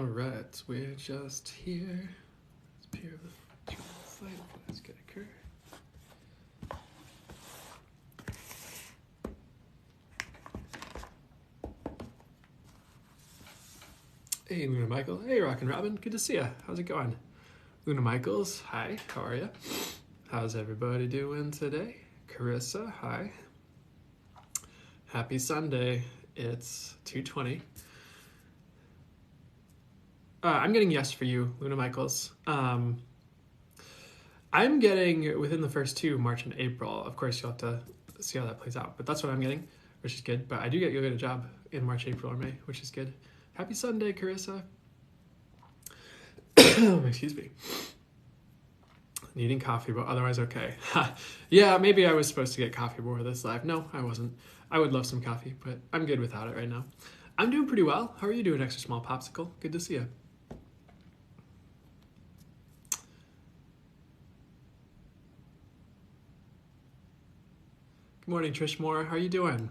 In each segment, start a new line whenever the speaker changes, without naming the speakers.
right, we're just here. Let's peer the slide. Let's get a curve. Hey, Luna Michael. Hey, Rockin' Robin. Good to see ya. How's it going? Luna Michaels, hi. How are ya? How's everybody doing today? Carissa, hi. Happy Sunday. It's 2:20. I'm getting yes for you, Luna Michaels. I'm getting within the first two, March and April. Of course, you'll have to see how that plays out, but that's what I'm getting, which is good. But I do you'll get a job in March, April, or May, which is good. Happy Sunday, Carissa. Excuse me. Needing coffee, but otherwise okay. Yeah, maybe I was supposed to get coffee before this live. No, I wasn't. I would love some coffee, but I'm good without it right now. I'm doing pretty well. How are you doing, Extra Small Popsicle? Good to see you. Good morning, Trish Moore. How are you doing?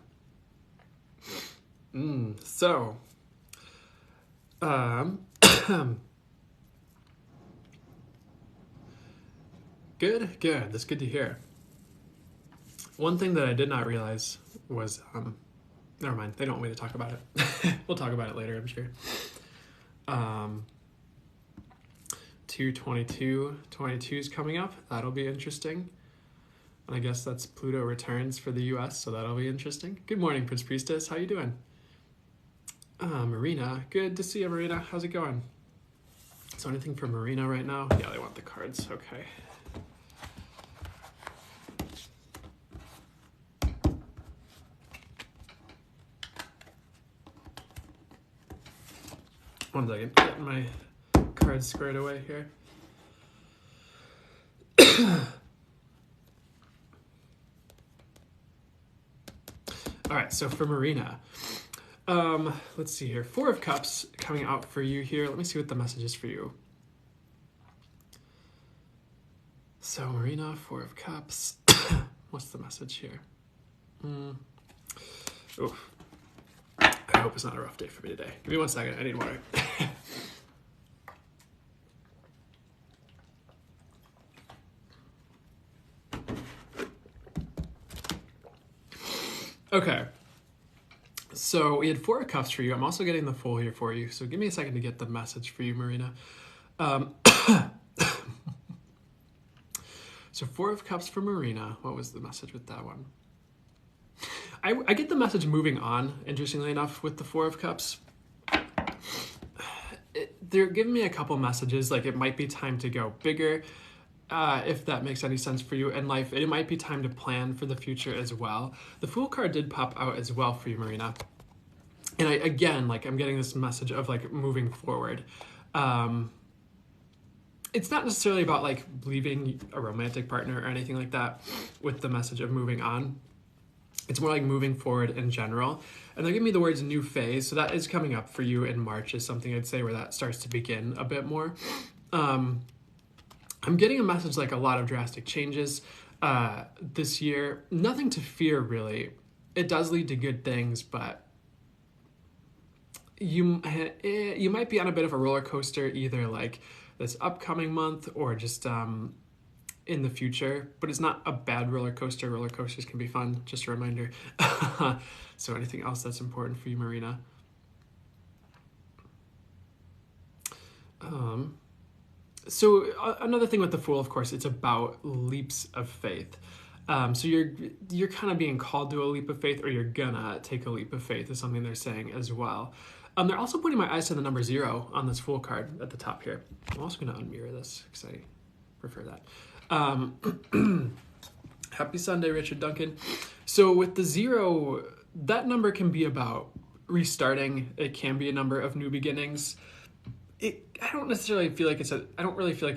Good. That's good to hear. One thing that I did not realize was, never mind. They don't want me to talk about it. We'll talk about it later, I'm sure. 2/22 is coming up. That'll be interesting. And I guess that's Pluto returns for the US, so that'll be interesting. Good morning, Prince Priestess. How you doing? Marina. Good to see you, Marina. How's it going? So anything for Marina right now? Yeah, they want the cards. Okay. One second. Getting my cards squared away here. All right, so for Marina, let's see here. 4 of Cups coming out for you here. Let me see what the message is for you. So Marina, 4 of Cups. What's the message here? Oof. I hope it's not a rough day for me today. Give me 1 second. I need water. Okay. So we had 4 of Cups for you. I'm also getting the Fool here for you. So give me a second to get the message for you, Marina. So 4 of Cups for Marina. What was the message with that one? I get the message moving on, interestingly enough, with the 4 of Cups. They're giving me a couple messages, like it might be time to go bigger, if that makes any sense for you in life. It might be time to plan for the future as well. The Fool card did pop out as well for you, Marina. And I'm getting this message of like moving forward. It's not necessarily about like leaving a romantic partner or anything like that with the message of moving on. It's more like moving forward in general. And they're giving me the words new phase. So that is coming up for you in March is something I'd say where that starts to begin a bit more. I'm getting a message like a lot of drastic changes this year. Nothing to fear, really. It does lead to good things, but you might be on a bit of a roller coaster either like this upcoming month or just in the future, but it's not a bad roller coaster. Roller coasters can be fun, just a reminder. So anything else that's important for you, Marina? So another thing with the Fool, of course, it's about leaps of faith. So you're kind of being called to a leap of faith, or you're gonna take a leap of faith is something they're saying as well. They're also putting my eyes to the number 0 on this Fool card at the top here. I'm also gonna unmirror this because I prefer that. Happy Sunday, Richard Duncan. So with the 0, that number can be about restarting. It can be a number of new beginnings. I don't really feel like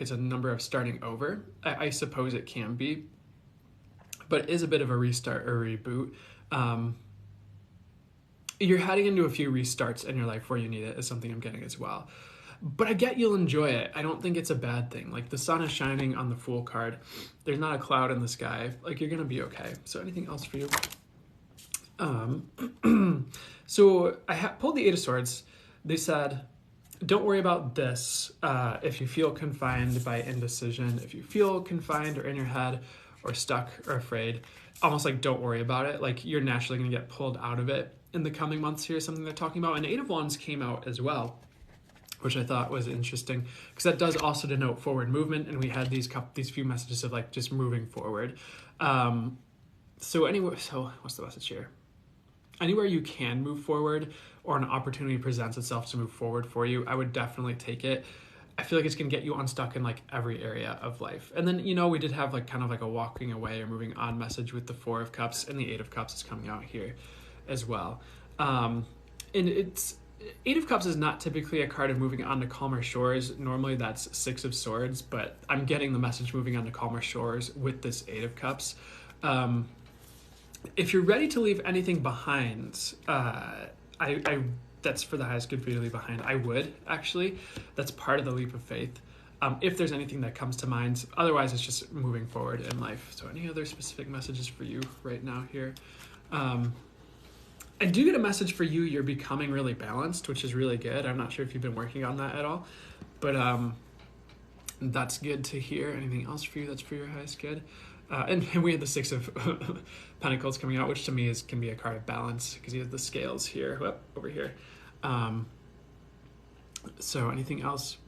it's a number of starting over. I suppose it can be, but it is a bit of a restart or reboot. You're heading into a few restarts in your life where you need it is something I'm getting as well. But I get you'll enjoy it. I don't think it's a bad thing. Like the sun is shining on the Fool card. There's not a cloud in the sky. Like you're going to be okay. So anything else for you? So I pulled the 8 of Swords. They said, don't worry about this. If you feel confined by indecision, if you feel confined or in your head or stuck or afraid, almost like don't worry about it. Like you're naturally going to get pulled out of it in the coming months here, something they're talking about. And Eight of Wands came out as well, which I thought was interesting because that does also denote forward movement. And we had these few messages of like just moving forward. So what's the message here? Anywhere you can move forward or an opportunity presents itself to move forward for you, I would definitely take it. I feel like it's going to get you unstuck in like every area of life. And then, we did have like kind of like a walking away or moving on message with the Four of Cups, and the Eight of Cups is coming out here as well. And it's Eight of Cups is not typically a card of moving on to calmer shores. Normally that's Six of Swords, but I'm getting the message moving on to calmer shores with this Eight of Cups. If you're ready to leave anything behind, I that's for the highest good for you to leave behind. I would, actually. That's part of the leap of faith. If there's anything that comes to mind. Otherwise, it's just moving forward in life. So any other specific messages for you right now here? I do get a message for you. You're becoming really balanced, which is really good. I'm not sure if you've been working on that at all. But that's good to hear. Anything else for you that's for your highest good? And we had the Six of Pentacles coming out, which to me can be a card of balance because you have the scales here, over here. So anything else?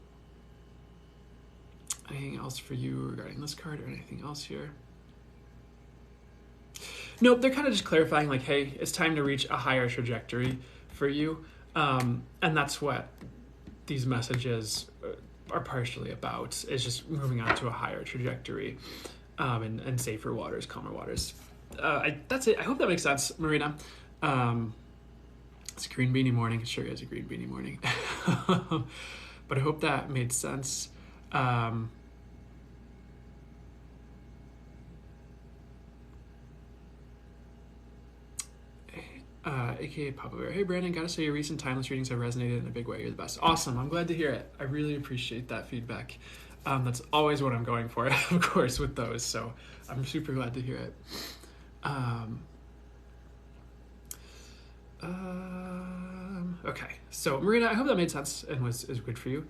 Anything else for you regarding this card or anything else here? Nope, they're kind of just clarifying like, hey, it's time to reach a higher trajectory for you. And that's what these messages are partially about, is just moving on to a higher trajectory. And safer waters, calmer waters. That's it. I hope that makes sense, Marina. It's a green beanie morning. It sure is a green beanie morning. But I hope that made sense. AKA Papa Bear. Hey, Brandon, gotta say your recent timeless readings have resonated in a big way. You're the best. Awesome. I'm glad to hear it. I really appreciate that feedback. That's always what I'm going for, of course, with those. So I'm super glad to hear it. Okay. So Marina, I hope that made sense and is good for you.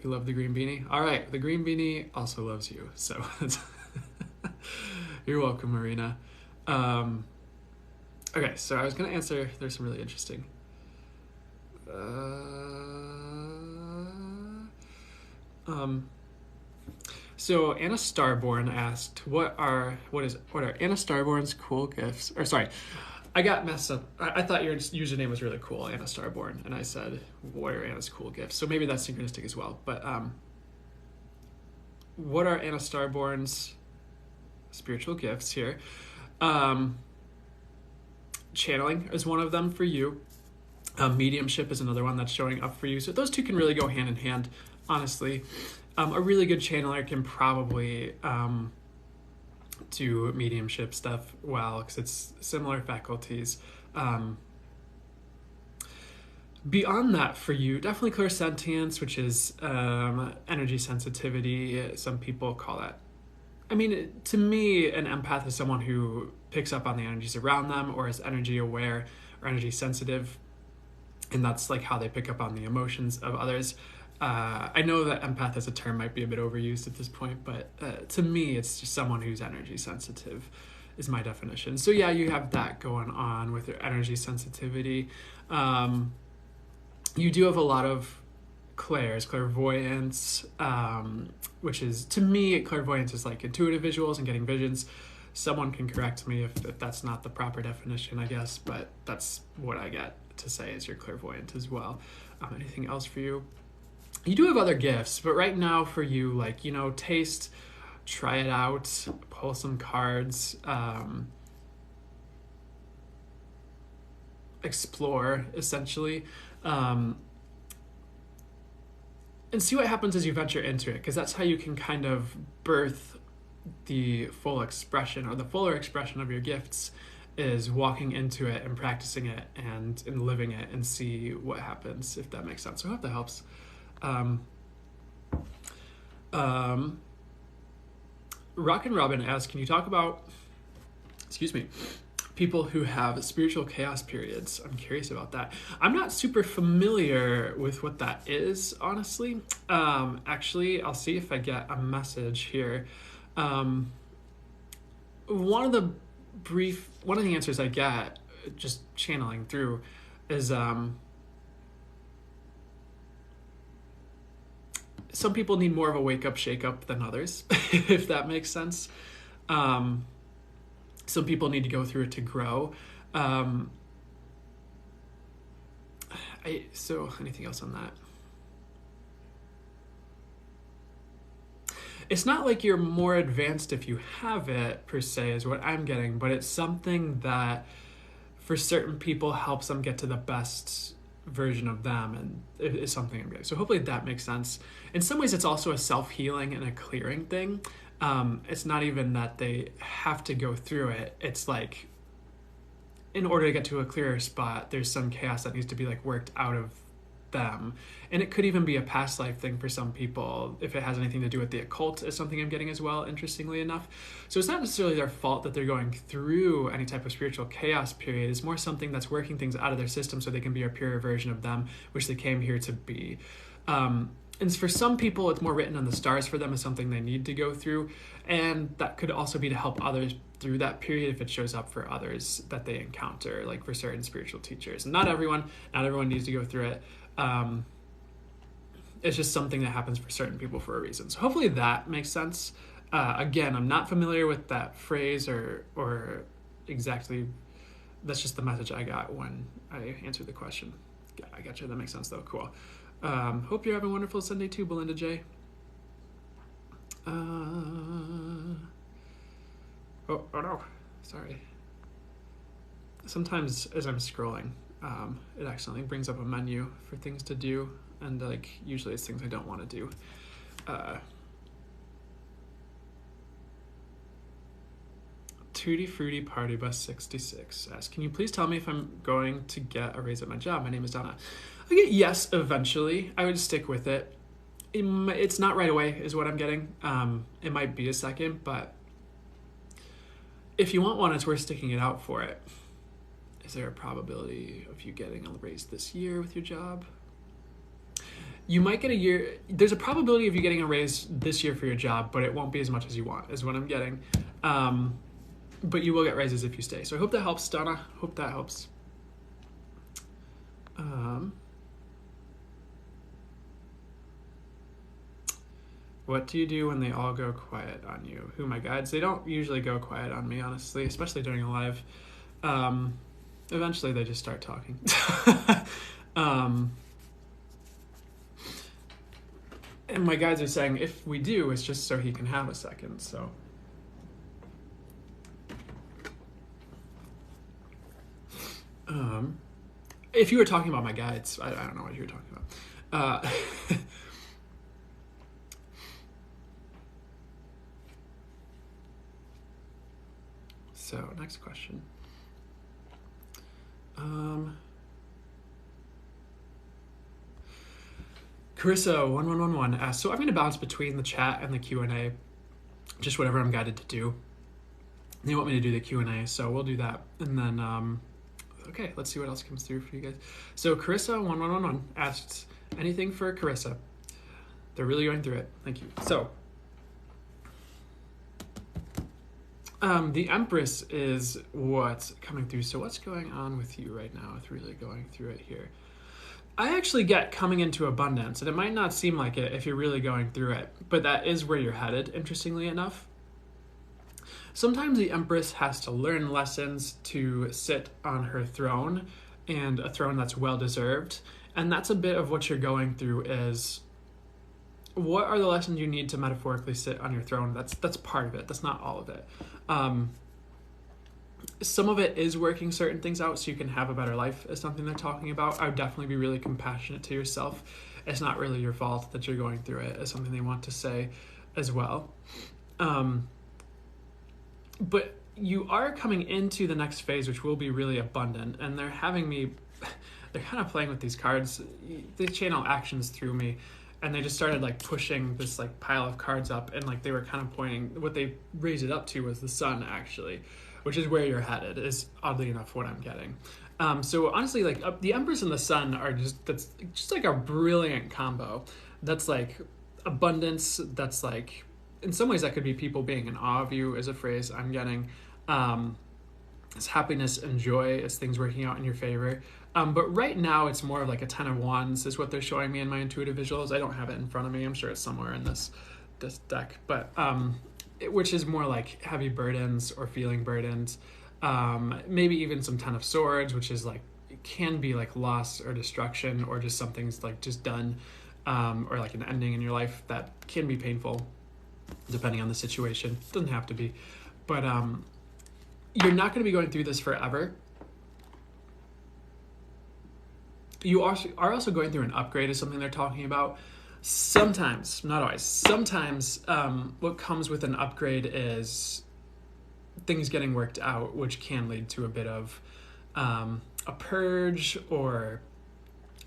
We love the green beanie. All right. The green beanie also loves you. So you're welcome, Marina. Okay. So I was going to answer, there's some really interesting. So Anna Starborn asked, what are Anna Starborn's cool gifts? Or sorry, I got messed up. I thought your username was really cool, Anna Starborn, and I said, what are Anna's cool gifts? So maybe that's synchronistic as well. But what are Anna Starborn's spiritual gifts here? Channeling is one of them for you. Mediumship is another one that's showing up for you. So those two can really go hand in hand, honestly. A really good channeler can probably do mediumship stuff well because it's similar faculties. Beyond that for you, definitely clairsentience, which is energy sensitivity. Some people call that. I mean, to me, an empath is someone who picks up on the energies around them or is energy aware or energy sensitive. And that's like how they pick up on the emotions of others. I know that empath as a term might be a bit overused at this point, but to me, it's just someone who's energy sensitive is my definition. So yeah, you have that going on with your energy sensitivity. You do have a lot of clairvoyance, which is, to me, clairvoyance is like intuitive visuals and getting visions. Someone can correct me if that's not the proper definition, I guess, but that's what I get to say is you're clairvoyant as well. Anything else for you? You do have other gifts, but right now for you, like, taste, try it out, pull some cards, explore, essentially, and see what happens as you venture into it, because that's how you can kind of birth the full expression or the fuller expression of your gifts, is walking into it and practicing it and living it and see what happens, if that makes sense. So I hope that helps. Rock and Robin asks, can you talk about, people who have spiritual chaos periods. I'm curious about that. I'm not super familiar with what that is, honestly. Actually, I'll see if I get a message here. One of the answers I get, just channeling through, is some people need more of a wake-up, shake-up than others, if that makes sense. Some people need to go through it to grow. So anything else on that? It's not like you're more advanced if you have it, per se, is what I'm getting, but it's something that for certain people helps them get to the best version of them, and it is something I'm getting. So hopefully that makes sense. In some ways, it's also a self-healing and a clearing thing. It's not even that they have to go through it. It's like, in order to get to a clearer spot, there's some chaos that needs to be like worked out of them. And it could even be a past life thing for some people, if it has anything to do with the occult, is something I'm getting as well, interestingly enough. So it's not necessarily their fault that they're going through any type of spiritual chaos period. It's more something that's working things out of their system so they can be a purer version of them, which they came here to be. And for some people, it's more written on the stars for them as something they need to go through. And that could also be to help others through that period if it shows up for others that they encounter, like for certain spiritual teachers. And not everyone needs to go through it. It's just something that happens for certain people for a reason. So hopefully that makes sense. Again, I'm not familiar with that phrase or exactly. That's just the message I got when I answered the question. I got you. That makes sense though. Cool. Hope you're having a wonderful Sunday too, Belinda J. Oh no, sorry. Sometimes as I'm scrolling, it accidentally brings up a menu for things to do, and like usually it's things I don't want to do. Tutti Frutti Party Bus 66 asks, can you please tell me if I'm going to get a raise at my job? My name is Donna. I get yes eventually. I would stick with it. It's not right away is what I'm getting. It might be a second, but if you want one, it's worth sticking it out for it. Is there a probability of you getting a raise this year with your job? You might get a year. There's a probability of you getting a raise this year for your job, but it won't be as much as you want, is what I'm getting. But you will get raises if you stay. So I hope that helps, Donna. Hope that helps. What do you do when they all go quiet on you? Who, my guides? They don't usually go quiet on me, honestly, especially during a live. Eventually they just start talking. And my guides are saying if we do, it's just so he can have a second, so. If you were talking about my guides, I don't know what you were talking about. So, next question. Carissa1111 asks, so I'm going to bounce between the chat and the Q&A, just whatever I'm guided to do. They want me to do the Q&A, so we'll do that. And then, okay, let's see what else comes through for you guys. So Carissa1111 asks, anything for Carissa? They're really going through it. Thank you. So, the Empress is what's coming through. So what's going on with you right now with really going through it here? I actually get coming into abundance, and it might not seem like it if you're really going through it, but that is where you're headed, interestingly enough. Sometimes the Empress has to learn lessons to sit on her throne, and a throne that's well-deserved, and that's a bit of what you're going through is, what are the lessons you need to metaphorically sit on your throne? That's part of it. That's not all of it. Some of it is working certain things out so you can have a better life is something they're talking about. I would definitely be really compassionate to yourself. It's not really your fault that you're going through it is something they want to say as well. But you are coming into the next phase, which will be really abundant. And they're kind of playing with these cards. They channel actions through me. And they just started like pushing this like pile of cards up, and like they were kind of pointing, what they raised it up to was the sun actually. which is where you're headed, is oddly enough what I'm getting. So honestly, like the Empress and the Sun that's just like a brilliant combo. That's like abundance. That's like, in some ways that could be people being in awe of you, is a phrase I'm getting. It's happiness and joy. It's things working out in your favor. But right now it's more of like a 10 of Wands is what they're showing me in my intuitive visuals. I don't have it in front of me. I'm sure it's somewhere in this deck, but which is more like heavy burdens or feeling burdened. Maybe even some 10 of Swords, which is like, it can be like loss or destruction, or just something's like just done, or like an ending in your life that can be painful depending on the situation. It doesn't have to be, but you're not going to be going through this forever. You are also going through an upgrade, is something they're talking about. Sometimes, not always, sometimes what comes with an upgrade is things getting worked out, which can lead to a bit of a purge, or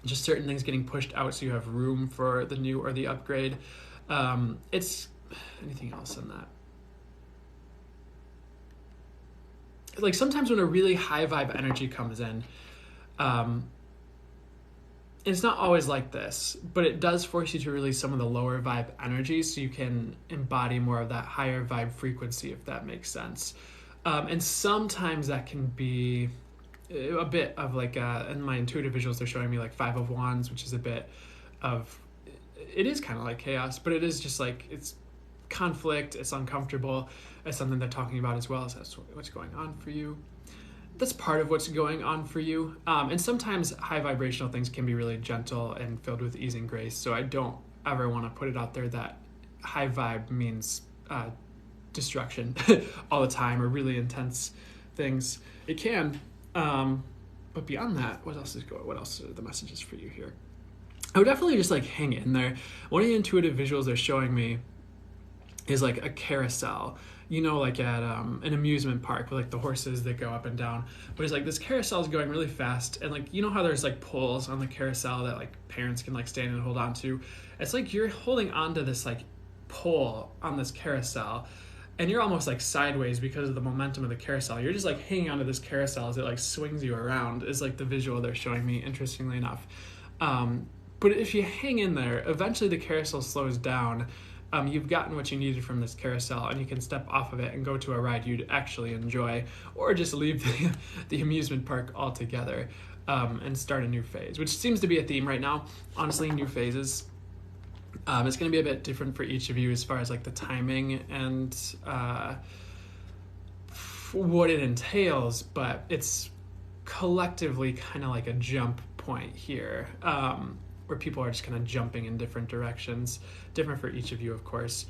just certain things getting pushed out so you have room for the new or the upgrade. It's anything else in that? Like sometimes when a really high vibe energy comes in, it's not always like this, but it does force you to release some of the lower vibe energies so you can embody more of that higher vibe frequency, if that makes sense. And sometimes that can be a bit of like, in my intuitive visuals, they're showing me like 5 of Wands, which is a bit of, it is kind of like chaos, but it is just like, it's conflict, it's uncomfortable. It's something they're talking about as well, as that's what's going on for you. That's part of what's going on for you. And sometimes high vibrational things can be really gentle and filled with ease and grace. So I don't ever want to put it out there that high vibe means destruction all the time, or really intense things. It can, but beyond that, what else are the messages for you here? I would definitely just like hang in there. One of the intuitive visuals they're showing me is like a carousel, you know, like at an amusement park with like the horses that go up and down. But it's like this carousel is going really fast, and like, you know how there's like poles on the carousel that like parents can like stand and hold on to. It's like you're holding onto this like pole on this carousel, and you're almost like sideways because of the momentum of the carousel. You're just like hanging onto this carousel as it like swings you around, is like the visual they're showing me, interestingly enough. But if you hang in there, eventually the carousel slows down. You've gotten what you needed from this carousel, and you can step off of it and go to a ride you'd actually enjoy, or just leave the amusement park altogether, and start a new phase, which seems to be a theme right now. Honestly, new phases. It's going to be a bit different for each of you as far as like the timing and what it entails, but it's collectively kind of like a jump point here, where people are just kind of jumping in different directions, different for each of you, of course.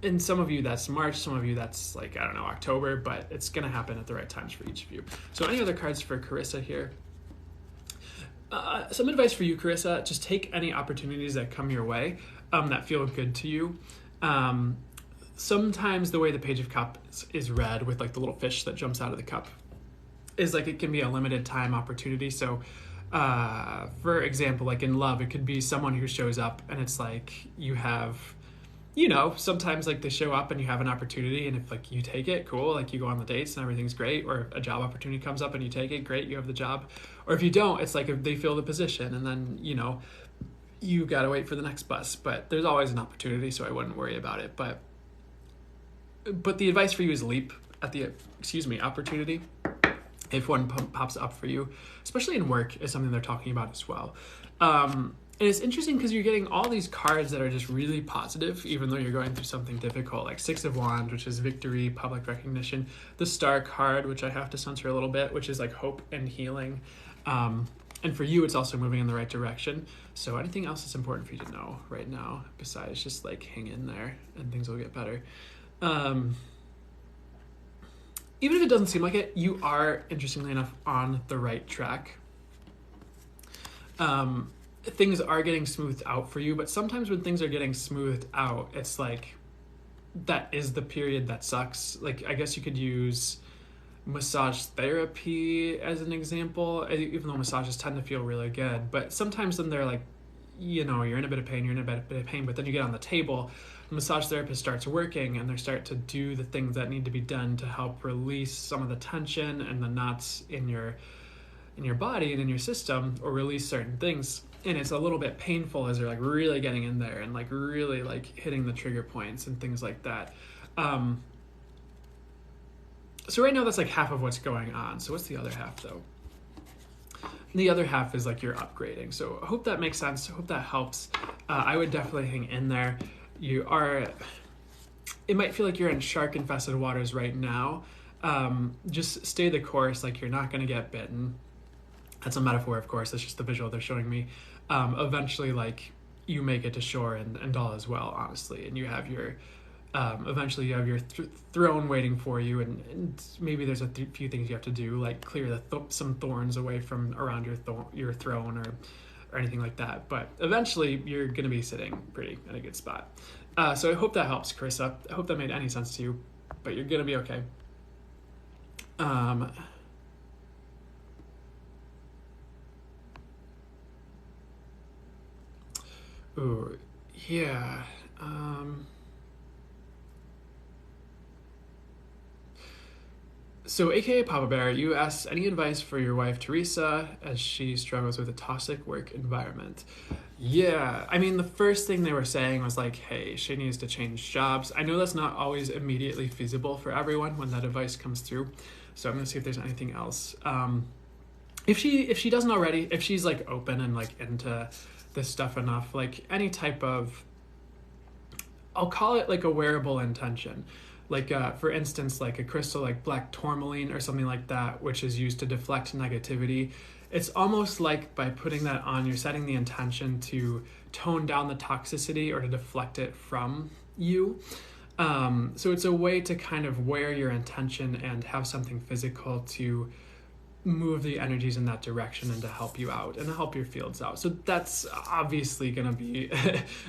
In some of you that's March, some of you that's like, I don't know, October, but it's going to happen at the right times for each of you. So any other cards for Carissa here? Some advice for you, Carissa: just take any opportunities that come your way that feel good to you. Sometimes the way the Page of Cups is read, with like the little fish that jumps out of the cup, is like it can be a limited time opportunity. So for example, like in love, it could be someone who shows up and it's like you have, you know, sometimes like they show up and you have an opportunity, and if like you take it, cool, like you go on the dates and everything's great. Or a job opportunity comes up and you take it, great, you have the job. Or if you don't, it's like if they fill the position, and then, you know, you gotta wait for the next bus. But there's always an opportunity, so I wouldn't worry about it. But the advice for you is leap at the opportunity, if one pops up for you, especially in work, is something they're talking about as well. And it's interesting because you're getting all these cards that are just really positive, even though you're going through something difficult, like 6 of Wands, which is victory, public recognition. The Star card, which I have to censor a little bit, which is like hope and healing. And for you, it's also moving in the right direction. So anything else that's important for you to know right now, besides just like hang in there and things will get better. Even if it doesn't seem like it, you are, interestingly enough, on the right track. Things are getting smoothed out for you, but sometimes when things are getting smoothed out, it's like, that is the period that sucks. Like, I guess you could use massage therapy as an example, even though massages tend to feel really good. But sometimes when they're like, you know, you're in a bit of pain, but then you get on the table, the massage therapist starts working and they start to do the things that need to be done to help release some of the tension and the knots in your body and in your system, or release certain things. And it's a little bit painful as they're like really getting in there and like really like hitting the trigger points and things like that. So right now that's like half of what's going on. So what's the other half though? The other half is like you're upgrading. So I hope that makes sense. I hope that helps. I would definitely hang in there. It might feel like you're in shark infested waters right now. Just stay the course. Like you're not going to get bitten. That's a metaphor, of course. That's just the visual they're showing me. Eventually, like you make it to shore and all is well, honestly. And you have your, eventually you have your throne waiting for you. And maybe there's a few things you have to do, like clear some thorns away from around your throne or anything like that. But eventually you're going to be sitting pretty in a good spot. So I hope that helps, Carissa. I hope that made any sense to you, but you're going to be okay. Ooh, yeah. So, AKA Papa Bear, you asked any advice for your wife Teresa as she struggles with a toxic work environment. Yeah, I mean, the first thing they were saying was like, hey, she needs to change jobs. I know that's not always immediately feasible for everyone when that advice comes through. So I'm gonna see if there's anything else. If she doesn't already, if she's like open and like into this stuff enough, like any type of, I'll call it like a wearable intention. Like for instance, like a crystal like black tourmaline or something like that, which is used to deflect negativity. It's almost like by putting that on, you're setting the intention to tone down the toxicity or to deflect it from you. So it's a way to kind of wear your intention and have something physical to move the energies in that direction and to help you out and to help your fields out. So that's obviously going to be,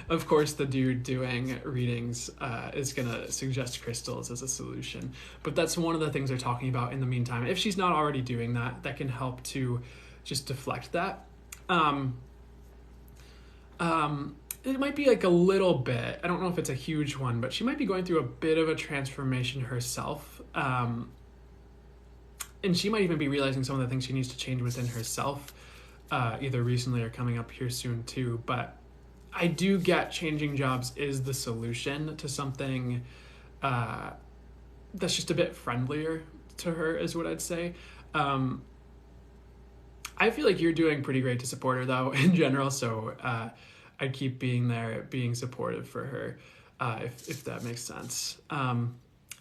of course, the dude doing readings is going to suggest crystals as a solution. But that's one of the things they're talking about in the meantime. If she's not already doing that, that can help to just deflect that. It might be like a little bit, I don't know if it's a huge one, but she might be going through a bit of a transformation herself. And she might even be realizing some of the things she needs to change within herself, either recently or coming up here soon too. But I do get changing jobs is the solution to something that's just a bit friendlier to her, is what I'd say. I feel like you're doing pretty great to support her, though, in general. So I'd keep being there, being supportive for her, if that makes sense.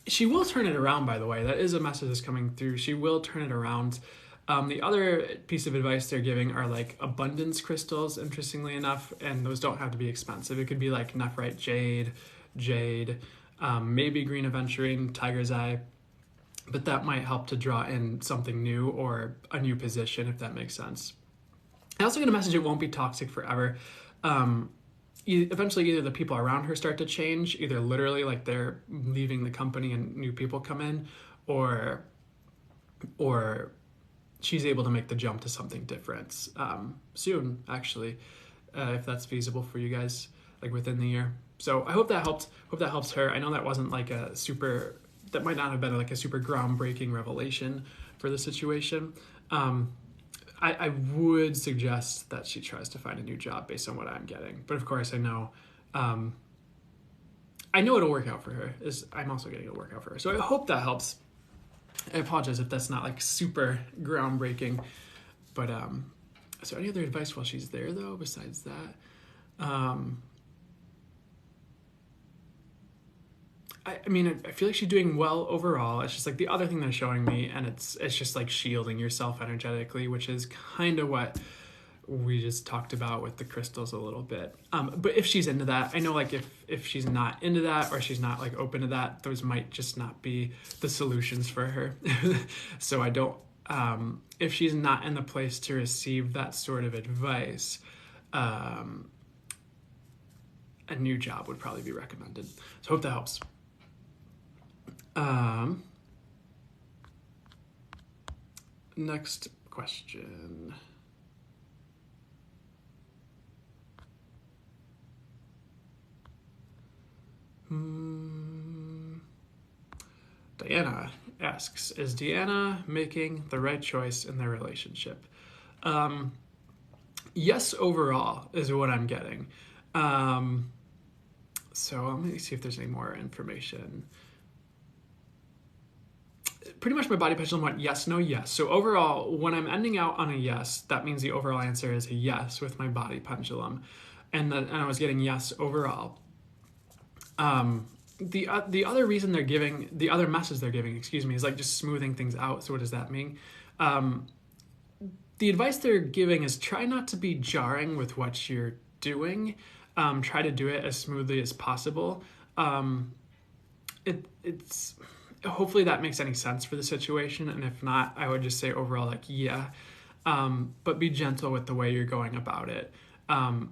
She will turn it around, by the way. That is a message that's coming through. She will turn it around. The other piece of advice they're giving are like abundance crystals, interestingly enough, and those don't have to be expensive. It could be like nephrite jade, maybe green aventurine, tiger's eye, but that might help to draw in something new or a new position, if that makes sense. I also get a message it won't be toxic forever. Eventually either the people around her start to change, either literally like they're leaving the company and new people come in, or she's able to make the jump to something different soon, actually, if that's feasible for you guys, like within the year. So I hope that helped. Hope that helps her. I know that wasn't like that might not have been like a super groundbreaking revelation for the situation. I would suggest that she tries to find a new job based on what I'm getting. But of course, I know it'll work out for her. I'm also getting it'll work out for her. So I hope that helps. I apologize if that's not like super groundbreaking. But is there any other advice while she's there, though, besides that? I mean, I feel like she's doing well overall. It's just like the other thing they're showing me, and it's just like shielding yourself energetically, which is kind of what we just talked about with the crystals a little bit. But if she's into that, I know like if she's not into that or she's not like open to that, those might just not be the solutions for her. So I don't, if she's not in the place to receive that sort of advice, a new job would probably be recommended. So I hope that helps. Next question. Diana asks, is Deanna making the right choice in their relationship? Yes, overall is what I'm getting. So let me see if there's any more information. Pretty much my body pendulum went yes, no, yes. So overall, when I'm ending out on a yes, that means the overall answer is a yes with my body pendulum. And I was getting yes overall. The other reason they're giving, the other message they're giving, excuse me, is like just smoothing things out. So what does that mean? The advice they're giving is try not to be jarring with what you're doing. Try to do it as smoothly as possible. It's hopefully that makes any sense for the situation. And if not, I would just say overall, like, yeah, but be gentle with the way you're going about it. And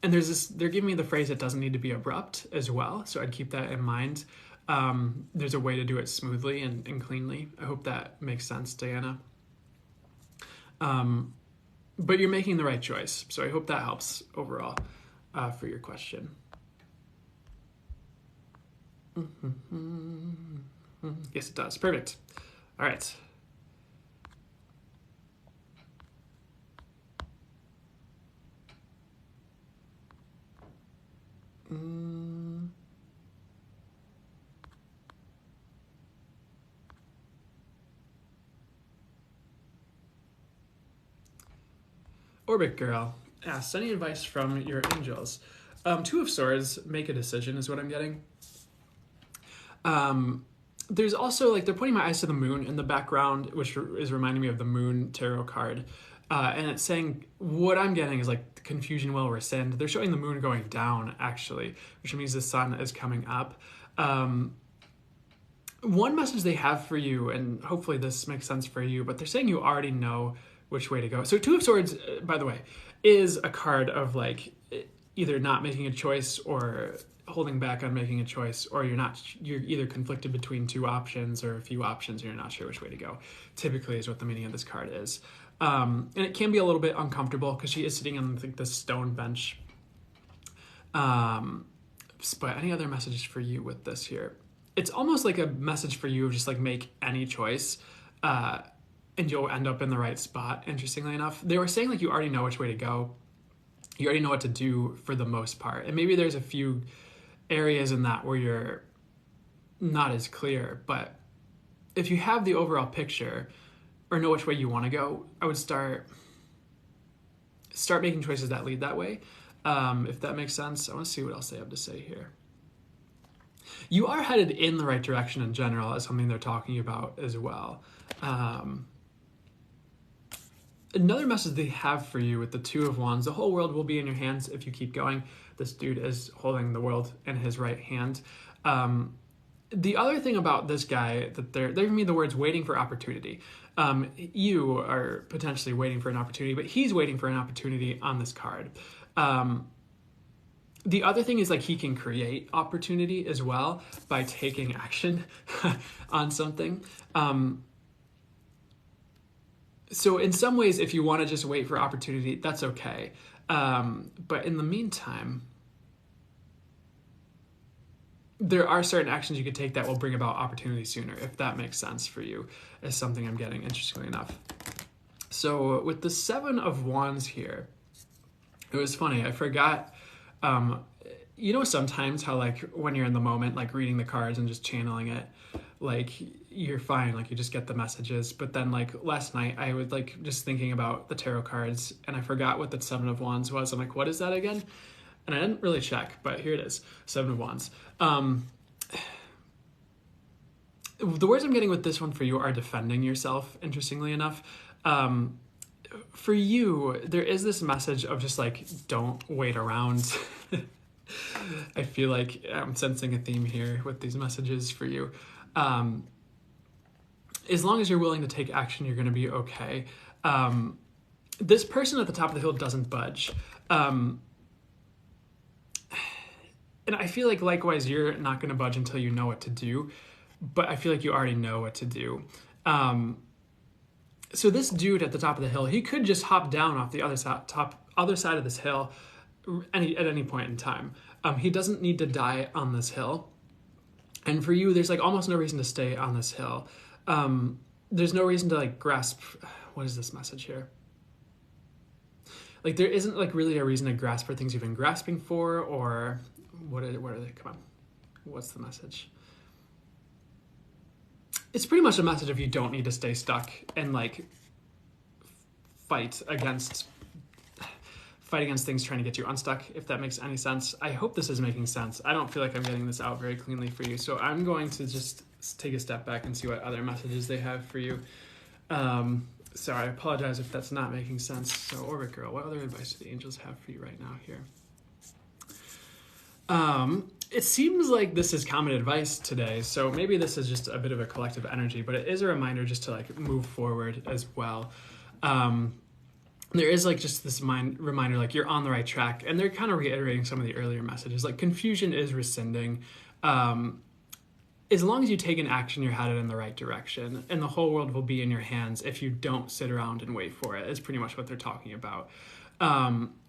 they're giving me the phrase, it doesn't need to be abrupt as well. So I'd keep that in mind. There's a way to do it smoothly and cleanly. I hope that makes sense, Diana. But you're making the right choice. So I hope that helps overall for your question. Yes, it does. Perfect. All right. Orbit Girl asks, any advice from your angels? Two of Swords, make a decision is what I'm getting. There's also, like, they're pointing my eyes to the moon in the background, which is reminding me of the moon tarot card. And it's saying, what I'm getting is, like, confusion will rescind. They're showing the moon going down, actually, which means the sun is coming up. One message they have for you, and hopefully this makes sense for you, but they're saying you already know which way to go. So Two of Swords, by the way, is a card of, like, either not making a choice or holding back on making a choice, or you're either conflicted between two options or a few options and you're not sure which way to go, typically is what the meaning of this card is. And it can be a little bit uncomfortable because she is sitting on, like, this stone bench. But any other messages for you with this here? It's almost like a message for you of just, like, make any choice and you'll end up in the right spot, interestingly enough. They were saying, like, you already know which way to go. You already know what to do for the most part. And maybe there's a few areas in that where you're not as clear. But if you have the overall picture or know which way you want to go, I would start making choices that lead that way. If that makes sense. I want to see what else they have to say here. You are headed in the right direction in general is something they're talking about as well. Another message they have for you with the Two of Wands, the whole world will be in your hands if you keep going. This dude is holding the world in his right hand. The other thing about this guy, that they're giving me the words waiting for opportunity. You are potentially waiting for an opportunity, but he's waiting for an opportunity on this card. The other thing is, like, he can create opportunity as well by taking action on something. So in some ways, if you want to just wait for opportunity, that's okay. But in the meantime, there are certain actions you could take that will bring about opportunity sooner, if that makes sense for you, is something I'm getting, interestingly enough. So with the Seven of Wands here, it was funny. I forgot, sometimes how, like, when you're in the moment, like, reading the cards and just channeling it, like, you're fine, like, you just get the messages. But then, like, last night I was, like, just thinking about the tarot cards and I forgot what the Seven of Wands was. I'm like, what is that again? And I didn't really check, but here it is, Seven of Wands. The words I'm getting with this one for you are defending yourself, interestingly enough. For you, there is this message of just, like, don't wait around. I feel like I'm sensing a theme here with these messages for you. As long as you're willing to take action, you're going to be okay. This person at the top of the hill doesn't budge. And I feel like, likewise, you're not going to budge until you know what to do. But I feel like you already know what to do. So this dude at the top of the hill, he could just hop down off the other side of this hill at any point in time. He doesn't need to die on this hill. And for you, there's like almost no reason to stay on this hill. There's no reason to like grasp. What is this message here? Like there isn't like really a reason to grasp for things you've been grasping for, or what are they? Come on. What's the message? It's pretty much a message of you don't need to stay stuck and like fight against things trying to get you unstuck, if that makes any sense. I hope this is making sense. I don't feel like I'm getting this out very cleanly for you, so I'm going to just take a step back and see what other messages they have for you. Sorry, I apologize if that's not making sense. So, Orbit Girl, what other advice do the angels have for you right now here? It seems like this is common advice today, so maybe this is just a bit of a collective energy, but it is a reminder just to like move forward as well. There is like just this reminder, like you're on the right track, and they're kind of reiterating some of the earlier messages. Like confusion is rescinding. As long as you take an action, you're headed in the right direction, and the whole world will be in your hands if you don't sit around and wait for it, is pretty much what they're talking about.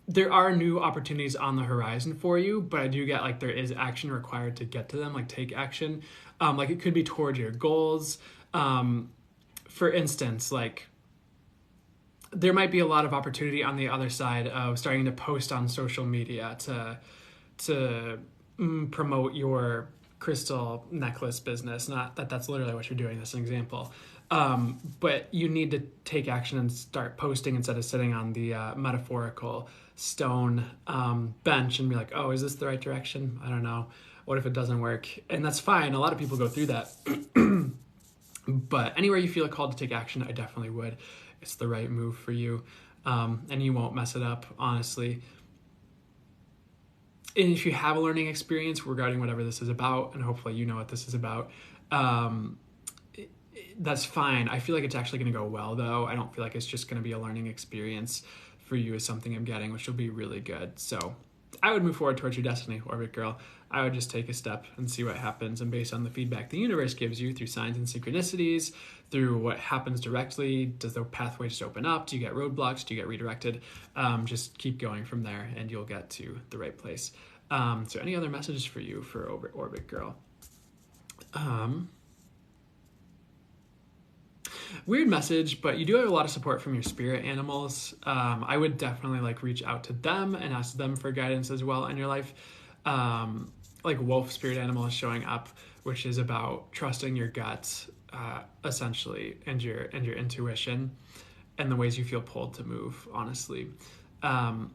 There are new opportunities on the horizon for you, but I do get like there is action required to get to them, like take action. Like it could be toward your goals. For instance, like there might be a lot of opportunity on the other side of starting to post on social media to promote your crystal necklace business. Not that that's literally what you're doing, that's an example. But you need to take action and start posting instead of sitting on the metaphorical stone bench and be like, oh, is this the right direction? I don't know. What if it doesn't work? And that's fine. A lot of people go through that. But anywhere you feel called to take action, I definitely would. It's the right move for you. And you won't mess it up, honestly. And if you have a learning experience regarding whatever this is about, and hopefully you know what this is about, that's fine. I feel like it's actually going to go well, though. I don't feel like it's just going to be a learning experience for you is something I'm getting, which will be really good. So I would move forward towards your destiny, Orbit Girl. I would just take a step and see what happens. And based on the feedback the universe gives you through signs and synchronicities, through what happens directly, does the pathway just open up? Do you get roadblocks? Do you get redirected? Just keep going from there and you'll get to the right place. So any other messages for you for Orbit Girl? Weird message, but you do have a lot of support from your spirit animals. I would definitely like reach out to them and ask them for guidance as well in your life. Like wolf spirit animal is showing up, which is about trusting your gut, essentially, and your intuition and the ways you feel pulled to move, honestly. But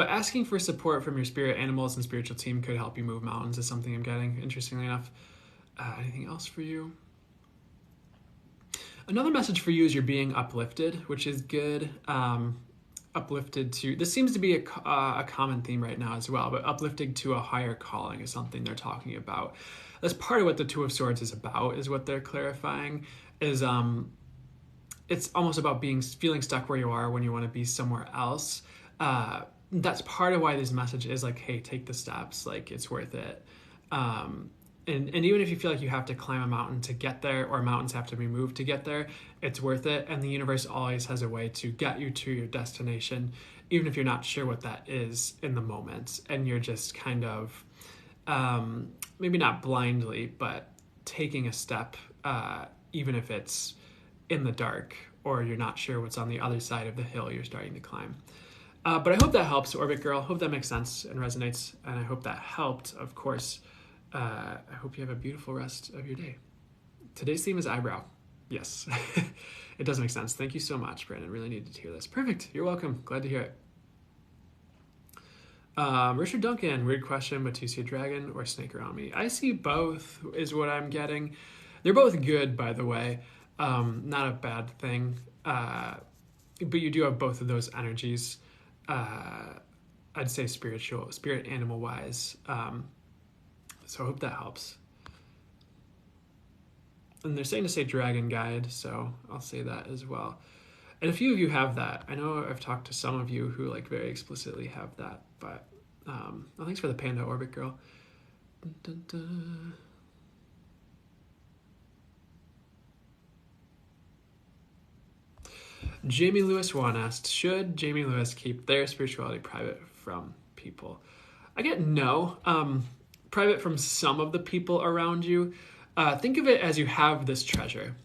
asking for support from your spirit animals and spiritual team could help you move mountains is something I'm getting, interestingly enough. Anything else for you? Another message for you is you're being uplifted, which is good. Uplifted to, this seems to be a common theme right now as well, but uplifting to a higher calling is something they're talking about. That's part of what the Two of Swords is about, is what they're clarifying, is it's almost about feeling stuck where you are when you want to be somewhere else. That's part of why this message is like, hey, take the steps, like it's worth it. And even if you feel like you have to climb a mountain to get there, or mountains have to be moved to get there, it's worth it. And the universe always has a way to get you to your destination, even if you're not sure what that is in the moment. And you're just kind of, maybe not blindly, but taking a step, even if it's in the dark, or you're not sure what's on the other side of the hill you're starting to climb. But I hope that helps, Orbit Girl. Hope that makes sense and resonates. And I hope that helped, of course. I hope you have a beautiful rest of your day. Today's theme is eyebrow. Yes, it does make sense. Thank you so much, Brandon. Really needed to hear this. Perfect. You're welcome. Glad to hear it. Richard Duncan, weird question, but do you see a dragon or a snake around me? I see both is what I'm getting. They're both good, by the way. Not a bad thing. But you do have both of those energies. I'd say spirit animal wise. So I hope that helps. And they're saying to say dragon guide, so I'll say that as well. And a few of you have that. I know I've talked to some of you who like very explicitly have that, but thanks for the panda, Orbit Girl. Dun, dun, dun. Jamie Lewisjuan asked, should Jamie Lewis keep their spirituality private from people? I get no. Private from some of the people around you. Think of it as you have this treasure.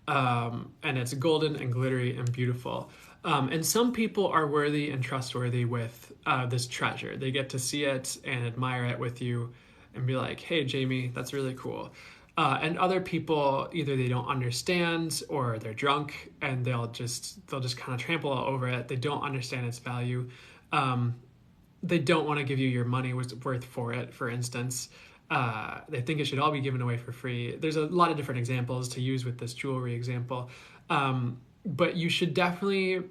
And it's golden and glittery and beautiful. And some people are worthy and trustworthy with this treasure. They get to see it and admire it with you and be like, hey, Jamie, that's really cool. And other people, either they don't understand or they're drunk and they'll just kind of trample all over it. They don't understand its value. They don't want to give you your money worth for it, for instance. They think it should all be given away for free. There's a lot of different examples to use with this jewelry example. But you should definitely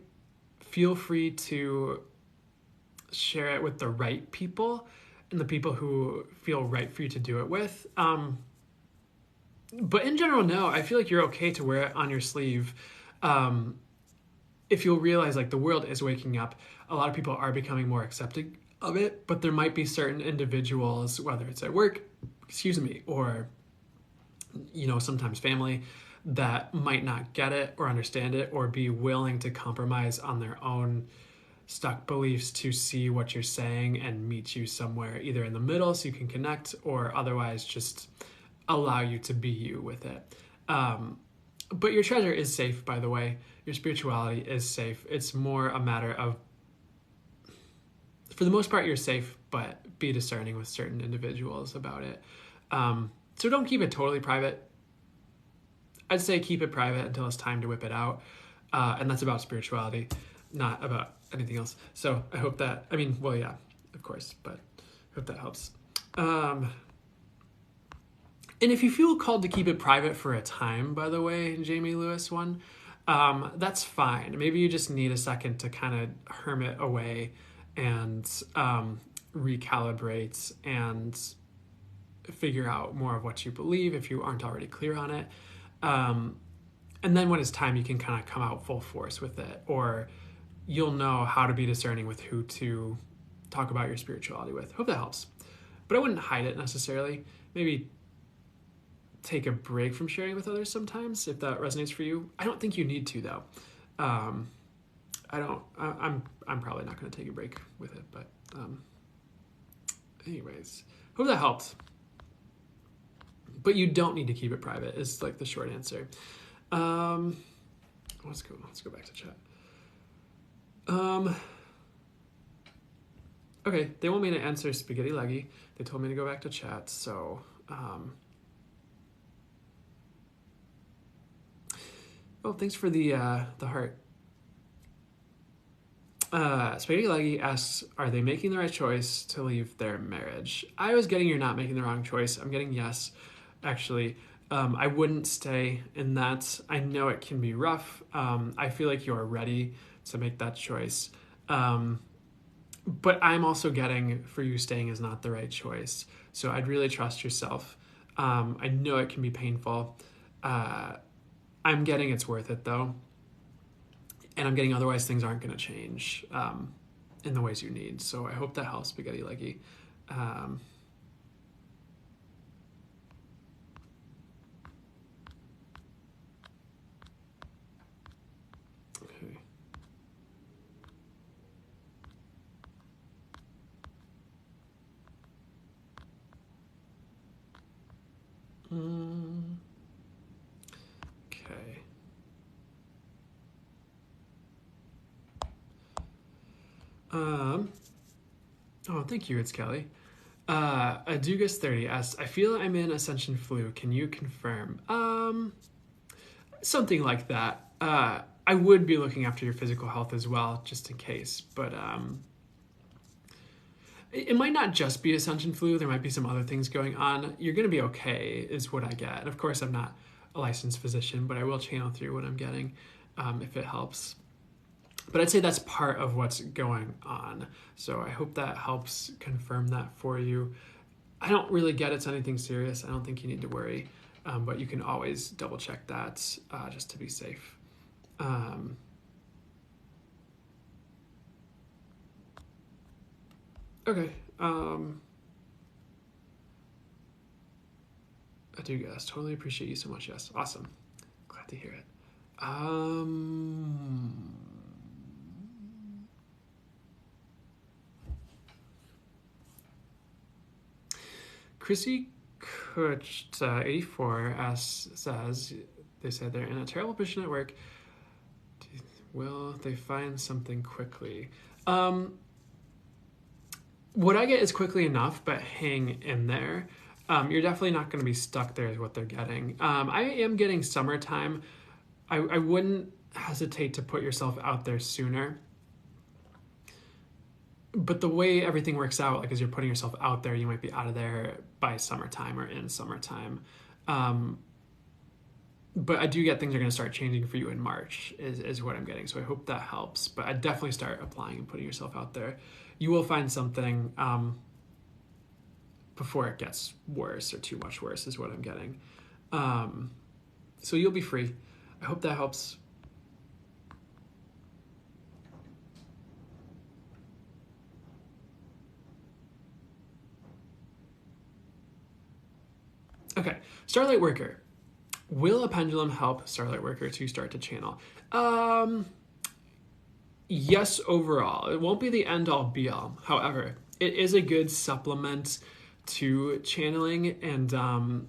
feel free to share it with the right people and the people who feel right for you to do it with. But in general, no, I feel like you're okay to wear it on your sleeve. If you'll realize like the world is waking up, a lot of people are becoming more accepting of it, but there might be certain individuals, whether it's at work, or, sometimes family, that might not get it or understand it or be willing to compromise on their own stuck beliefs to see what you're saying and meet you somewhere, either in the middle so you can connect or otherwise just allow you to be you with it. But your treasure is safe, by the way. Your spirituality is safe. It's more a matter of, for the most part, you're safe, but be discerning with certain individuals about it. So don't keep it totally private. I'd say keep it private until it's time to whip it out. And that's about spirituality, not about anything else. So I hope that, yeah, of course, but I hope that helps. And if you feel called to keep it private for a time, by the way, Jamie Lewisjuan, that's fine. Maybe you just need a second to kind of hermit away and recalibrate and figure out more of what you believe if you aren't already clear on it. And then when it's time, you can kind of come out full force with it, or you'll know how to be discerning with who to talk about your spirituality with. Hope that helps. But I wouldn't hide it necessarily. Maybe take a break from sharing with others sometimes if that resonates for you. I don't think you need to, though. I'm probably not going to take a break with it, but anyways, hope that helped. But you don't need to keep it private is like the short answer. Let's go back to chat. Okay, they want me to answer Spaghetti Leggy. They told me to go back to chat, so oh, thanks for the heart. Spaghetti Leggy asks, are they making the right choice to leave their marriage? I was getting you're not making the wrong choice. I'm getting yes, actually. I wouldn't stay in that. I know it can be rough. I feel like you're ready to make that choice. But I'm also getting for you staying is not the right choice. So I'd really trust yourself. I know it can be painful. I'm getting it's worth it, though. And I'm getting otherwise things aren't going to change in the ways you need. So I hope that helps, Spaghetti Leggy. Okay. Okay. Oh, thank you, it's Kelly. Adugas30 asks, I feel I'm in Ascension flu. Can you confirm? Something like that. I would be looking after your physical health as well, just in case. But it might not just be Ascension flu. There might be some other things going on. You're going to be okay, is what I get. And of course, I'm not a licensed physician, but I will channel through what I'm getting if it helps. But I'd say that's part of what's going on. So I hope that helps confirm that for you. I don't really get it's anything serious. I don't think you need to worry. But you can always double check that just to be safe. Okay. I do guess. Totally appreciate you so much. Yes. Awesome. Glad to hear it. Chrissy Kutch 84 says, they said they're in a terrible position at work. Will they find something quickly? What I get is quickly enough, but hang in there. You're definitely not going to be stuck there is what they're getting. I am getting summertime. I wouldn't hesitate to put yourself out there sooner. But the way everything works out, like as you're putting yourself out there, you might be out of there by summertime or in summertime. But I do get things are going to start changing for you in March is what I'm getting. So I hope that helps. But I definitely start applying and putting yourself out there. You will find something before it gets worse or too much worse is what I'm getting. So you'll be free. I hope that helps. Okay, Starlight Worker. Will a pendulum help Starlight Worker to start to channel? Yes, overall. It won't be the end-all, be-all. However, it is a good supplement to channeling, and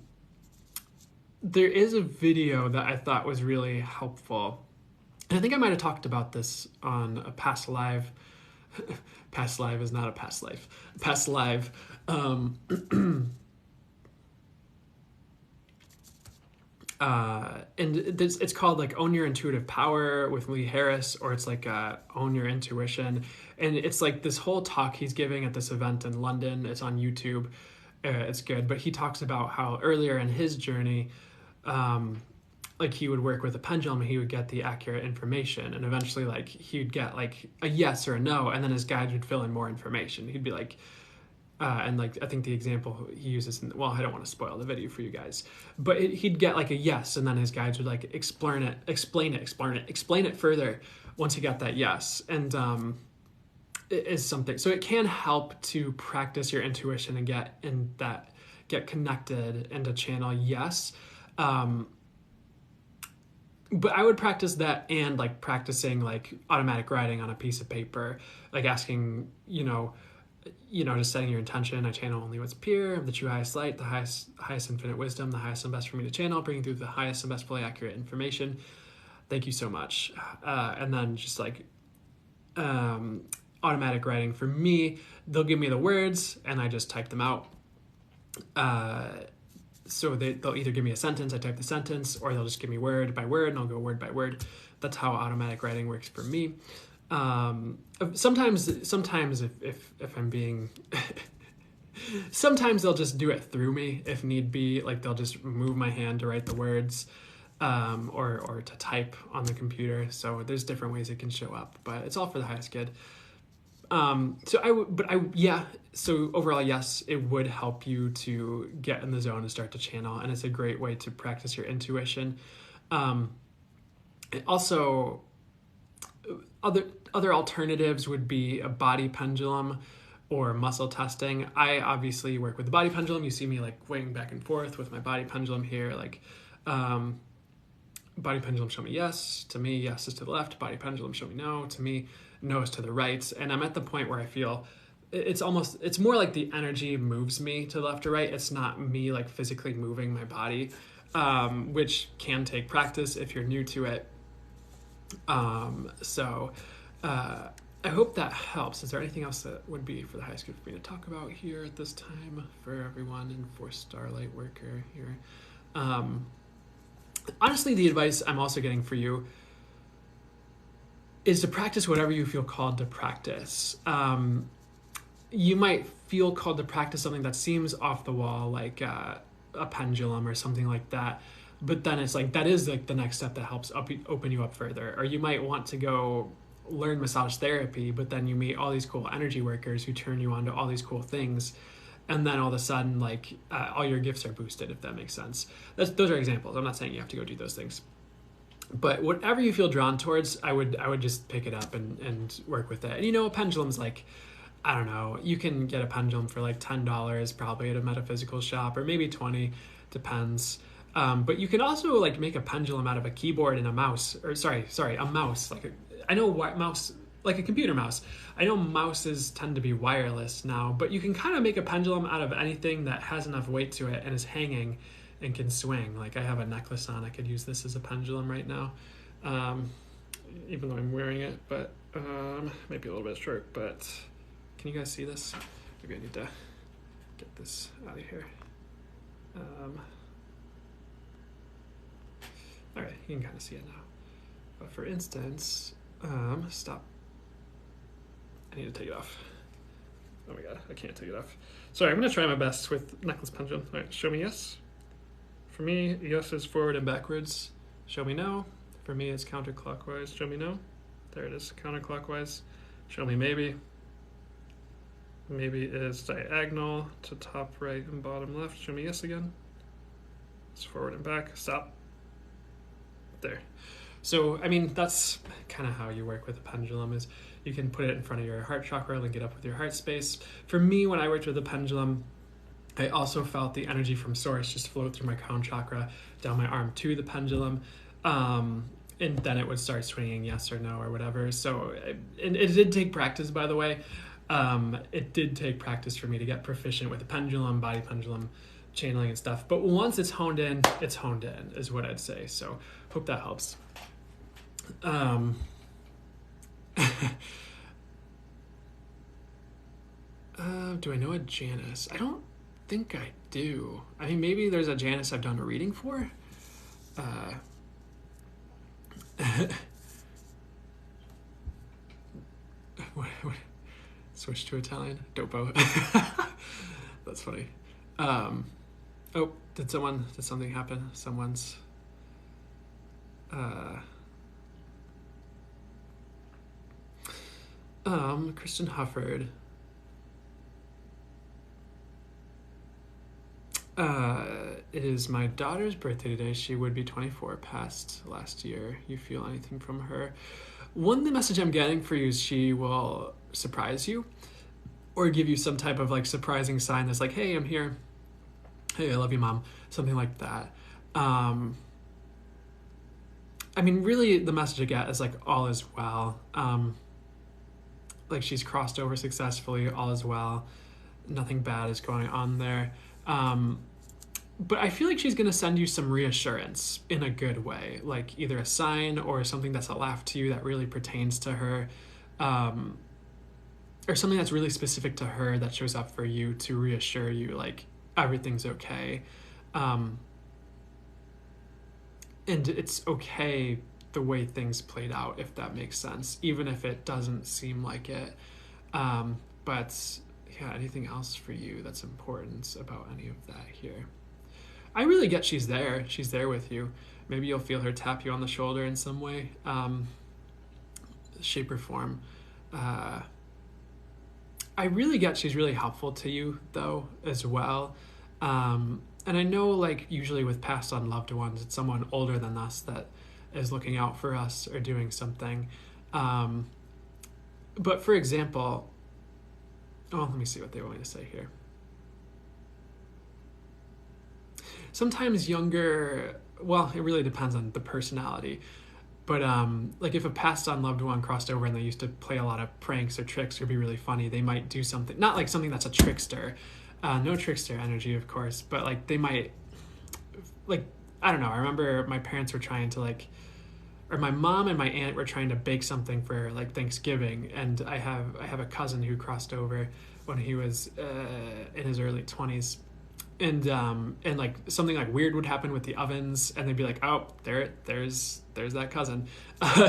there is a video that I thought was really helpful. And I think I might have talked about this on a past live. Past live is not a past life. Past live. And it's called like Own Your Intuitive Power with Lee Harris, or it's like Own Your Intuition. And it's like this whole talk he's giving at this event in London. It's on YouTube. It's good. But he talks about how earlier in his journey, like he would work with a pendulum and he would get the accurate information. And eventually like he'd get like a yes or a no. And then his guides would fill in more information. He'd be like, and like I think the example he uses, well, I don't want to spoil the video for you guys, but he'd get like a yes, and then his guides would like explain it further once he got that yes. And it is something. So it can help to practice your intuition and get connected and to channel yes. But I would practice that and like practicing like automatic writing on a piece of paper, like asking, just setting your intention. I channel only what's pure, the true highest light, the highest infinite wisdom, the highest and best for me to channel, bringing through the highest and best fully accurate information. Thank you so much. And then just like automatic writing for me, they'll give me the words and I just type them out. So they'll either give me a sentence, I type the sentence, or they'll just give me word by word and I'll go word by word. That's how automatic writing works for me. Sometimes if I'm being, sometimes they'll just do it through me if need be. Like they'll just move my hand to write the words, or to type on the computer. So there's different ways it can show up, but it's all for the highest good. So overall, yes, it would help you to get in the zone and start to channel. And it's a great way to practice your intuition. Also, other alternatives would be a body pendulum or muscle testing. I obviously work with the body pendulum. You see me like weighing back and forth with my body pendulum here. Like, body pendulum show me yes. To me, yes is to the left. Body pendulum show me no. To me, no is to the right. And I'm at the point where I feel it's more like the energy moves me to the left or right. It's not me like physically moving my body, which can take practice if you're new to it. I hope that helps. Is there anything else that would be for the highest good for me to talk about here at this time for everyone and for Starlight Worker here? Honestly, the advice I'm also getting for you is to practice whatever you feel called to practice. You might feel called to practice something that seems off the wall, like a pendulum or something like that. But then it's like, that is like the next step that helps open you up further. Or you might want to go learn massage therapy, but then you meet all these cool energy workers who turn you on to all these cool things. And then all of a sudden, like all your gifts are boosted, if that makes sense. Those are examples. I'm not saying you have to go do those things. But whatever you feel drawn towards, I would just pick it up and work with it. And a pendulum's like, I don't know, you can get a pendulum for like $10 probably at a metaphysical shop, or maybe $20, depends. But you can also like make a pendulum out of a keyboard and a mouse, or sorry, a mouse. Like I know mouse like a computer mouse. I know mouses tend to be wireless now, but you can kind of make a pendulum out of anything that has enough weight to it and is hanging and can swing. Like I have a necklace on, I could use this as a pendulum right now, even though I'm wearing it, but might be a little bit short, but can you guys see this? Maybe I need to get this out of here. All right, you can kind of see it now. But for instance, stop. I need to take it off. Oh my god, I can't take it off. Sorry, I'm gonna try my best with necklace pendulum. All right, show me yes. For me, yes is forward and backwards. Show me no. For me, it's counterclockwise. Show me no. There it is, counterclockwise. Show me maybe. Maybe is diagonal to top right and bottom left. Show me yes again. It's forward and back. Stop. There. So, I mean, that's kind of how you work with a pendulum, is you can put it in front of your heart chakra, link it up with your heart space. For me, when I worked with a pendulum, I also felt the energy from source just flow through my crown chakra, down my arm to the pendulum, and then it would start swinging yes or no or whatever. So it did take practice, by the way. It did take practice for me to get proficient with the pendulum, body pendulum, channeling and stuff. But once it's honed in, is what I'd say. So hope that helps. Do I know a Janice? I don't think I do. I mean, maybe there's a Janice I've done a reading for. What? Switch to Italian. Dopo. That's funny. Oh, did something happen? Someone's Kristen Hufford. It is my daughter's birthday today. She would be 24, passed last year. You feel anything from her? One, the message I'm getting for you is she will surprise you or give you some type of like surprising sign that's like, hey, I'm here. Hey, I love you, Mom. Something like that. I mean, really the message I get is like, all is well. Like she's crossed over successfully, all is well. Nothing bad is going on there. But I feel like she's going to send you some reassurance in a good way, like either a sign or something that's a laugh to you that really pertains to her, or something that's really specific to her that shows up for you to reassure you, like everything's okay. And it's okay the way things played out, if that makes sense, even if it doesn't seem like it. But yeah, anything else for you that's important about any of that here? I really get she's there with you. Maybe you'll feel her tap you on the shoulder in some way, shape or form. I really get she's really helpful to you though as well. And I know like usually with passed on loved ones, it's someone older than us that is looking out for us or doing something. But for example, let me see what they want me to say here. Sometimes younger, well, it really depends on the personality. But like if a passed on loved one crossed over and they used to play a lot of pranks or tricks or be really funny, they might do something, not like something that's a trickster, no trickster energy, of course, but like they might, like, I don't know. I remember my parents were trying to like, or my mom and my aunt were trying to bake something for like Thanksgiving. And I have a cousin who crossed over when he was in his early 20s. And like something like weird would happen with the ovens and they'd be like, oh, there's that cousin.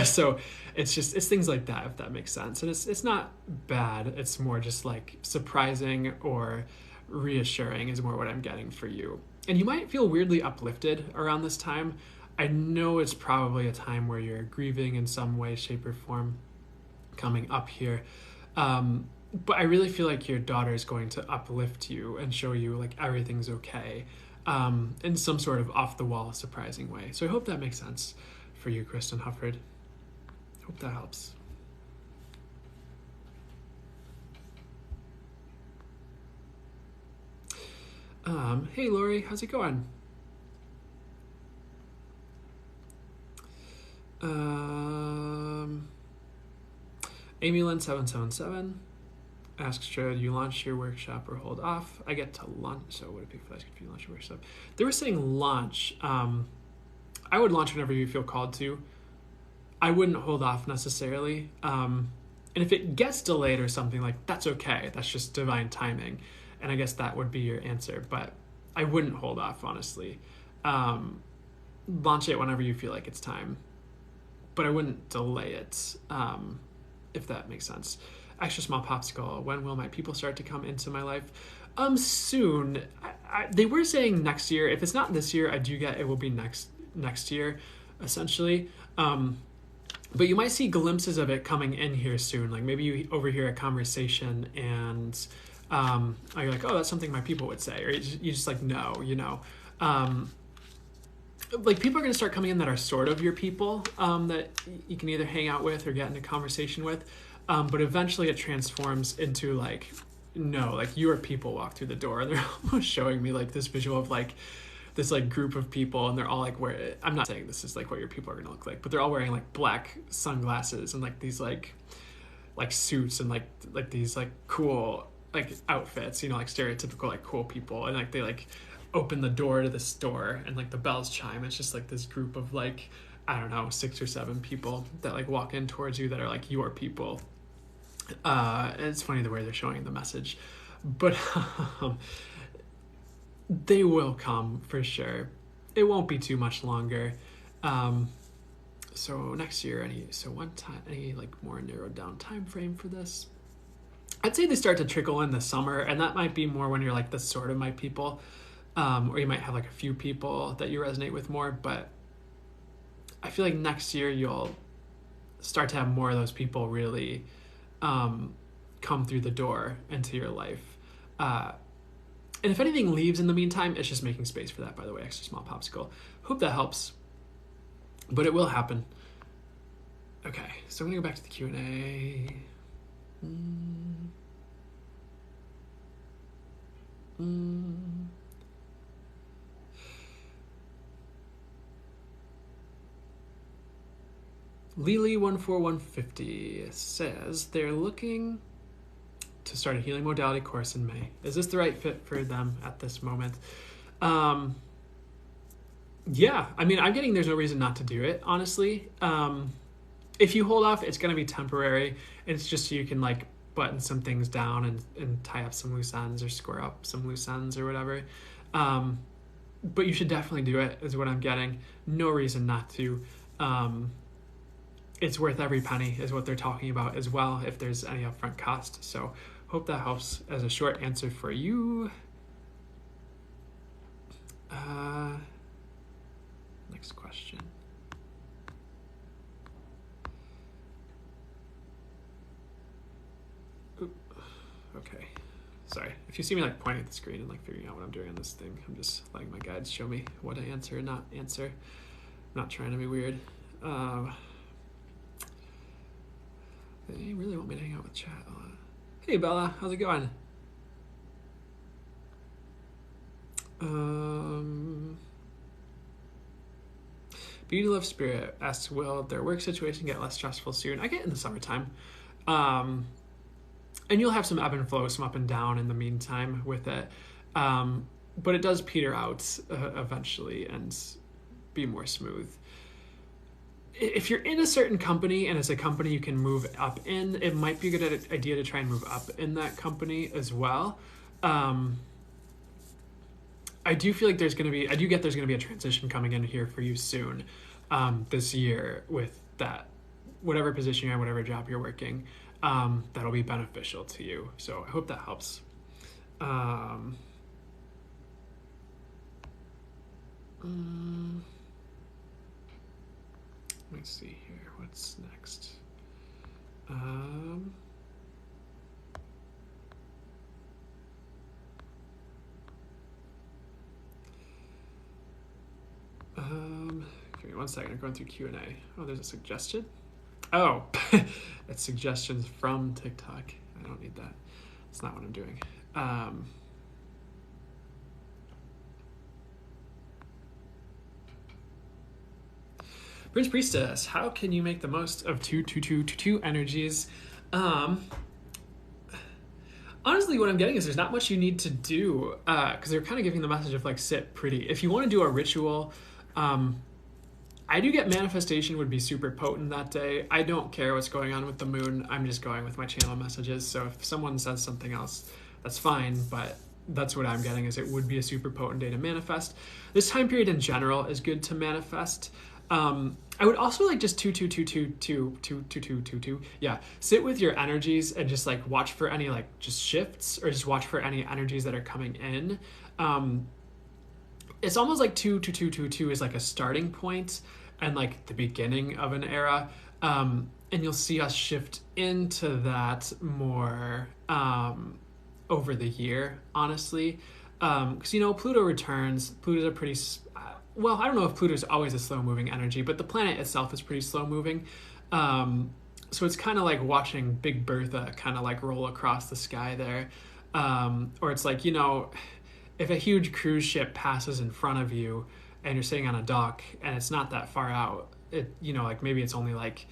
So it's things like that, if that makes sense. And it's not bad. It's more just like surprising or reassuring is more what I'm getting for you. And you might feel weirdly uplifted around this time. I know it's probably a time where you're grieving in some way, shape, or form coming up here. But I really feel like your daughter is going to uplift you and show you like everything's okay, in some sort of off-the-wall, surprising way. So I hope that makes sense for you, Kristen Hufford. Hope that helps. Hey, Lori, how's it going? Amy Lynn 777 asks, should you launch your workshop or hold off? I get to launch, so would it be fast if you launch your workshop? They were saying launch. I would launch whenever you feel called to. I wouldn't hold off necessarily. And if it gets delayed or something, like, that's okay. That's just divine timing. And I guess that would be your answer. But I wouldn't hold off, honestly. Launch it whenever you feel like it's time. But I wouldn't delay it, if that makes sense. Extra small popsicle. When will my people start to come into my life? Soon. They were saying next year. If it's not this year, I do get it will be next year, essentially. But you might see glimpses of it coming in here soon. Like maybe you overhear a conversation and you're like, oh, that's something my people would say. Or you just like, no, you know. Like people are going to start coming in that are sort of your people that you can either hang out with or get into conversation with. But eventually it transforms into like, no, like your people walk through the door. And they're almost showing me like this visual of like this like group of people, and they're all like I'm not saying this is like what your people are going to look like, but they're all wearing like black sunglasses and like these like suits and like these like cool like outfits, you know, like stereotypical like cool people. And like they like open the door to the store and like the bells chime. It's just like this group of like, I don't know, 6 or 7 people that like walk in towards you that are like your people. And it's funny the way they're showing the message, but they will come for sure. It won't be too much longer. So next year, any like more narrowed down time frame for this? I'd say they start to trickle in the summer, and that might be more when you're like the sort of my people, or you might have like a few people that you resonate with more. But I feel like next year you'll start to have more of those people really come through the door into your life. And if anything leaves in the meantime, it's just making space for that, by the way, extra small popsicle. Hope that helps. But it will happen. Okay, so I'm going to go back to the Q&A. Lily14150 says they're looking to start a healing modality course in May. Is this the right fit for them at this moment? Yeah, I mean, I'm getting there's no reason not to do it, honestly. If you hold off, it's going to be temporary. It's just so you can like button some things down and tie up some loose ends or square up some loose ends or whatever. But you should definitely do it, is what I'm getting. No reason not to. It's worth every penny is what they're talking about as well, if there's any upfront cost. So hope that helps as a short answer for you. Next question. Oop. Okay. Sorry. If you see me like pointing at the screen and like figuring out what I'm doing on this thing, I'm just letting my guides show me what to answer and not answer. I'm not trying to be weird. They really want me to hang out with chat a lot. Hey Bella, how's it going? Beauty Love Spirit asks, will their work situation get less stressful soon? I get in the summertime. And you'll have some ebb and flow, some up and down in the meantime with it. But it does peter out eventually and be more smooth. If you're in a certain company and it's a company you can move up in, it might be a good idea to try and move up in that company as well. I do feel like there's going to be a transition coming in here for you soon, this year with that, whatever position you're in, whatever job you're working, that'll be beneficial to you. So I hope that helps. Let's see here. What's next? Give me 1 second. I'm going through Q&A. Oh, there's a suggestion. Oh, it's suggestions from TikTok. I don't need that. That's not what I'm doing. Prince Priestess, how can you make the most of 2 energies? Um, Honestly, what I'm getting is there's not much you need to do, because they're kind of giving the message of like sit pretty. If you want to do a ritual, I do get manifestation would be super potent that day. I don't care what's going on with the moon. I'm just going with my channel messages. So if someone says something else, that's fine. But that's what I'm getting, is it would be a super potent day to manifest. This time period in general is good to manifest. I would also like just yeah, sit with your energies and just like watch for any like just shifts, or just watch for any energies that are coming in. It's almost like 2 is like a starting point and like the beginning of an era. And you'll see us shift into that more over the year, honestly. Because, Pluto returns. Pluto's a pretty, well, I don't know if Pluto's always a slow moving energy, but the planet itself is pretty slow moving. So it's kind of like watching Big Bertha kind of like roll across the sky there. Or it's like, if a huge cruise ship passes in front of you and you're sitting on a dock and it's not that far out, like maybe it's only like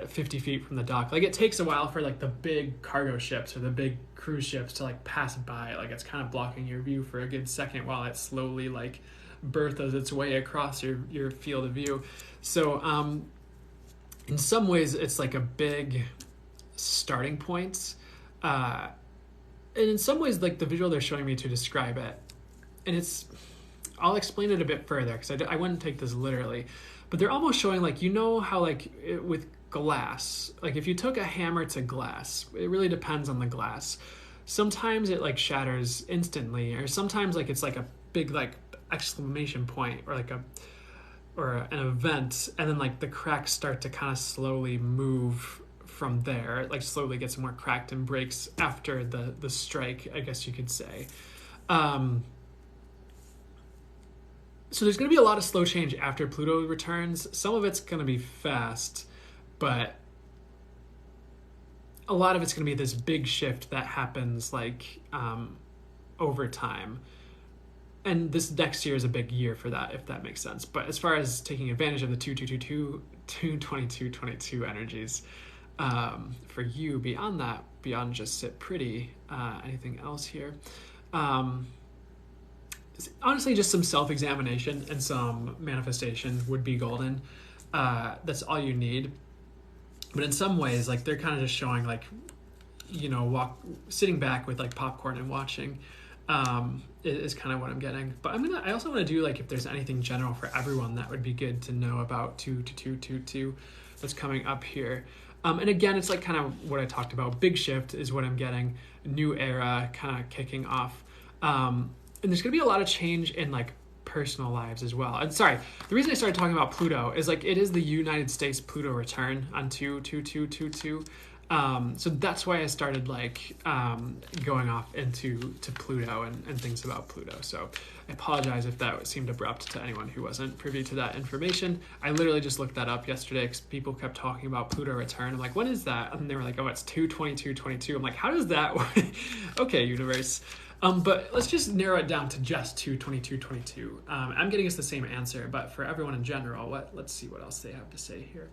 50 feet from the dock. Like it takes a while for like the big cargo ships or the big cruise ships to like pass by. Like it's kind of blocking your view for a good second while it slowly like Berthas its way across your field of view. So in some ways it's like a big starting point. And in some ways, like the visual they're showing me to describe it, and I'll explain it a bit further because I wouldn't take this literally, but they're almost showing like, how like with glass, like if you took a hammer to glass, it really depends on the glass. Sometimes it like shatters instantly, or sometimes like it's like a big like exclamation point or like an event, and then like the cracks start to kind of slowly move from there. It like slowly gets more cracked and breaks after the strike, I guess you could say. So there's going to be a lot of slow change after Pluto returns. Some of it's going to be fast, but a lot of it's going to be this big shift that happens like over time. And this next year is a big year for that, if that makes sense. But as far as taking advantage of the 222 energies, for you beyond that, beyond just sit pretty, anything else here? Honestly, just some self-examination and some manifestation would be golden. That's all you need. But in some ways, like they're kind of just showing like, sitting back with like popcorn and watching is kind of what I'm getting. But I also want to do like if there's anything general for everyone that would be good to know about 22222 that's coming up here. And again, it's like kind of what I talked about. Big shift is what I'm getting. New era kind of kicking off. And there's going to be a lot of change in like personal lives as well. And sorry, the reason I started talking about Pluto is like it is the United States Pluto return on 22222. So that's why I started like going off into Pluto and things about Pluto. So I apologize if that seemed abrupt to anyone who wasn't privy to that information. I literally just looked that up yesterday because people kept talking about Pluto return. I'm like, when is that? And they were like, oh, it's 22222. I'm like, how does that work? Okay, universe. But let's just narrow it down to just 22222. I'm getting us the same answer, but for everyone in general, let's see what else they have to say here.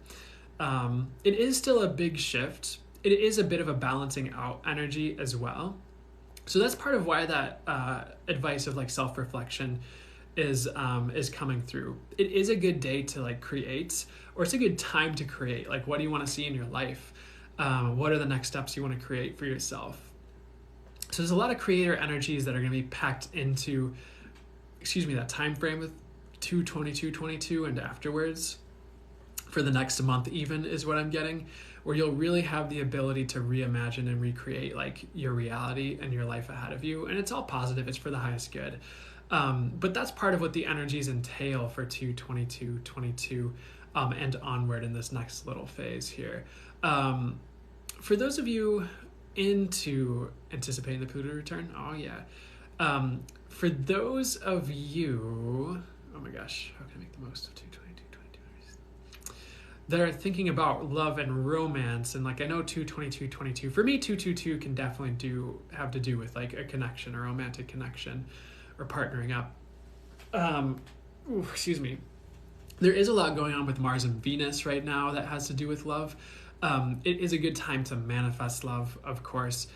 It is still a big shift. It is a bit of a balancing out energy as well. So that's part of why that advice of like self-reflection is coming through. It is a good day to like create, or it's a good time to create. Like, what do you want to see in your life? What are the next steps you want to create for yourself? So there's a lot of creator energies that are going to be packed into, that time frame with 22222 and afterwards. For the next month even is what I'm getting, where you'll really have the ability to reimagine and recreate like your reality and your life ahead of you. And it's all positive. It's for the highest good. But that's part of what the energies entail for 22222 and onward in this next little phase here. For those of you into anticipating the Pluto return, oh yeah. For those of you, oh my gosh, how can I make the most of 22222? That are thinking about love and romance, and like I know 22222 for me, 222 can definitely have to do with like a connection, a romantic connection, or partnering up. Excuse me. There is a lot going on with Mars and Venus right now that has to do with love. It is a good time to manifest love, of course.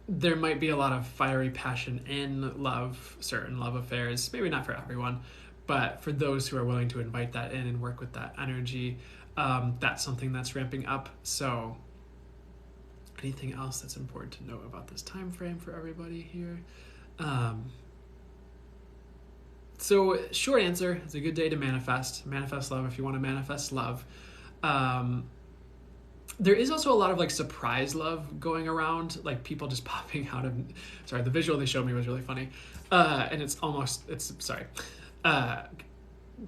There might be a lot of fiery passion in love, certain love affairs, maybe not for everyone, but for those who are willing to invite that in and work with that energy, that's something that's ramping up. So anything else that's important to note about this time frame for everybody here? So short answer, it's a good day to manifest love if you want to manifest love. There is also a lot of like surprise love going around, like people just popping out of, sorry, the visual they showed me was really funny. And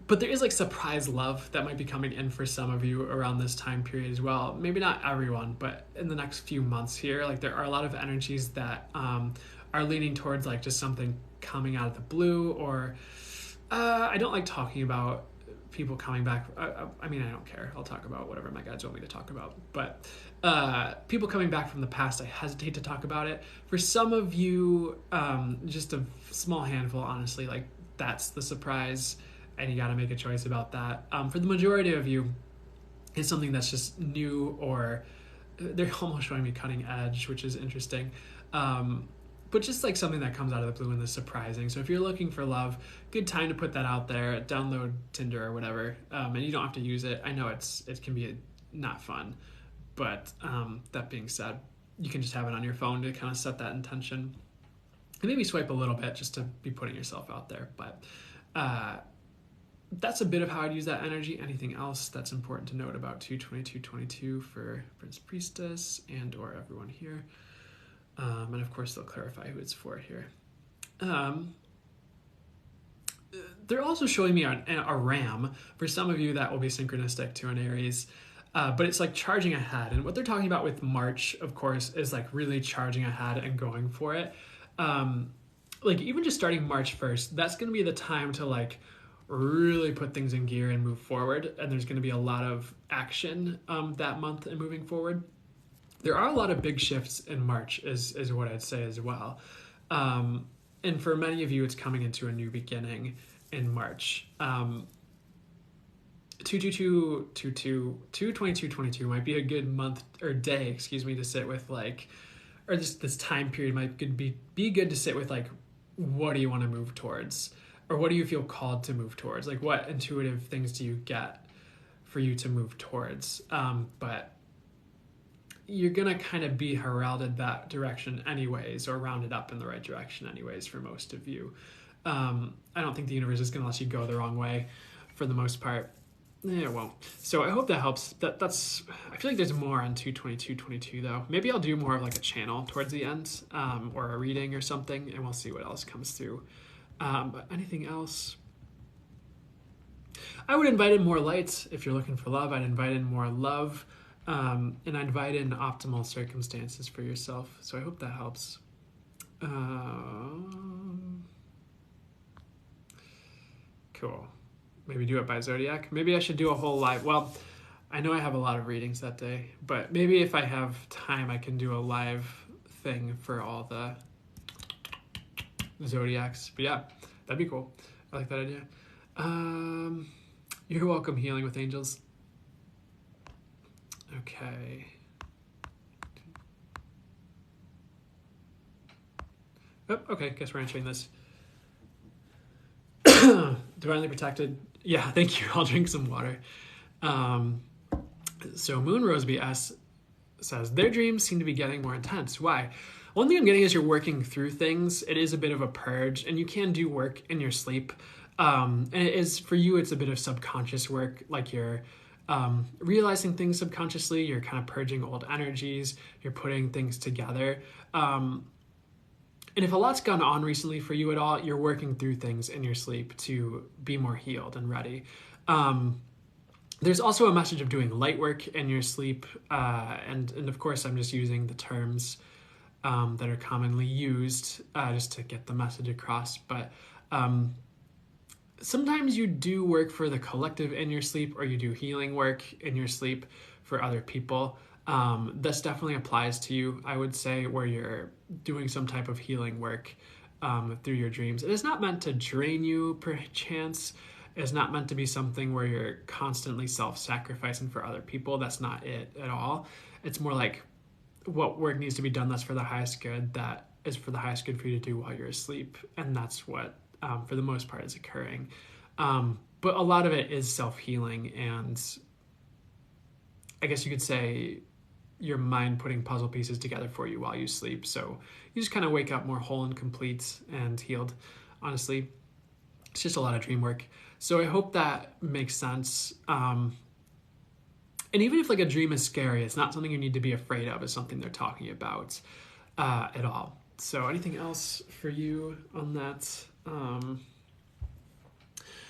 but there is like surprise love that might be coming in for some of you around this time period as well. Maybe not everyone, but in the next few months here, like there are a lot of energies that are leaning towards like just something coming out of the blue, or I don't like talking about people coming back. I mean, I don't care. I'll talk about whatever my guides want me to talk about. But people coming back from the past, I hesitate to talk about it. For some of you, just a small handful, honestly, like that's the surprise, and you got to make a choice about that. For the majority of you, it's something that's just new, or they're almost showing me cutting edge, which is interesting. But just like something that comes out of the blue and is surprising. So if you're looking for love, good time to put that out there. Download Tinder or whatever, and you don't have to use it. I know it can be not fun, but that being said, you can just have it on your phone to kind of set that intention, and maybe swipe a little bit just to be putting yourself out there. But that's a bit of how I'd use that energy. Anything else that's important to note about 2/22/22 for Prince Priestess and or everyone here? And of course, they'll clarify who it's for here. They're also showing me a ram. For some of you, that will be synchronistic to an Aries. But it's like charging ahead. And what they're talking about with March, of course, is like really charging ahead and going for it. Like even just starting March 1st, that's going to be the time to like really put things in gear and move forward. And there's going to be a lot of action that month and moving forward. There are a lot of big shifts in March is what I'd say as well. And for many of you, it's coming into a new beginning in March. 2/22/22 might be a good month or day, to sit with like, or this time period might be good to sit with like, what do you want to move towards? Or what do you feel called to move towards? Like what intuitive things do you get for you to move towards? But you're going to kind of be heralded that direction anyways, or rounded up in the right direction anyways for most of you. I don't think the universe is going to let you go the wrong way for the most part. It won't. So I hope that helps. That's. I feel like there's more on 2/22/22 though. Maybe I'll do more of like a channel towards the end, or a reading or something, and we'll see what else comes through. But anything else? I would invite in more light if you're looking for love. I'd invite in more love. And I invite in optimal circumstances for yourself. So I hope that helps. Cool. Maybe do it by zodiac. Maybe I should do a whole live. Well, I know I have a lot of readings that day, but maybe if I have time, I can do a live thing for all the zodiacs. But yeah, that'd be cool. I like that idea. You're welcome, Healing with Angels. Okay. Oh, okay, guess we're answering this. Divinely protected. Yeah, thank you. I'll drink some water. So Moon Roseby S says, their dreams seem to be getting more intense. Why? One thing I'm getting is you're working through things. It is a bit of a purge, and you can do work in your sleep. And it is, for you, it's a bit of subconscious work, like you're realizing things subconsciously, you're kind of purging old energies, you're putting things together. And if a lot's gone on recently for you at all, you're working through things in your sleep to be more healed and ready. There's also a message of doing light work in your sleep. And of course, I'm just using the terms that are commonly used just to get the message across. But sometimes you do work for the collective in your sleep, or you do healing work in your sleep for other people. This definitely applies to you, I would say, where you're doing some type of healing work through your dreams. It is not meant to drain you, perchance. It's not meant to be something where you're constantly self-sacrificing for other people. That's not it at all. It's more like what work needs to be done that's for the highest good, that is for the highest good for you to do while you're asleep. And that's what, for the most part, is occurring. But a lot of it is self-healing, and I guess you could say your mind putting puzzle pieces together for you while you sleep. So you just kind of wake up more whole and complete and healed. Honestly, it's just a lot of dream work. So I hope that makes sense. And even if like a dream is scary, it's not something you need to be afraid of. It's something they're talking about at all. So anything else for you on that? I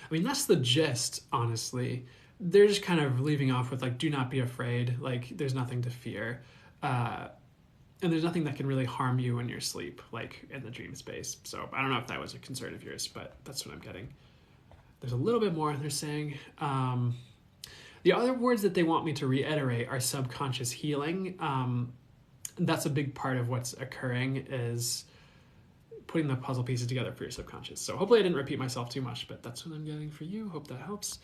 mean, that's the gist, honestly. They're just kind of leaving off with like, do not be afraid. Like, there's nothing to fear. And there's nothing that can really harm you in your sleep, like in the dream space. So I don't know if that was a concern of yours, but that's what I'm getting. There's a little bit more they're saying. The other words that they want me to reiterate are subconscious healing. That's a big part of what's occurring, is putting the puzzle pieces together for your subconscious. So hopefully I didn't repeat myself too much, but that's what I'm getting for you. Hope that helps.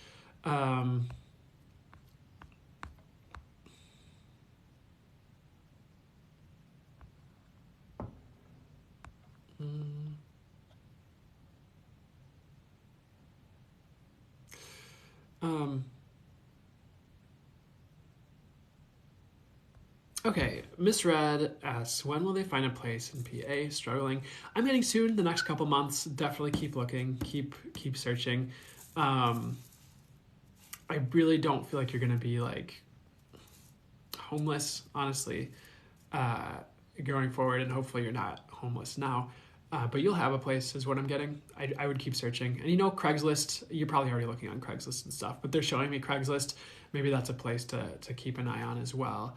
Okay, Misread asks, when will they find a place in PA? Struggling. I'm getting soon, the next couple months. Definitely keep looking, keep searching. I really don't feel like you're gonna be like homeless, honestly, going forward, and hopefully you're not homeless now. But you'll have a place is what I'm getting. I would keep searching. And Craigslist, you're probably already looking on Craigslist and stuff, but they're showing me Craigslist. Maybe that's a place to keep an eye on as well.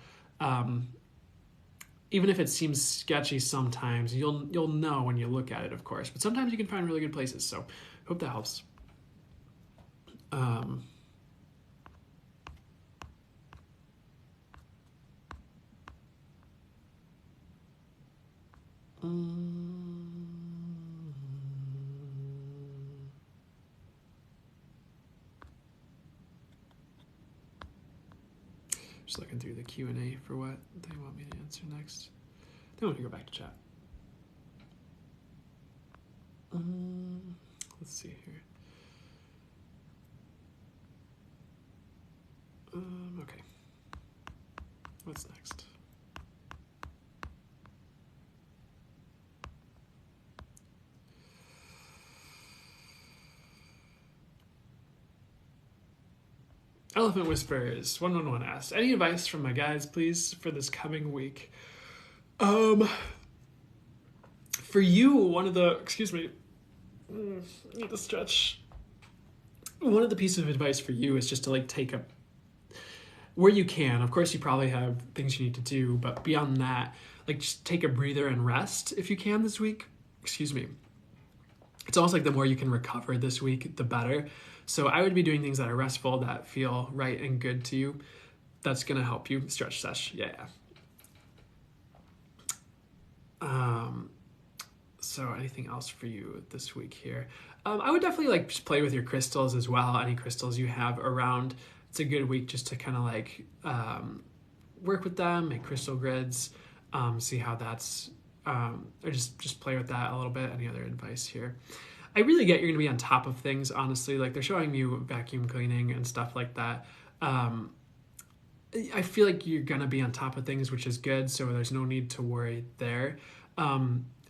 Even if it seems sketchy sometimes, you'll know when you look at it, of course. But sometimes you can find really good places, so hope that helps. Just looking through the Q&A for what they want me to answer next. Then I'm going to go back to chat. Let's see here. Okay. What's next? Elephant Whispers 111 asks, any advice from my guys, please, for this coming week? For you, excuse me, need to stretch. One of the pieces of advice for you is just to like take where you can. Of course, you probably have things you need to do, but beyond that, like just take a breather and rest if you can this week. Excuse me. It's almost like the more you can recover this week, the better. So I would be doing things that are restful, that feel right and good to you. That's going to help you. Stretch sesh. Yeah. So anything else for you this week here? I would definitely like just play with your crystals as well. Any crystals you have around. It's a good week just to kind of like work with them, make crystal grids, see how that's, or just play with that a little bit. Any other advice here? I really get you're going to be on top of things, honestly. Like they're showing you vacuum cleaning and stuff like that. I feel like you're going to be on top of things, which is good. So there's no need to worry there.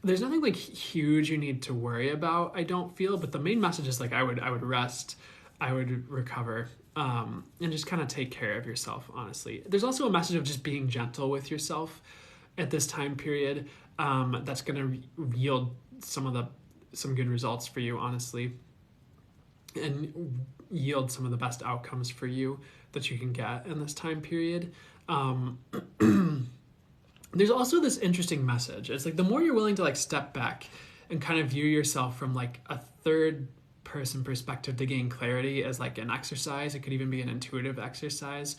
There's nothing like huge you need to worry about, I don't feel. But the main message is like I would rest, I would recover, and just kind of take care of yourself, honestly. There's also a message of just being gentle with yourself at this time period. That's going to yield some good results for you, honestly, and yield some of the best outcomes for you that you can get in this time period. There's also this interesting message. It's like the more you're willing to like step back and kind of view yourself from like a third person perspective to gain clarity as like an exercise. It could even be an intuitive exercise.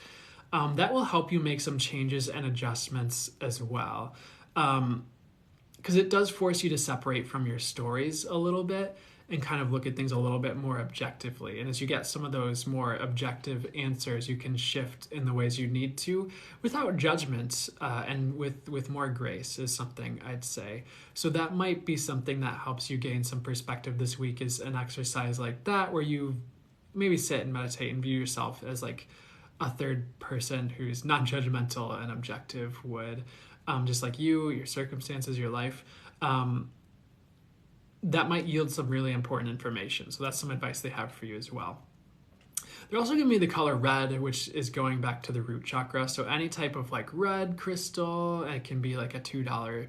That will help you make some changes and adjustments as well. Because it does force you to separate from your stories a little bit and kind of look at things a little bit more objectively. And as you get some of those more objective answers, you can shift in the ways you need to without judgment, and with more grace is something I'd say. So that might be something that helps you gain some perspective this week, is an exercise like that where you maybe sit and meditate and view yourself as like a third person who's non-judgmental and objective would, just like you, your circumstances, your life. That might yield some really important information. So that's some advice they have for you as well. They're also giving me the color red, which is going back to the root chakra. So any type of like red crystal, it can be like a $2,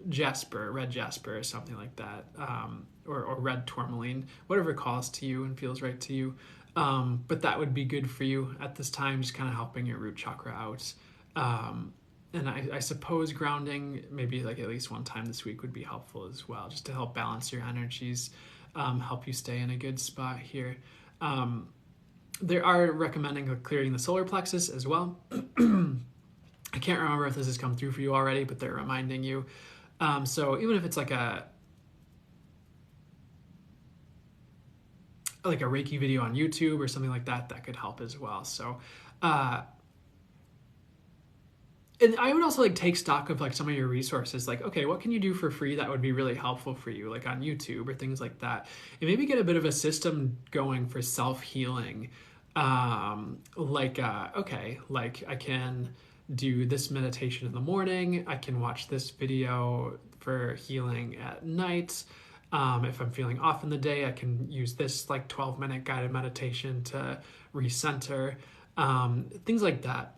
jasper, red jasper or something like that, or red tourmaline, whatever calls to you and feels right to you. But that would be good for you at this time, just kind of helping your root chakra out. And I suppose grounding maybe like at least one time this week would be helpful as well, just to help balance your energies, help you stay in a good spot here. They are recommending clearing the solar plexus as well. I can't remember if this has come through for you already, but they're reminding you. So even if it's like a Reiki video on YouTube or something like that, that could help as well. So, and I would also like take stock of like some of your resources. Like, okay, what can you do for free that would be really helpful for you, like on YouTube or things like that, and maybe get a bit of a system going for self-healing. Okay, like I can do this meditation in the morning. I can watch this video for healing at night. If I'm feeling off in the day, I can use this like 12-minute guided meditation to recenter, things like that.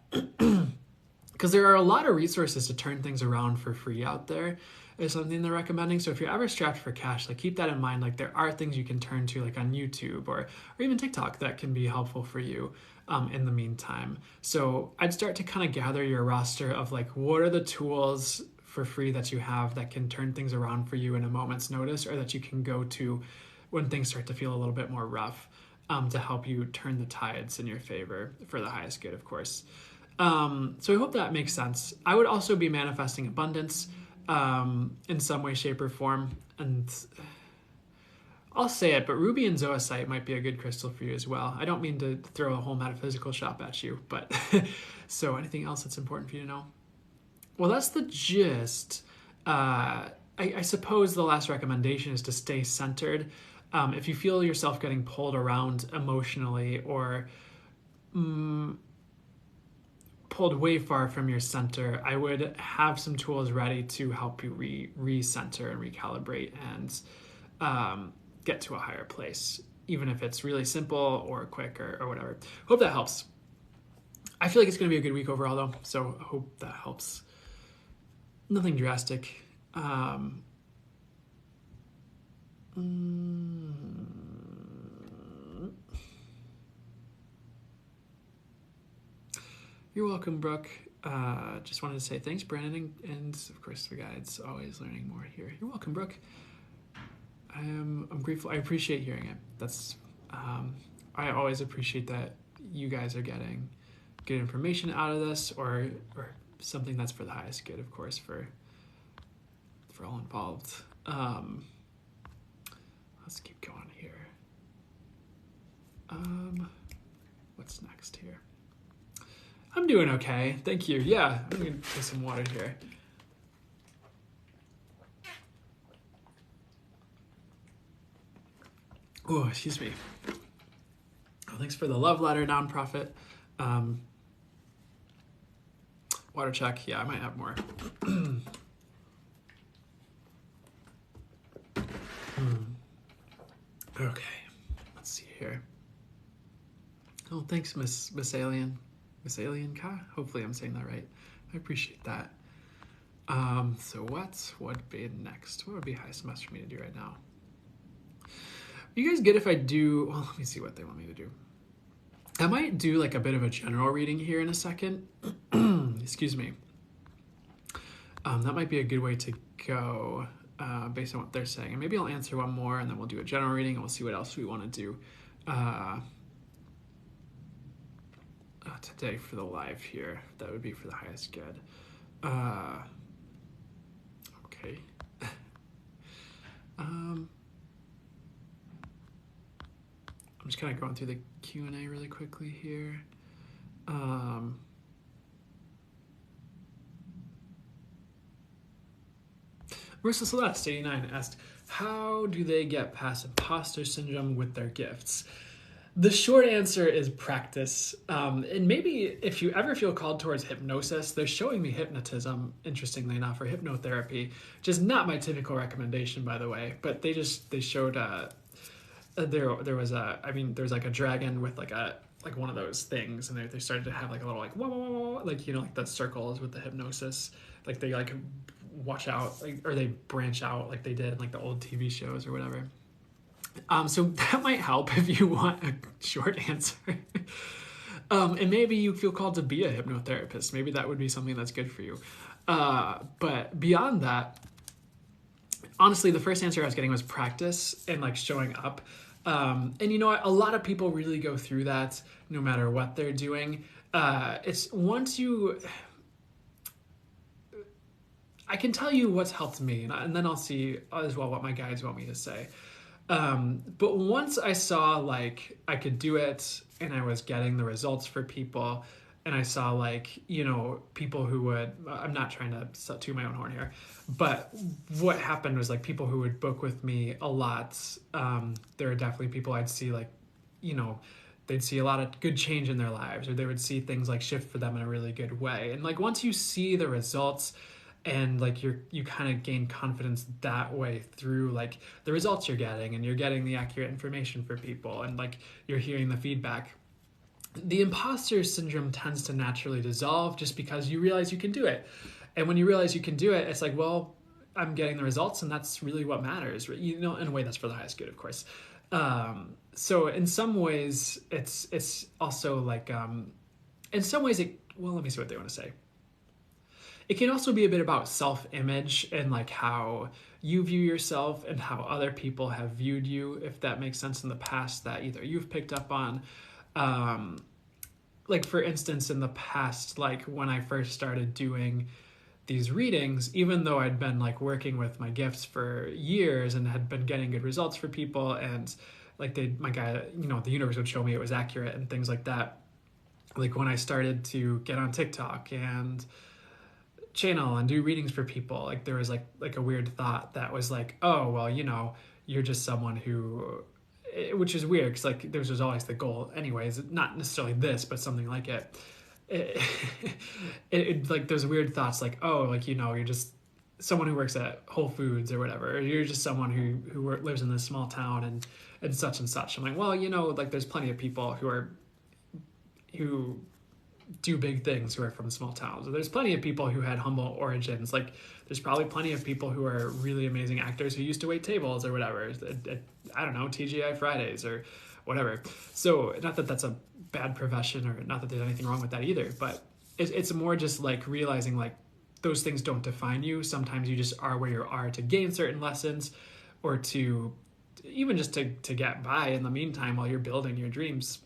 Because there are a lot of resources to turn things around for free out there is something they're recommending. So if you're ever strapped for cash, like keep that in mind. Like there are things you can turn to like on YouTube or even TikTok that can be helpful for you in the meantime. So I'd start to kind of gather your roster of like, what are the tools for free that you have that can turn things around for you in a moment's notice, or that you can go to when things start to feel a little bit more rough, to help you turn the tides in your favor for the highest good, of course. So I hope that makes sense. I would also be manifesting abundance in some way, shape, or form. And I'll say it, but ruby and zoisite might be a good crystal for you as well. I don't mean to throw a whole metaphysical shop at you, but so anything else that's important for you to know? Well, that's the gist. I suppose the last recommendation is to stay centered. If you feel yourself getting pulled around emotionally or pulled way far from your center, I would have some tools ready to help you recenter and recalibrate and get to a higher place, even if it's really simple or quick or whatever. Hope that helps. I feel like it's going to be a good week overall, though, so I hope that helps. Nothing drastic. You're welcome, Brooke. Just wanted to say thanks, Brandon, and of course the guides. Always learning more here. You're welcome, Brooke. I'm grateful. I appreciate hearing it. That's I always appreciate that you guys are getting good information out of this, or something that's for the highest good, of course, for all involved. Let's keep going here. What's next here? I'm doing okay, thank you. Yeah, I'm gonna get some water here. Oh, excuse me. Oh, thanks for the love letter, nonprofit. Water check. Yeah, I might have more. Okay, let's see here. Oh, thanks, Miss Alien. Miss Alien Ka? Hopefully I'm saying that right. I appreciate that. So what would be next? What would be highest and best for me to do right now? You guys get if I do, well, let me see what they want me to do. I might do like a bit of a general reading here in a second. Excuse me. That might be a good way to go based on what they're saying. And maybe I'll answer one more and then we'll do a general reading and we'll see what else we want to do today for the live here. That would be for the highest good. Okay. just kind of going through the Q&A really quickly here. Marissa Celeste, 89, asked, how do they get past imposter syndrome with their gifts? The short answer is practice. And maybe if you ever feel called towards hypnosis, they're showing me hypnotism, interestingly enough, or hypnotherapy, which is not my typical recommendation, by the way. But they showed there was like a dragon with like one of those things, and they started to have like a little like whoa, whoa, whoa, whoa, like, you know, like the circles with the hypnosis, like they like wash out, like, or they branch out like they did in like the old TV shows or whatever. So that might help if you want a short answer. And maybe you feel called to be a hypnotherapist. Maybe that would be something that's good for you. But beyond that, honestly, the first answer I was getting was practice and like showing up. And you know what? A lot of people really go through that no matter what they're doing. It's once you... I can tell you what's helped me, and then I'll see as well what my guides want me to say. But once I saw like I could do it and I was getting the results for people, and I saw like, you know, people who would, I'm not trying to toot my own horn here, but what happened was like people who would book with me a lot. There are definitely people I'd see like, you know, they'd see a lot of good change in their lives, or they would see things like shift for them in a really good way. And like once you see the results, and like you kind of gain confidence that way through like the results you're getting, and you're getting the accurate information for people, and like you're hearing the feedback, the imposter syndrome tends to naturally dissolve just because you realize you can do it. And when you realize you can do it, it's like, well, I'm getting the results, and that's really what matters, you know, in a way that's for the highest good, of course. So in some ways it's also like in some ways let me see what they want to say. It can also be a bit about self-image and like how you view yourself and how other people have viewed you, if that makes sense, in the past that either you've picked up on. Like for instance, in the past, like when I first started doing these readings, even though I'd been like working with my gifts for years and had been getting good results for people, and like my guy, you know, the universe would show me it was accurate and things like that. Like when I started to get on TikTok and channel and do readings for people, like there was like a weird thought that was like, oh, well, you know, you're just someone who, which is weird because like there was always the goal anyways, not necessarily this, but something like it like those weird thoughts like, oh, like, you know, you're just someone who works at Whole Foods or whatever, or you're just someone who lives in this small town and such and such. I'm like, well, you know, like there's plenty of people who do big things who are from small towns. So there's plenty of people who had humble origins. Like there's probably plenty of people who are really amazing actors who used to wait tables or whatever. I don't know, TGI Fridays or whatever. So not that that's a bad profession, or not that there's anything wrong with that either, but it's more just like realizing like those things don't define you. Sometimes you just are where you are to gain certain lessons, or to even just to get by in the meantime while you're building your dreams.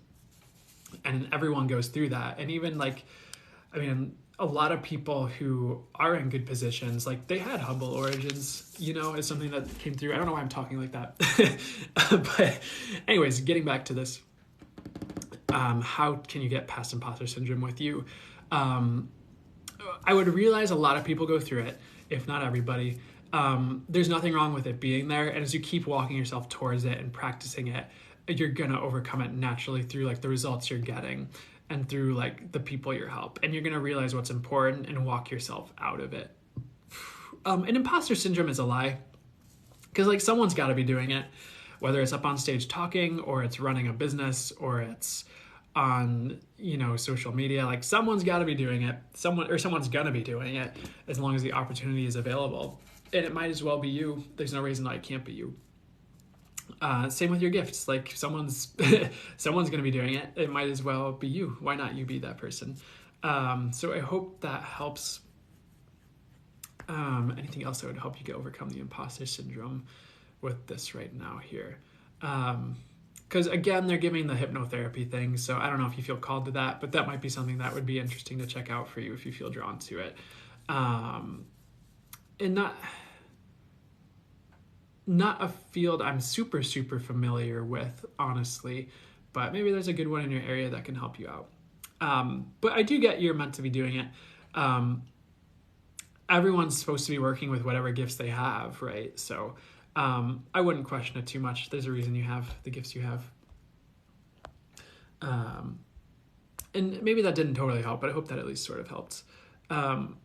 And everyone goes through that. And even like, I mean, a lot of people who are in good positions, like they had humble origins, you know, is something that came through. I don't know why I'm talking like that. But anyways, getting back to this, how can you get past imposter syndrome with you? I would realize a lot of people go through it, if not everybody. There's nothing wrong with it being there. And as you keep walking yourself towards it and practicing it, you're gonna overcome it naturally through like the results you're getting and through like the people you help, and you're gonna realize what's important and walk yourself out of it. And imposter syndrome is a lie, because like someone's got to be doing it, whether it's up on stage talking, or it's running a business, or it's on, you know, social media. Like someone's got to be doing it. Someone's gonna be doing it, as long as the opportunity is available, and it might as well be you. There's no reason why it can't be you. Same with your gifts. Like someone's going to be doing it. It might as well be you. Why not you be that person? So I hope that helps. Anything else that would help you overcome the imposter syndrome with this right now here? Because again, they're giving the hypnotherapy thing. So I don't know if you feel called to that, but that might be something that would be interesting to check out for you if you feel drawn to it. And not a field I'm super familiar with, honestly, but maybe there's a good one in your area that can help you out. But I do get you're meant to be doing it. Everyone's supposed to be working with whatever gifts they have, right? So I wouldn't question it too much. There's a reason you have the gifts you have. And maybe that didn't totally help, but I hope that at least sort of helped. I'm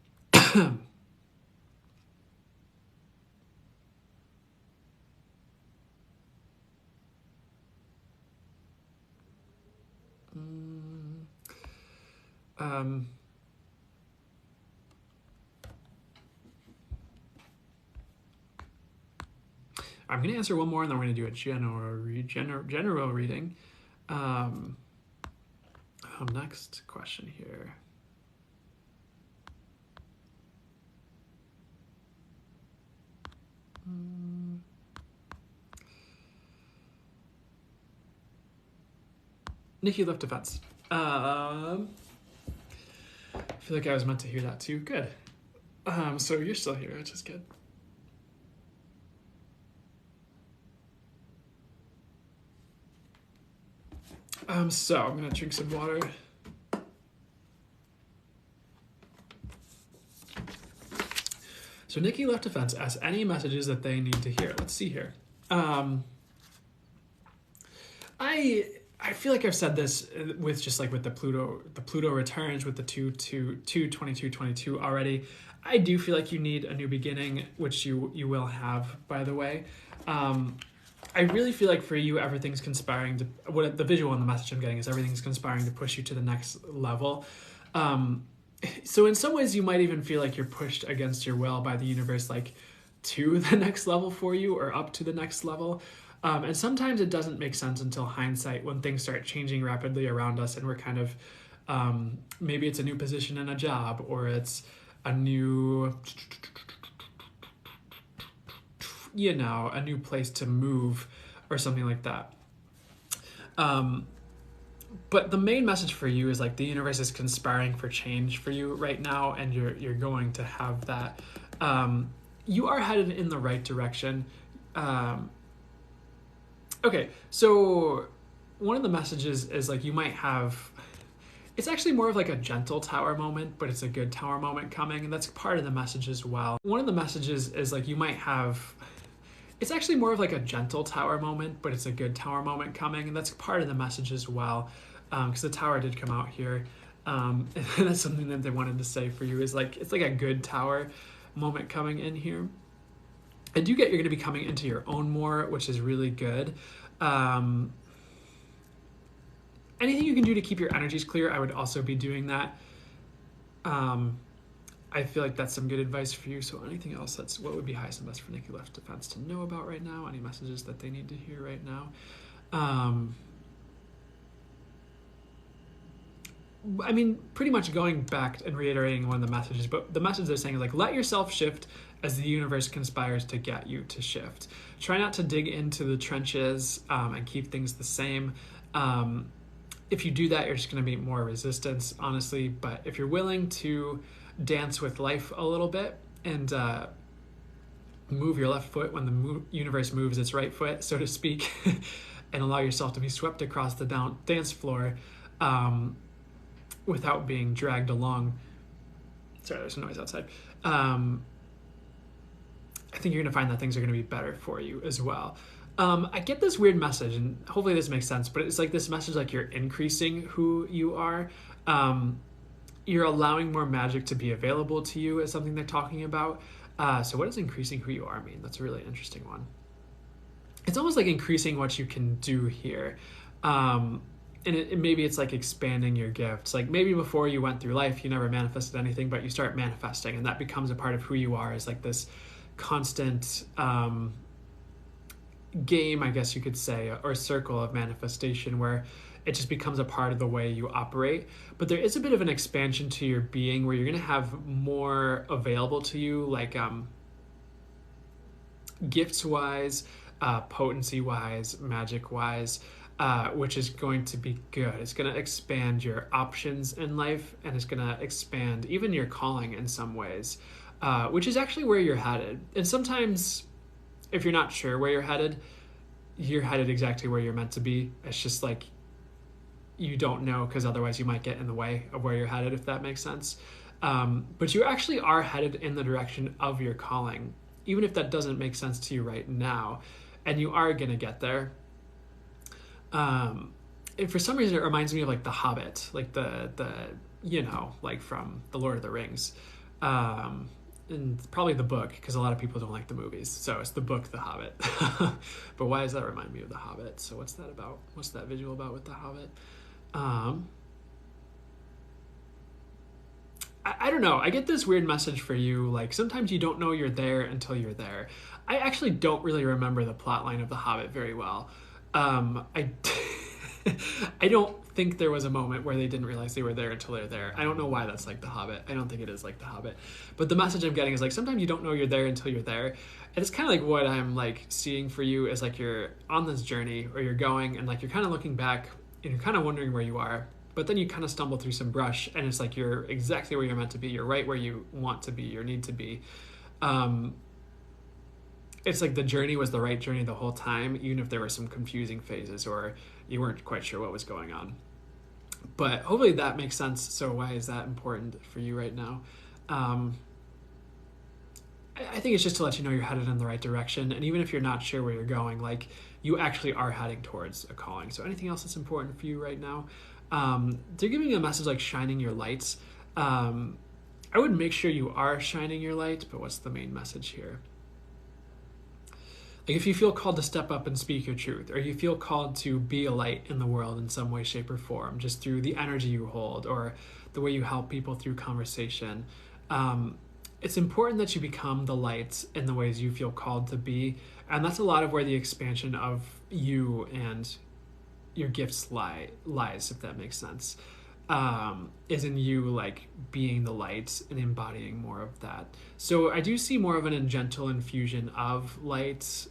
going to answer one more, and then we're going to do a general reading. Next question here. Nikki left defense. I feel like I was meant to hear that too. Good. So you're still here, which is good. So I'm gonna drink some water. So Nikki left defense asks any messages that they need to hear. Let's see here. I feel like I've said this with just like with the Pluto returns with the 22 already. I do feel like you need a new beginning, which you will have, by the way. I really feel like for you, everything's conspiring to, what the visual and the message I'm getting is everything's conspiring to push you to the next level. So in some ways you might even feel like you're pushed against your will by the universe, like to the next level for you or up to the next level. And sometimes it doesn't make sense until hindsight when things start changing rapidly around us and we're kind of, maybe it's a new position in a job or it's a new, a new place to move or something like that. But the main message for you is like the universe is conspiring for change for you right now, and you're going to have that. You are headed in the right direction. Okay, so one of the messages is like you might have, it's actually more of like a gentle tower moment, but it's a good tower moment coming, and that's part of the message as well. One of the messages is like you might have, it's actually more of like a gentle tower moment, but it's a good tower moment coming, and that's part of the message as well, because the tower did come out here, and that's something that they wanted to say for you is like, it's like a good tower moment coming in here. I do get you're going to be coming into your own more, which is really good. Anything you can do to keep your energies clear, I would also be doing that. I feel like that's some good advice for you. So anything else, that's what would be highest and best for Nikki left defense to know about right now? Any messages that they need to hear right now? I mean, pretty much going back and reiterating one of the messages, but the message they're saying is like, let yourself shift as the universe conspires to get you to shift. Try not to dig into the trenches and keep things the same. If you do that, you're just going to meet more resistance, honestly. But if you're willing to dance with life a little bit and move your left foot when the universe moves its right foot, so to speak, and allow yourself to be swept across the dance floor without being dragged along. Sorry, there's a noise outside. I think you're going to find that things are going to be better for you as well. I get this weird message, and hopefully this makes sense, but it's like this message like you're increasing who you are. You're allowing more magic to be available to you is something they're talking about. So what does increasing who you are mean? That's a really interesting one. It's almost like increasing what you can do here. And maybe it's like expanding your gifts. Like maybe before you went through life, you never manifested anything, but you start manifesting, and that becomes a part of who you are, is like this constant game, I guess you could say, or circle of manifestation where it just becomes a part of the way you operate. But there is a bit of an expansion to your being where you're going to have more available to you, like gifts-wise, potency-wise, magic-wise, which is going to be good. It's going to expand your options in life, and it's going to expand even your calling in some ways, which is actually where you're headed. And sometimes if you're not sure where you're headed exactly where you're meant to be. It's just like you don't know, because otherwise you might get in the way of where you're headed, if that makes sense. But you actually are headed in the direction of your calling, even if that doesn't make sense to you right now, and you are going to get there. And for some reason, it reminds me of like The Hobbit, like the like from The Lord of the Rings. And probably the book, because a lot of people don't like the movies. So it's the book, The Hobbit. But why does that remind me of The Hobbit? So what's that about? What's that visual about with The Hobbit? I don't know. I get this weird message for you. Like, sometimes you don't know you're there until you're there. I actually don't really remember the plot line of The Hobbit very well. I I don't think there was a moment where they didn't realize they were there until they're there. I don't know why that's like The Hobbit. I don't think it is like The Hobbit. But the message I'm getting is like, sometimes you don't know you're there until you're there. And it's kind of like what I'm like seeing for you is like you're on this journey, or you're going, and like you're kind of looking back and you're kind of wondering where you are. But then you kind of stumble through some brush, and it's like you're exactly where you're meant to be. You're right where you want to be or need to be. It's like the journey was the right journey the whole time, even if there were some confusing phases or you weren't quite sure what was going on. But hopefully that makes sense. So why is that important for you right now? I think it's just to let you know you're headed in the right direction. And even if you're not sure where you're going, like, you actually are heading towards a calling. So anything else that's important for you right now? They're giving you a message like shining your lights. I would make sure you are shining your light, but what's the main message here? Like, if you feel called to step up and speak your truth, or you feel called to be a light in the world in some way, shape, or form, just through the energy you hold or the way you help people through conversation, it's important that you become the light in the ways you feel called to be. And that's a lot of where the expansion of you and your gifts lies, if that makes sense. Is in you like being the light and embodying more of that. So I do see more of a gentle infusion of light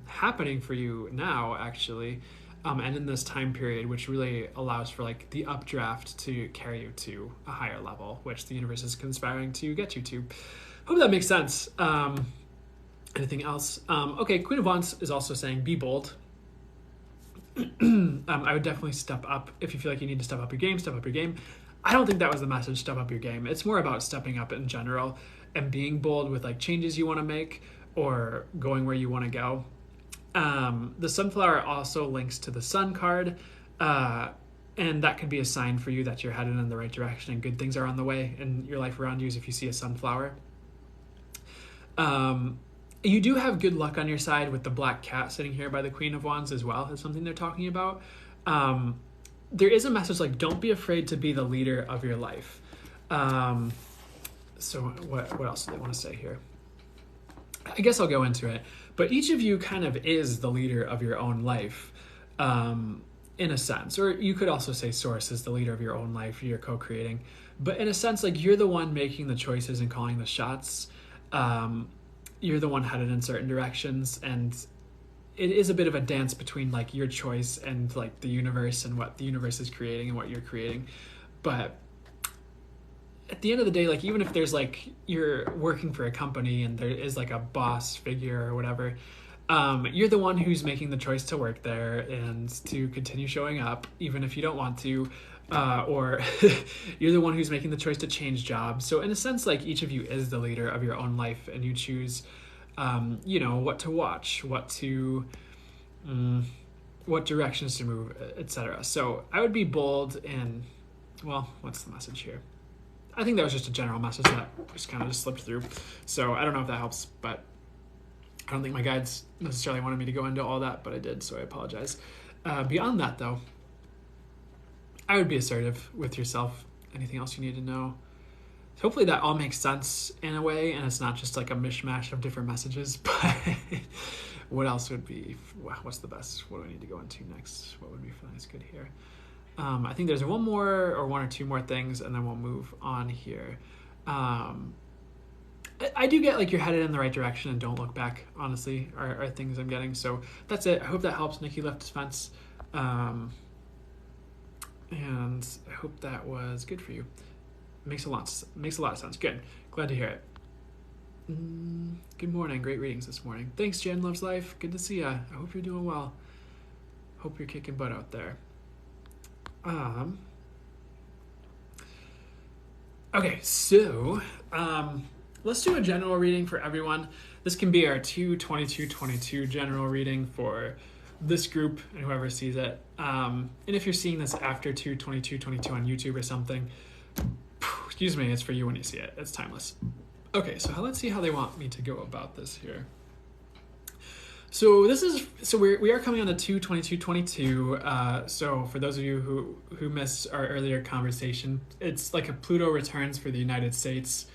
happening for you now, actually, and in this time period, which really allows for like the updraft to carry you to a higher level, which the universe is conspiring to get you to. Hope that makes sense. Anything else? Okay, Queen of Wands is also saying, be bold. I would definitely step up. If you feel like you need to step up your game, step up your game. I don't think that was the message, step up your game. It's more about stepping up in general and being bold with like changes you want to make or going where you want to go. The sunflower also links to the sun card, and that could be a sign for you that you're headed in the right direction and good things are on the way in your life around you if you see a sunflower. You do have good luck on your side with the black cat sitting here by the Queen of Wands as well. Is something they're talking about. There is a message like, don't be afraid to be the leader of your life. So what else do they want to say here? I guess I'll go into it. But each of you kind of is the leader of your own life, in a sense. Or you could also say Source is the leader of your own life. You're co-creating. But in a sense, like, you're the one making the choices and calling the shots. You're the one headed in certain directions, and it is a bit of a dance between like your choice and like the universe and what the universe is creating and what you're creating. But at the end of the day, like, even if there's like, you're working for a company and there is like a boss figure or whatever, you're the one who's making the choice to work there and to continue showing up, even if you don't want to, or you're the one who's making the choice to change jobs. So in a sense, like, each of you is the leader of your own life, and you choose, what to watch, what directions to move, etc. So I would be bold and, well, what's the message here? I think that was just a general message that just kind of just slipped through. So I don't know if that helps, but I don't think my guides necessarily wanted me to go into all that, but I did, so I apologize. Beyond that, though, I would be assertive with yourself. Anything else you need to know? Hopefully that all makes sense in a way, and it's not just like a mishmash of different messages. But what else would be, what's the best? What do I need to go into next? What would be nice good here? I think there's one or two more things, and then we'll move on here. I do get like you're headed in the right direction and don't look back, honestly, are things I'm getting. So that's it. I hope that helps. Nikki left his fence. And I hope that was good for you. Makes a lot of sense. Good. Glad to hear it. Good morning. Great readings this morning. Thanks, Jen Loves Life. Good to see ya. I hope you're doing well. Hope you're kicking butt out there. Um, okay, so let's do a general reading for everyone. This can be our 2/22/22 general reading for this group and whoever sees it. And if you're seeing this after 2/22/22 on YouTube or something, excuse me, it's for you when you see it. It's timeless. Okay, so let's see how they want me to go about this here. So we are coming on to 2/22/22. So for those of you who missed our earlier conversation, it's like a Pluto returns for the United States.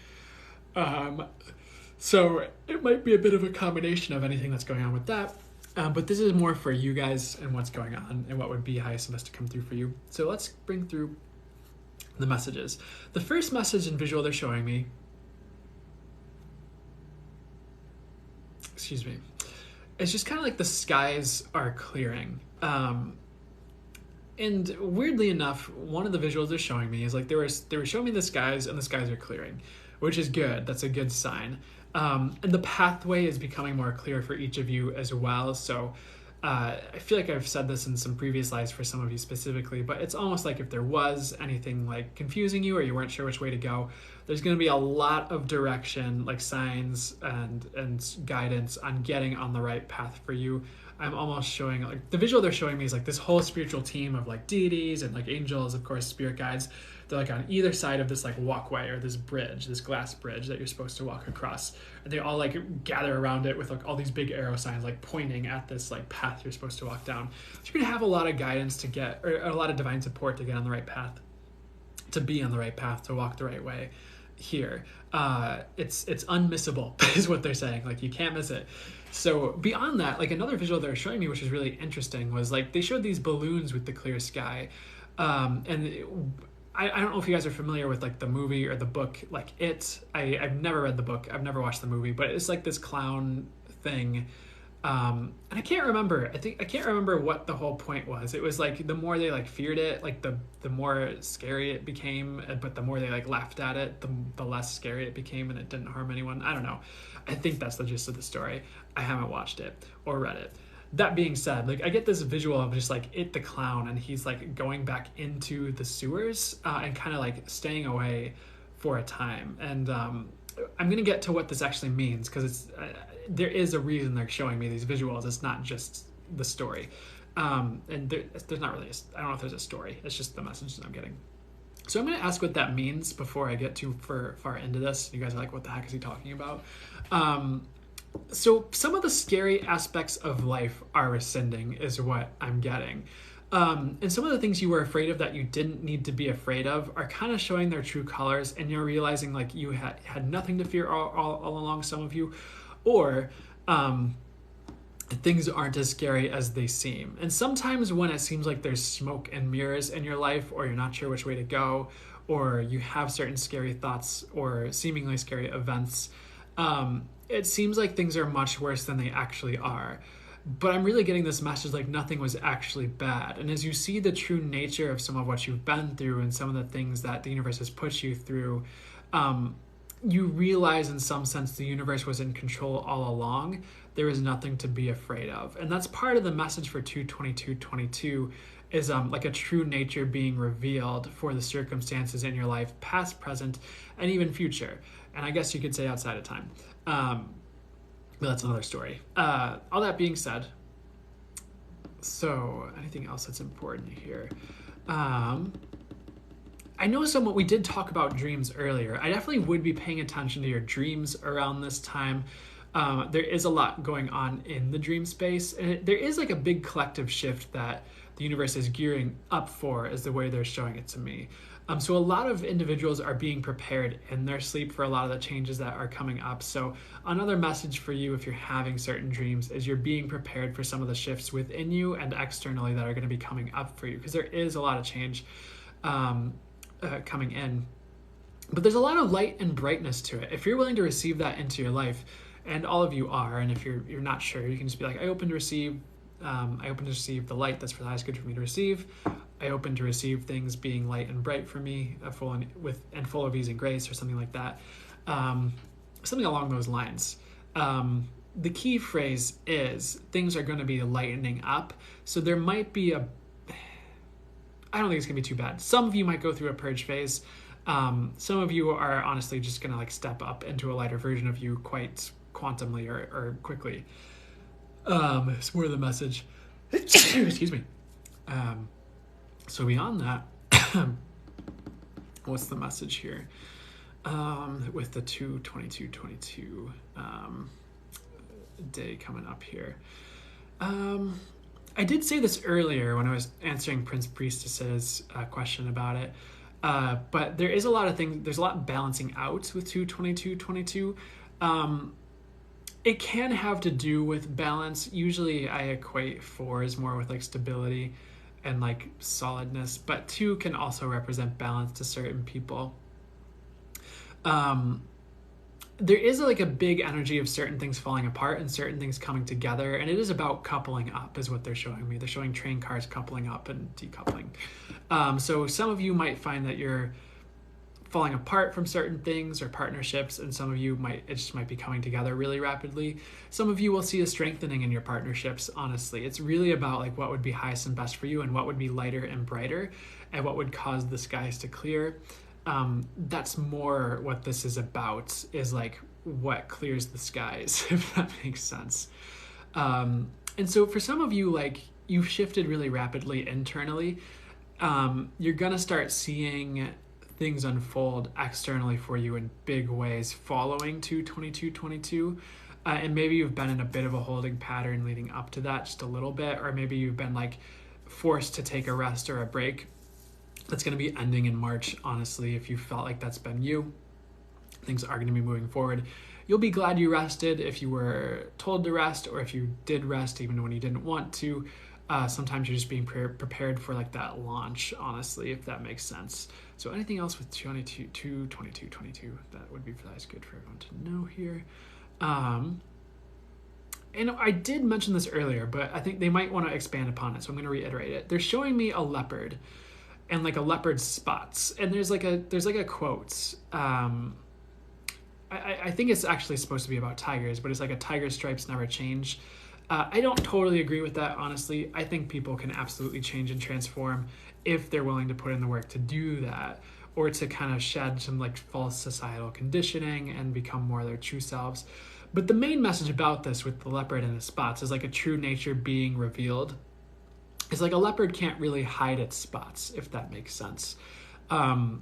So it might be a bit of a combination of anything that's going on with that. But this is more for you guys and what's going on and what would be highest and best to come through for you. So let's bring through the messages. The first message and visual they're showing me, excuse me, it's just kind of like the skies are clearing. And weirdly enough, one of the visuals they're showing me is like they were showing me the skies and the skies are clearing, which is good. That's a good sign. And the pathway is becoming more clear for each of you as well. So I feel like I've said this in some previous lives for some of you specifically, but it's almost like if there was anything like confusing you or you weren't sure which way to go, there's going to be a lot of direction, like signs and guidance on getting on the right path for you. I'm almost showing, like, the visual they're showing me is like this whole spiritual team of like deities and like angels, of course, spirit guides. They're like on either side of this like walkway or this bridge, this glass bridge that you're supposed to walk across. And they all like gather around it with like all these big arrow signs like pointing at this like path you're supposed to walk down. So you're gonna have a lot of guidance to get, or a lot of divine support to get on the right path, to be on the right path, to walk the right way here. It's unmissable is what they're saying. Like you can't miss it. So beyond that, like another visual they were showing me, which was really interesting, was like they showed these balloons with the clear sky. I don't know if you guys are familiar with like the movie or the book, like I've never read the book. I've never watched the movie, but it's like this clown thing. And I can't remember. I can't remember what the whole point was. It was like the more they like feared it, like the more scary it became, but the more they like laughed at it, the less scary it became, and it didn't harm anyone. I don't know. I think that's the gist of the story. I haven't watched it or read it. That being said, like I get this visual of just like it, the clown, and he's like going back into the sewers and kind of like staying away for a time. And I'm gonna get to what this actually means, because it's there is a reason they're showing me these visuals. It's not just the story, and there's not really I don't know if there's a story. It's just the messages I'm getting. So I'm gonna ask what that means before I get too far into this. You guys are like, what the heck is he talking about? So some of the scary aspects of life are rescinding is what I'm getting. And some of the things you were afraid of that you didn't need to be afraid of are kind of showing their true colors, and you're realizing like you had nothing to fear all along, some of you, or things aren't as scary as they seem. And sometimes when it seems like there's smoke and mirrors in your life, or you're not sure which way to go, or you have certain scary thoughts or seemingly scary events, it seems like things are much worse than they actually are. But I'm really getting this message like nothing was actually bad. And as you see the true nature of some of what you've been through and some of the things that the universe has put you through, you realize in some sense the universe was in control all along. There is nothing to be afraid of. And that's part of the message for 2/22/22 is like a true nature being revealed for the circumstances in your life, past, present, and even future. And I guess you could say outside of time. But that's another story. All that being said, so anything else that's important here? I know we did talk about dreams earlier. I definitely would be paying attention to your dreams around this time. There is a lot going on in the dream space, and there is like a big collective shift that the universe is gearing up for, is the way they're showing it to me. So a lot of individuals are being prepared in their sleep for a lot of the changes that are coming up. So another message for you, if you're having certain dreams, is you're being prepared for some of the shifts within you and externally that are going to be coming up for you, because there is a lot of change coming in. But there's a lot of light and brightness to it. If you're willing to receive that into your life, and all of you are, and if you're not sure, you can just be like, I open to receive the light that's for the highest good for me to receive. I open to receive things being light and bright for me, full of ease and grace, or something like that. Something along those lines. The key phrase is things are going to be lightening up. So there might be I don't think it's gonna be too bad. Some of you might go through a purge phase. Some of you are honestly just gonna like step up into a lighter version of you quite quantumly or quickly. It's more the message. Excuse me. So beyond that, what's the message here? With the 2/22/22 day coming up here. I did say this earlier when I was answering Prince Priestess's question about it, but there is a lot of things, there's a lot balancing out with 2/22/22. It can have to do with balance. Usually I equate 4 as more with like stability and like solidness, but 2 can also represent balance to certain people. There is like a big energy of certain things falling apart and certain things coming together, and it is about coupling up is what they're showing me. They're showing train cars coupling up and decoupling. So some of you might find that you're falling apart from certain things or partnerships, and some of you it just might be coming together really rapidly. Some of you will see a strengthening in your partnerships. Honestly, it's really about like what would be highest and best for you and what would be lighter and brighter and what would cause the skies to clear. That's more what this is about, is like what clears the skies, if that makes sense. And so for some of you, like you've shifted really rapidly internally. You're gonna start seeing things unfold externally for you in big ways following 2/22/22. And maybe you've been in a bit of a holding pattern leading up to that just a little bit, or maybe you've been like forced to take a rest or a break. That's going to be ending in March, honestly. If you felt like that's been you, things are going to be moving forward. You'll be glad you rested if you were told to rest, or if you did rest even when you didn't want to. Sometimes you're just being prepared for like that launch, honestly, if that makes sense. So anything else with 2/22/22 that would be good for everyone to know here. And I did mention this earlier, but I think they might want to expand upon it, so I'm going to reiterate it. They're showing me a leopard and like a leopard's spots, and there's like a quote. I think it's actually supposed to be about tigers, but it's like a tiger's stripes never change. I don't totally agree with that, honestly. I think people can absolutely change and transform if they're willing to put in the work to do that, or to kind of shed some like false societal conditioning and become more their true selves. But the main message about this with the leopard and the spots is like a true nature being revealed. It's like a leopard can't really hide its spots, if that makes sense. In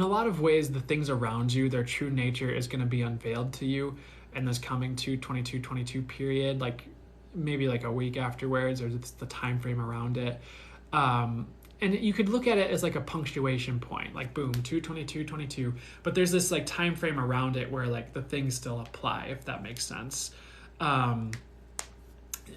a lot of ways, the things around you, their true nature is going to be unveiled to you in this coming 2/22/22 period, like maybe like a week afterwards, or it's the time frame around it. And you could look at it as like a punctuation point, like boom, 2/22/22. But there's this like time frame around it where like the things still apply, if that makes sense.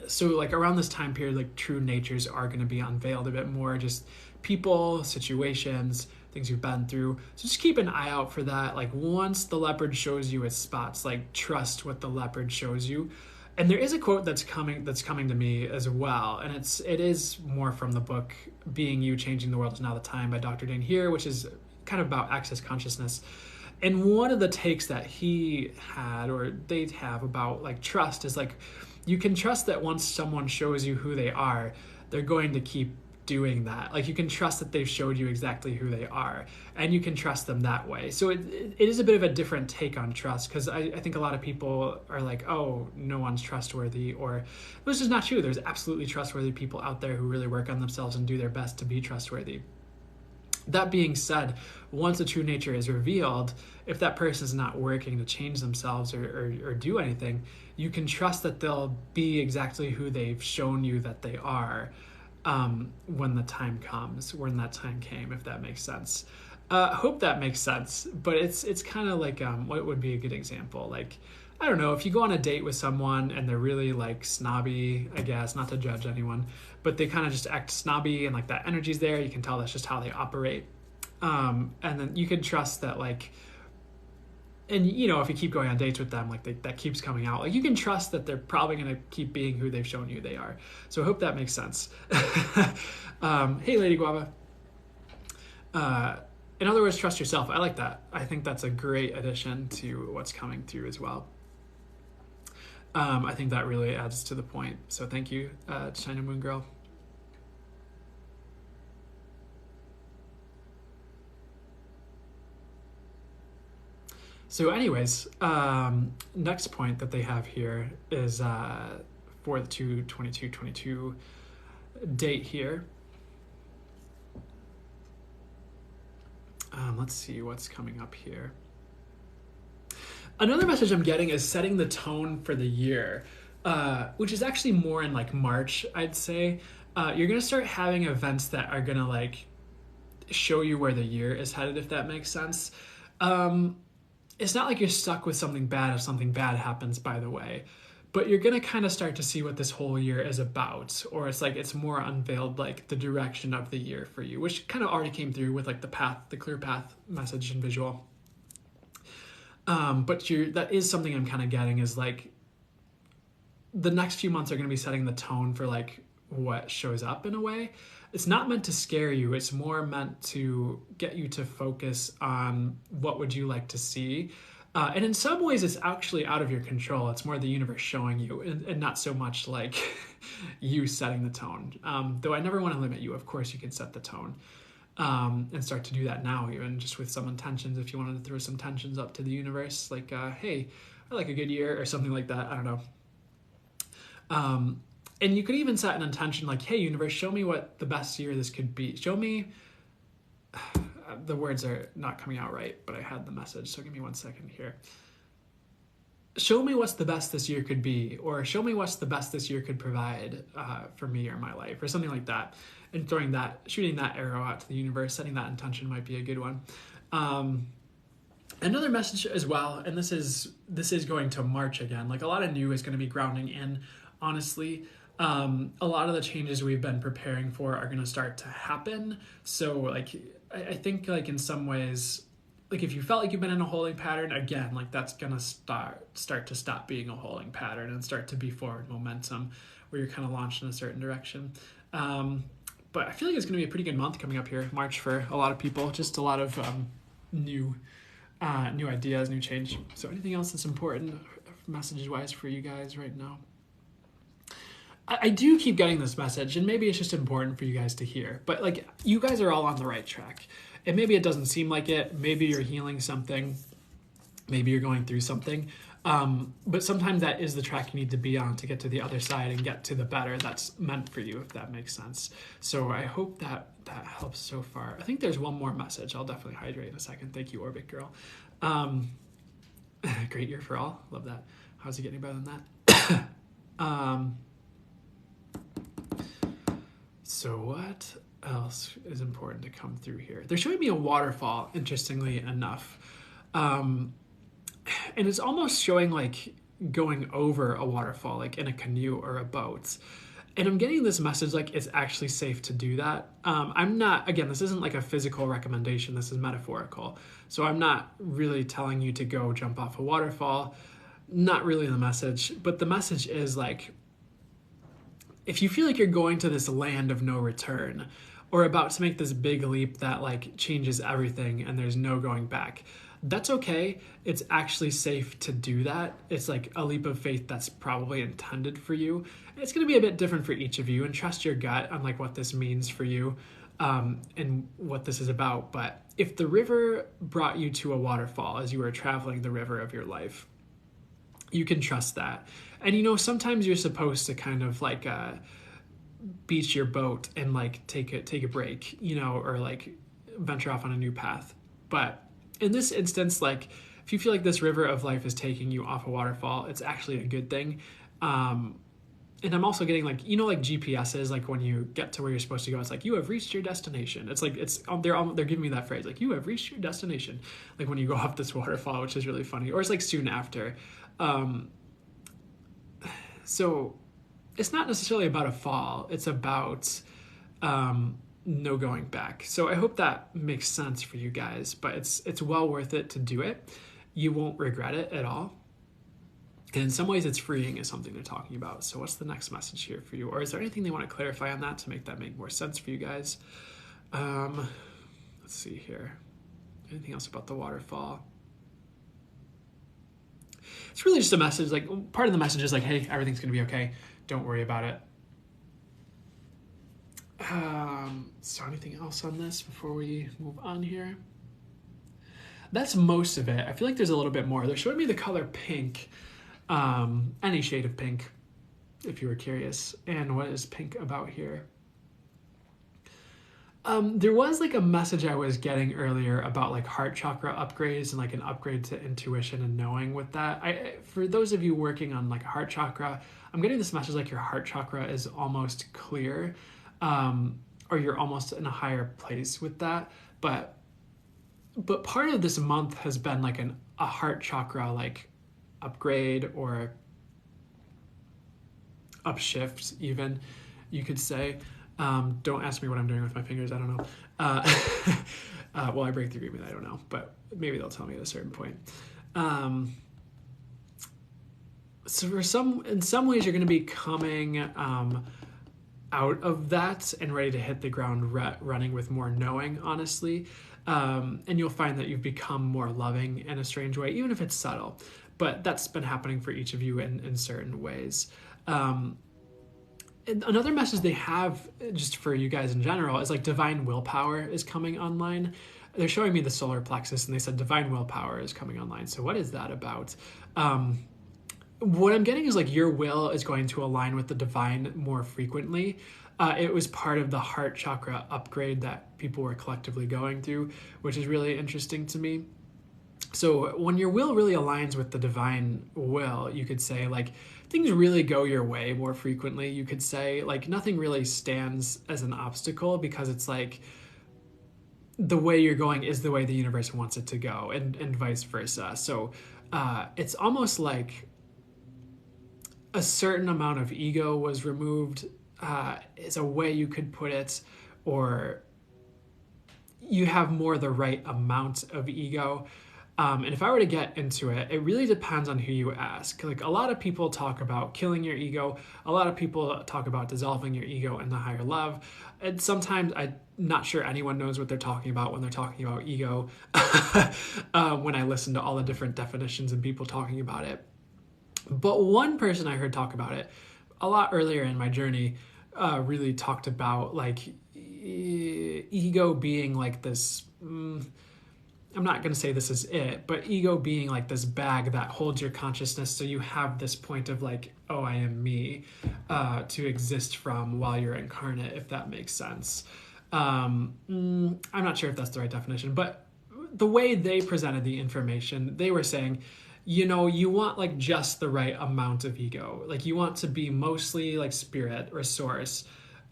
So like around this time period, like true natures are going to be unveiled a bit more, just people, situations, things you've been through. So just keep an eye out for that. Like once the leopard shows you its spots, like trust what the leopard shows you. And there is a quote that's coming to me as well, and it is more from the book Being You, Changing the World Is Now the Time by Dr. Dane Here, which is kind of about access consciousness. And one of the takes that he had, or they have, about like trust is like, you can trust that once someone shows you who they are, they're going to keep doing that. Like you can trust that they've showed you exactly who they are, and you can trust them that way. So it is a bit of a different take on trust, because I think a lot of people are like, oh, no one's trustworthy, or this is not true. There's absolutely trustworthy people out there who really work on themselves and do their best to be trustworthy. That being said, once a true nature is revealed, if that person is not working to change themselves or do anything, you can trust that they'll be exactly who they've shown you that they are. When the time comes, when that time came, if that makes sense. Hope that makes sense, but it's kind of like, what would be a good example? Like, I don't know, if you go on a date with someone and they're really like snobby, I guess, not to judge anyone, but they kind of just act snobby and like that energy's there, you can tell that's just how they operate. And then you can trust that like, and you know, if you keep going on dates with them, like that keeps coming out, like you can trust that they're probably going to keep being who they've shown you they are. So I hope that makes sense. Hey, Lady Guava. In other words, trust yourself. I like that. I think that's a great addition to what's coming through as well. I think that really adds to the point. So thank you, China Moon Girl. So anyways, next point that they have here is for the 2/22/22 date here. Let's see what's coming up here. Another message I'm getting is setting the tone for the year, which is actually more in like March, I'd say. You're going to start having events that are going to like show you where the year is headed, if that makes sense. It's not like you're stuck with something bad if something bad happens, by the way, but you're going to kind of start to see what this whole year is about, or it's like it's more unveiled, like the direction of the year for you, which kind of already came through with like the clear path message and visual. But that is something I'm kind of getting, is like the next few months are going to be setting the tone for like what shows up in a way. It's not meant to scare you. It's more meant to get you to focus on what would you like to see. And in some ways, it's actually out of your control. It's more the universe showing you, and not so much like you setting the tone. Though I never want to limit you. Of course, you can set the tone and start to do that now, even just with some intentions. If you wanted to throw some tensions up to the universe, like, hey, I like a good year or something like that. I don't know. And you could even set an intention like, hey, universe, show me what the best year this could be. Show me, the words are not coming out right, but I had the message, so give me 1 second here. Show me what's the best this year could be, or show me what's the best this year could provide for me or my life, or something like that. And shooting that arrow out to the universe, setting that intention might be a good one. Another message as well, and this is going to March again. Like a lot of new is going to be grounding in, honestly. A lot of the changes we've been preparing for are going to start to happen. So like, I think like in some ways, like if you felt like you've been in a holding pattern, again, like that's going to start to stop being a holding pattern and start to be forward momentum where you're kind of launched in a certain direction. But I feel like it's going to be a pretty good month coming up here, March, for a lot of people. Just a lot of new ideas, new change. So anything else that's important message-wise for you guys right now? I do keep getting this message, and maybe it's just important for you guys to hear, but like you guys are all on the right track, and maybe it doesn't seem like it. Maybe you're healing something, maybe you're going through something, but sometimes that is the track you need to be on to get to the other side and get to the better that's meant for you, if that makes sense. So I hope that helps so far. I think there's one more message. I'll definitely hydrate in a second. Thank you, Orbit Girl. Great year for all. Love that. How's it getting better than that? So what else is important to come through here? They're showing me a waterfall, interestingly enough. And it's almost showing like going over a waterfall, like in a canoe or a boat. And I'm getting this message like it's actually safe to do that. I'm not, again, this isn't like a physical recommendation. This is metaphorical. So I'm not really telling you to go jump off a waterfall. Not really the message. But the message is like, if you feel like you're going to this land of no return or about to make this big leap that like changes everything and there's no going back, that's okay. It's actually safe to do that. It's like a leap of faith that's probably intended for you. It's going to be a bit different for each of you, and trust your gut on like what this means for you and what this is about. But if the river brought you to a waterfall as you were traveling the river of your life, you can trust that. And you know, sometimes you're supposed to kind of like beach your boat and like take a break, you know, or like venture off on a new path. But in this instance, like if you feel like this river of life is taking you off a waterfall, it's actually a good thing. And I'm also getting like, you know, like GPSs, like when you get to where you're supposed to go, it's like, you have reached your destination. It's like, they're giving me that phrase, like, you have reached your destination. Like when you go off this waterfall, which is really funny, or it's like soon after. So it's not necessarily about a fall. It's about no going back. So I hope that makes sense for you guys, but it's well worth it to do it. You won't regret it at all. And in some ways it's freeing is something they're talking about. So what's the next message here for you? Or is there anything they want to clarify on that to make that make more sense for you guys? Let's see here. Anything else about the waterfall? It's really just a message, like part of the message is like, hey, everything's going to be okay. Don't worry about it. So anything else on this before we move on here? That's most of it. I feel like there's a little bit more. They're showing me the color pink, any shade of pink, if you were curious. And what is pink about here? There was like a message I was getting earlier about like heart chakra upgrades and like an upgrade to intuition and knowing with that. For those of you working on like a heart chakra, I'm getting this message like your heart chakra is almost clear, or you're almost in a higher place with that. But part of this month has been like a heart chakra like upgrade or upshift even, you could say. Don't ask me what I'm doing with my fingers. I don't know. Well, I break the agreement. I don't know, but maybe they'll tell me at a certain point. So in some ways, you're going to be coming out of that and ready to hit the ground running with more knowing, honestly. And you'll find that you've become more loving in a strange way, even if it's subtle. But that's been happening for each of you in certain ways. Another message they have just for you guys in general is like divine willpower is coming online. They're showing me the solar plexus and they said divine willpower is coming online. So what is that about? What I'm getting is like your will is going to align with the divine more frequently. It was part of the heart chakra upgrade that people were collectively going through, which is really interesting to me. So when your will really aligns with the divine will, you could say like things really go your way more frequently. You could say like nothing really stands as an obstacle because it's like the way you're going is the way the universe wants it to go, and vice versa. So it's almost like a certain amount of ego was removed, is a way you could put it, or you have more the right amount of ego. And if I were to get into it, it really depends on who you ask. Like a lot of people talk about killing your ego. A lot of people talk about dissolving your ego in the higher love. And sometimes I'm not sure anyone knows what they're talking about when they're talking about ego. When I listen to all the different definitions and people talking about it. But one person I heard talk about it a lot earlier in my journey really talked about like ego being like this... I'm not going to say this is it, but ego being like this bag that holds your consciousness. So you have this point of like, oh, I am me, to exist from while you're incarnate, if that makes sense. I'm not sure if that's the right definition, but the way they presented the information, they were saying, you know, you want like just the right amount of ego. Like you want to be mostly like spirit or source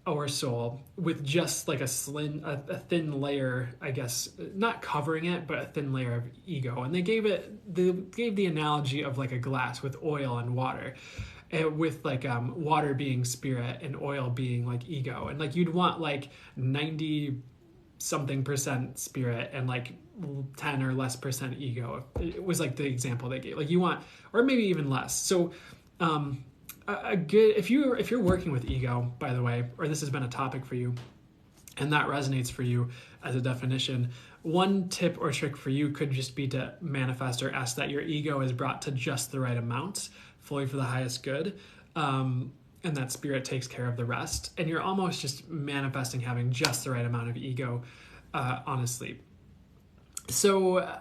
or soul with just like a thin layer, I guess, not covering it, but a thin layer of ego. And they gave the analogy of like a glass with oil and water, with like water being spirit and oil being like ego. And like you'd want like 90 something percent spirit and like 10 or less percent ego. It was like the example they gave. Like you want, or maybe even less. So a good, if you're working with ego, by the way, or this has been a topic for you and that resonates for you as a definition, one tip or trick for you could just be to manifest or ask that your ego is brought to just the right amount, fully for the highest good, and that spirit takes care of the rest. And you're almost just manifesting having just the right amount of ego, honestly. So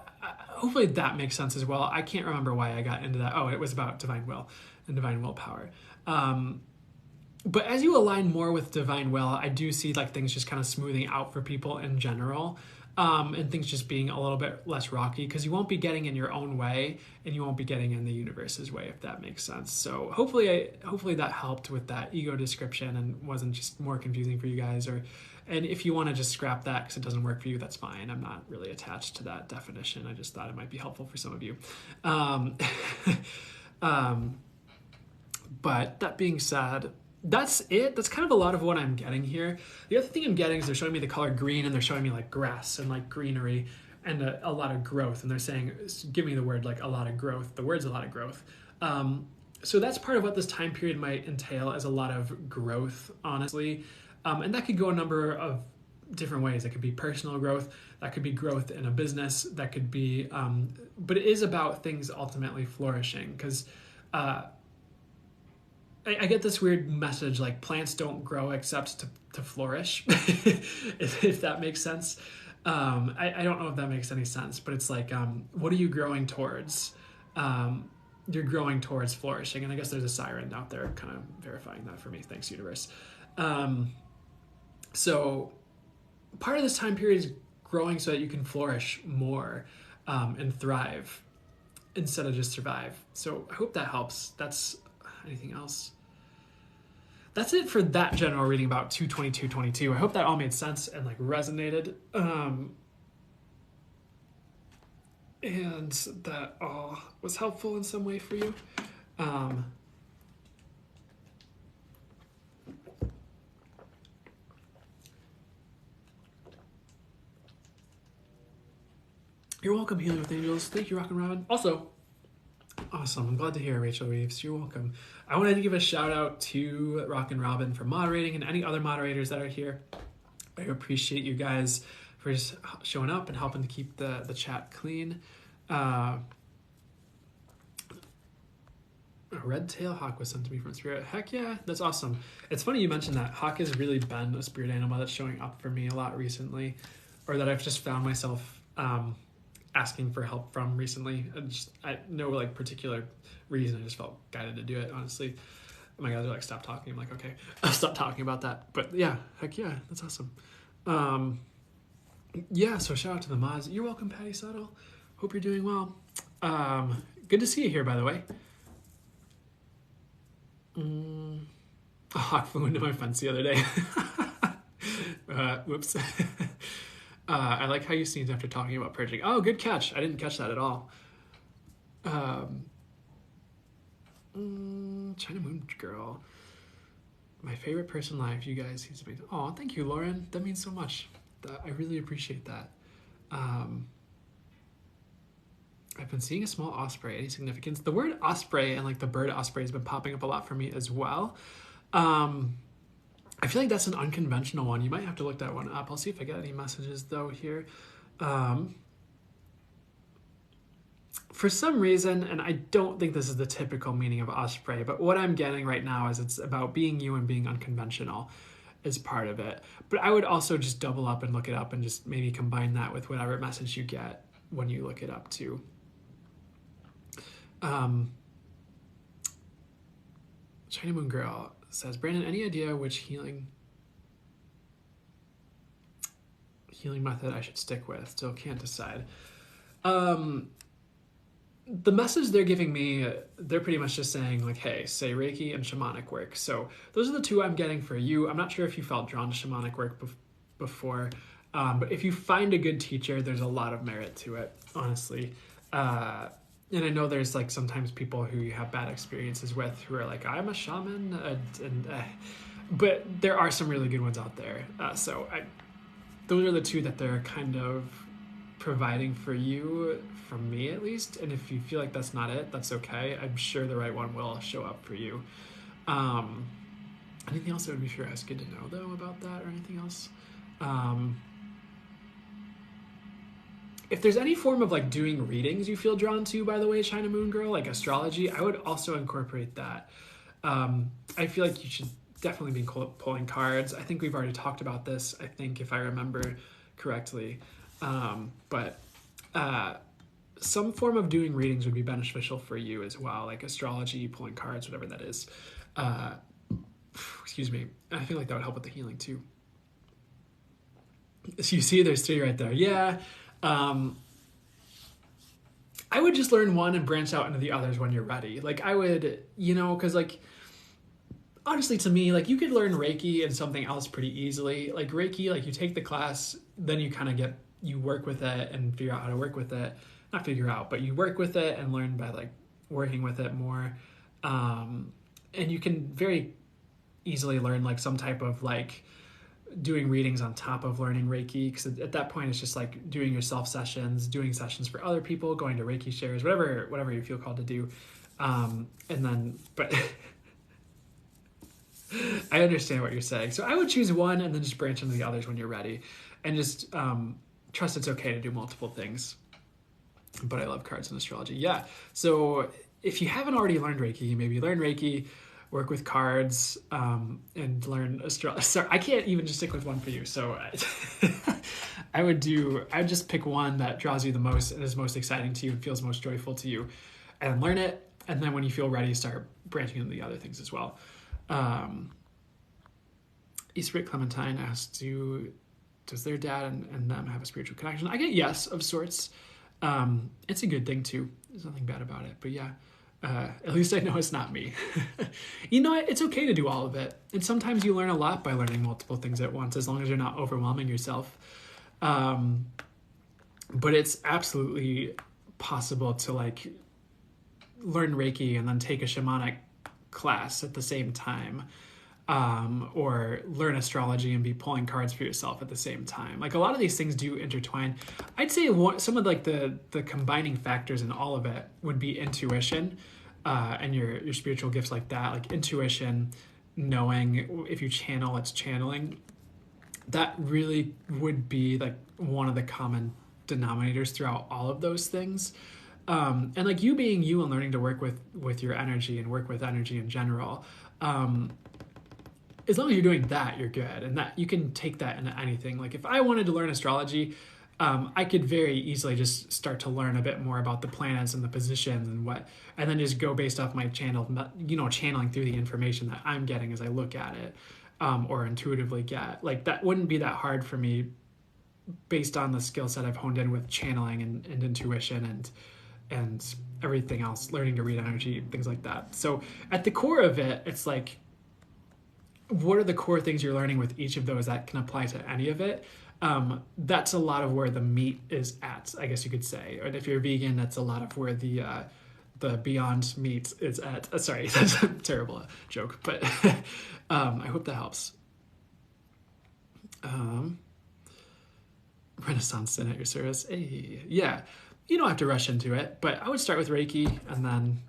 hopefully that makes sense as well. I can't remember why I got into that. Oh, it was about divine will and divine willpower. But as you align more with divine will, I do see like things just kind of smoothing out for people in general, and things just being a little bit less rocky because you won't be getting in your own way and you won't be getting in the universe's way, if that makes sense. So hopefully that helped with that ego description and wasn't just more confusing for you guys. And if you want to just scrap that because it doesn't work for you, that's fine. I'm not really attached to that definition. I just thought it might be helpful for some of you. But that being said, that's it. That's kind of a lot of what I'm getting here. The other thing I'm getting is they're showing me the color green and they're showing me like grass and like greenery and a lot of growth. And they're saying, give me the word like a lot of growth. The word's a lot of growth. So that's part of what this time period might entail, is a lot of growth, honestly. And that could go a number of different ways. That could be personal growth. That could be growth in a business. That could be, but it is about things ultimately flourishing because, I get this weird message like plants don't grow except to flourish, if that makes sense. I don't know if that makes any sense, but it's like, what are you growing towards? You're growing towards flourishing. And I guess there's a siren out there kind of verifying that for me. Thanks, universe. So part of this time period is growing so that you can flourish more and thrive instead of just survive. So I hope that helps. That's anything else? That's it for that general reading about 22222. I hope that all made sense and like resonated. And that all was helpful in some way for you. You're welcome, Healing with Angels. Thank you, Rockin' Robin. Also, awesome. I'm glad to hear, Rachel Reeves. You're welcome. I wanted to give a shout out to Rockin' Robin for moderating and any other moderators that are here. I appreciate you guys for just showing up and helping to keep the chat clean. A red tail hawk was sent to me from Spirit. Heck yeah, that's awesome. It's funny you mentioned that. Hawk has really been a spirit animal that's showing up for me a lot recently, or that I've just found myself asking for help from recently. I no like particular reason. I just felt guided to do it, honestly. My guys are like, stop talking. I'm like, okay, I'll stop talking about that. But yeah, heck yeah, that's awesome. Yeah, so shout out to the mods. You're welcome, Patty Subtle. Hope you're doing well. Good to see you here, by the way. A hawk flew into my fence the other day. Whoops. I like how you sneezed after talking about purging. Oh, good catch. I didn't catch that at all. China Moon Girl. My favorite person live. You guys. He's amazing. Oh, thank you, Lauren. That means so much. I really appreciate that. I've been seeing a small osprey. Any significance? The word osprey and like the bird osprey has been popping up a lot for me as well. I feel like that's an unconventional one. You might have to look that one up. I'll see if I get any messages though here. For some reason, and I don't think this is the typical meaning of osprey, but what I'm getting right now is it's about being you and being unconventional is part of it. But I would also just double up and look it up and just maybe combine that with whatever message you get when you look it up too. China Moon Girl says, Brandon, any idea which healing method I should stick with? Still can't decide. The message they're giving me, they're pretty much just saying like, hey, say Reiki and shamanic work. So those are the two I'm getting for you. I'm not sure if you felt drawn to shamanic work before, but if you find a good teacher, there's a lot of merit to it, honestly. And I know there's like sometimes people who you have bad experiences with who are like, I'm a shaman, but there are some really good ones out there. Those are the two that they're kind of providing for you, from me at least. And if you feel like that's not it, that's okay. I'm sure the right one will show up for you. Anything else that would be sure it's good to know though about that or anything else? If there's any form of like doing readings you feel drawn to, by the way, China Moon Girl, like astrology, I would also incorporate that. I feel like you should definitely be pulling cards. I think we've already talked about this, I think, if I remember correctly. But some form of doing readings would be beneficial for you as well, like astrology, pulling cards, whatever that is. Excuse me. I feel like that would help with the healing too. So you see there's three right there. Yeah. I would just learn one and branch out into the others when you're ready. Like I would, because like, honestly to me, like you could learn Reiki and something else pretty easily. Like Reiki, like you take the class, then you kind of you work with it and figure out how to work with it. Not figure out, but you work with it and learn by like working with it more. And you can very easily learn like some type of like doing readings on top of learning Reiki, because at that point it's just like doing your self sessions, doing sessions for other people, going to Reiki shares, whatever you feel called to do. And then, but I understand what you're saying. So I would choose one and then just branch into the others when you're ready, and just trust it's okay to do multiple things. But I love cards and astrology. Yeah. So if you haven't already learned Reiki, maybe learn Reiki, work with cards, and learn astrology. Sorry, I can't even just stick with one for you. So I'd just pick one that draws you the most and is most exciting to you and feels most joyful to you, and learn it. And then when you feel ready, start branching into the other things as well. Eastbrick Clementine asked, does their dad and them have a spiritual connection? I get yes, of sorts. It's a good thing too. There's nothing bad about it. But yeah, at least I know it's not me. You know, it's okay to do all of it. And sometimes you learn a lot by learning multiple things at once, as long as you're not overwhelming yourself. But it's absolutely possible to like learn Reiki and then take a shamanic class at the same time. Or learn astrology and be pulling cards for yourself at the same time. Like a lot of these things do intertwine. I'd say some of like the combining factors in all of it would be intuition, and your spiritual gifts like that, like intuition, knowing if you channel, it's channeling. That really would be like one of the common denominators throughout all of those things. And like you being you and learning to work with your energy and work with energy in general. As long as you're doing that, you're good. And that you can take that into anything. Like if I wanted to learn astrology, I could very easily just start to learn a bit more about the planets and the positions and then just go based off my channel, channeling through the information that I'm getting as I look at it, or intuitively get. Like that wouldn't be that hard for me based on the skill set I've honed in with channeling and intuition and everything else, learning to read energy, things like that. So at the core of it, it's like, what are the core things you're learning with each of those that can apply to any of it? That's a lot of where the meat is at, I guess you could say. And if you're vegan, that's a lot of where the Beyond Meat is at. Sorry, that's a terrible joke, but I hope that helps. Renaissance Sin at your service. Hey, yeah, you don't have to rush into it, but I would start with Reiki and then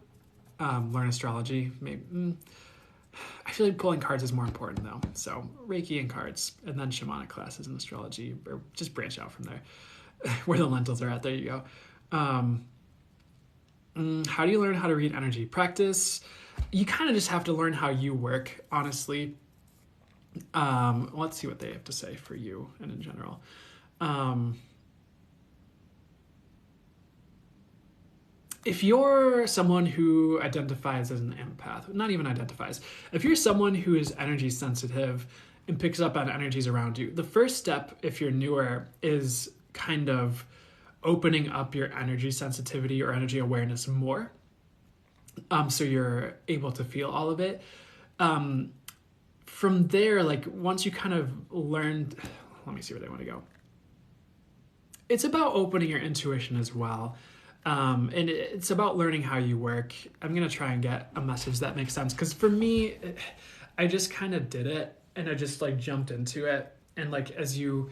learn astrology. Maybe. I feel like pulling cards is more important though. So Reiki and cards, and then shamanic classes and astrology, or just branch out from there. Where the lentils are at, there you go. How do you learn how to read energy? Practice. You kind of just have to learn how you work, honestly. Let's see what they have to say for you and in general. If you're someone who identifies as an empath, not even identifies, if you're someone who is energy sensitive and picks up on energies around you, the first step, if you're newer, is kind of opening up your energy sensitivity or energy awareness more. So you're able to feel all of it. From there, like once you kind of learned, let me see where they want to go. It's about opening your intuition as well. And it's about learning how you work. I'm going to try and get a message that makes sense. Because for me, I just kind of did it. And I just like jumped into it. And like as you...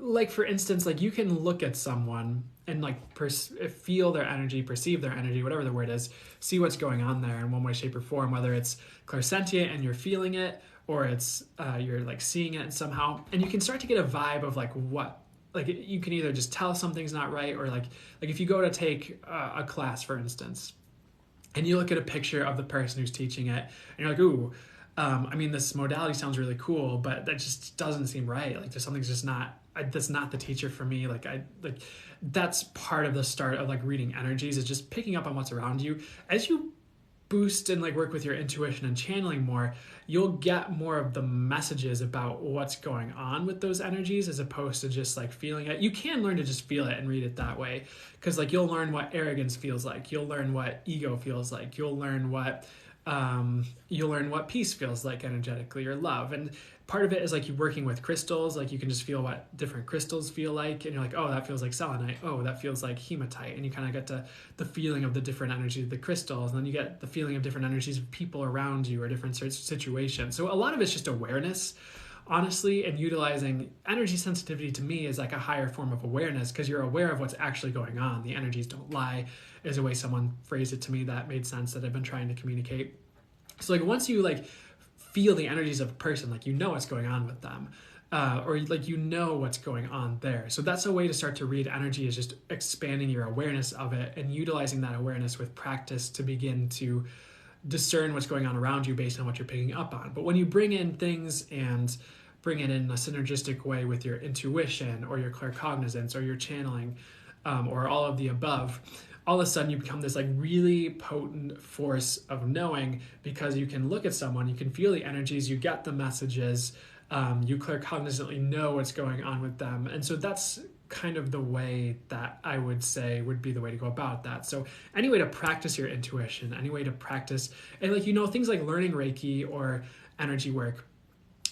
Like for instance, like you can look at someone and like feel their energy, perceive their energy, whatever the word is, see what's going on there in one way, shape, or form, whether it's clairsentient and you're feeling it, or it's you're like seeing it somehow. And you can start to get a vibe of like what... Like you can either just tell something's not right, or like if you go to take a class, for instance, and you look at a picture of the person who's teaching it, and you're like, ooh, I mean, this modality sounds really cool, but that just doesn't seem right. Like there's something's just not, that's not the teacher for me. Like that's part of the start of like reading energies, is just picking up on what's around you. As you boost and like work with your intuition and channeling more, you'll get more of the messages about what's going on with those energies, as opposed to just like feeling it. You can learn to just feel it and read it that way, because like you'll learn what arrogance feels like, you'll learn what ego feels like, you'll learn what peace feels like energetically, or love. And part of it is like you working with crystals, like you can just feel what different crystals feel like, and you're like, oh, that feels like selenite, oh, that feels like hematite, and you kind of get to the feeling of the different energies of the crystals, and then you get the feeling of different energies of people around you or different situations. So a lot of it's just awareness, honestly, and utilizing energy sensitivity to me is like a higher form of awareness, because you're aware of what's actually going on. The energies don't lie, is a way someone phrased it to me that made sense, that I've been trying to communicate. So like once you like feel the energies of a person, like you know what's going on with them, or like you know what's going on there. So that's a way to start to read energy, is just expanding your awareness of it and utilizing that awareness with practice to begin to discern what's going on around you based on what you're picking up on. But when you bring in things and bring it in a synergistic way with your intuition or your claircognizance or your channeling, or all of the above, all of a sudden you become this like really potent force of knowing, because you can look at someone, you can feel the energies, you get the messages, you claircognizantly know what's going on with them. And so that's kind of the way that I would say would be the way to go about that. So any way to practice your intuition, any way to practice, and like, things like learning Reiki or energy work,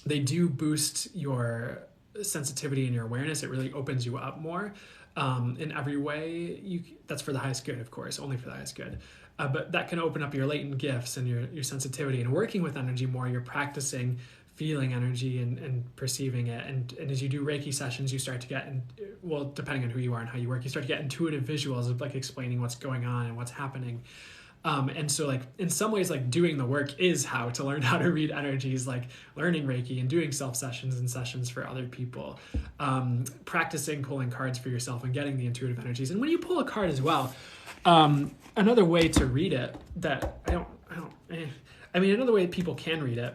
they do boost your sensitivity and your awareness. It really opens you up more in every way. That's for the highest good, of course, only for the highest good. But that can open up your latent gifts and your sensitivity. And working with energy more, you're practicing feeling energy and perceiving it. And as you do Reiki sessions, you start to get, well, depending on who you are and how you work, you start to get intuitive visuals of like explaining what's going on and what's happening. And so like in some ways, like doing the work is how to learn how to read energies, like learning Reiki and doing self sessions and sessions for other people, practicing pulling cards for yourself and getting the intuitive energies. And when you pull a card as well, another way to read it that another way people can read it,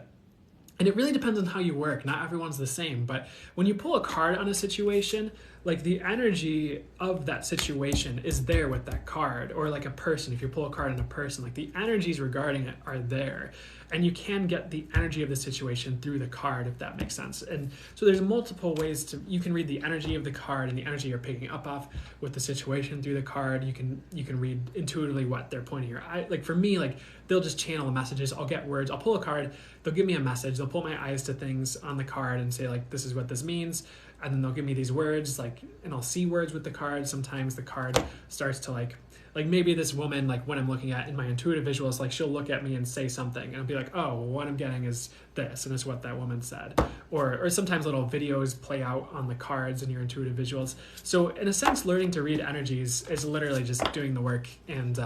and it really depends on how you work. Not everyone's the same, but when you pull a card on a situation, like the energy of that situation is there with that card, or like a person. If you pull a card on a person, like the energies regarding it are there, and you can get the energy of the situation through the card, if that makes sense. And so there's multiple ways you can read the energy of the card and the energy you're picking up off with the situation through the card. You can read intuitively what they're pointing your eye. Like for me, like they'll just channel the messages. I'll get words. I'll pull a card. They'll give me a message. They'll pull my eyes to things on the card and say like, this is what this means. And then they'll give me these words, and I'll see words with the card. Sometimes the card starts to like maybe this woman, like when I'm looking at in my intuitive visuals, like she'll look at me and say something, and I'll be like, oh, well, what I'm getting is this, and it's what that woman said. Or sometimes little videos play out on the cards in your intuitive visuals. So in a sense, learning to read energies is literally just doing the work and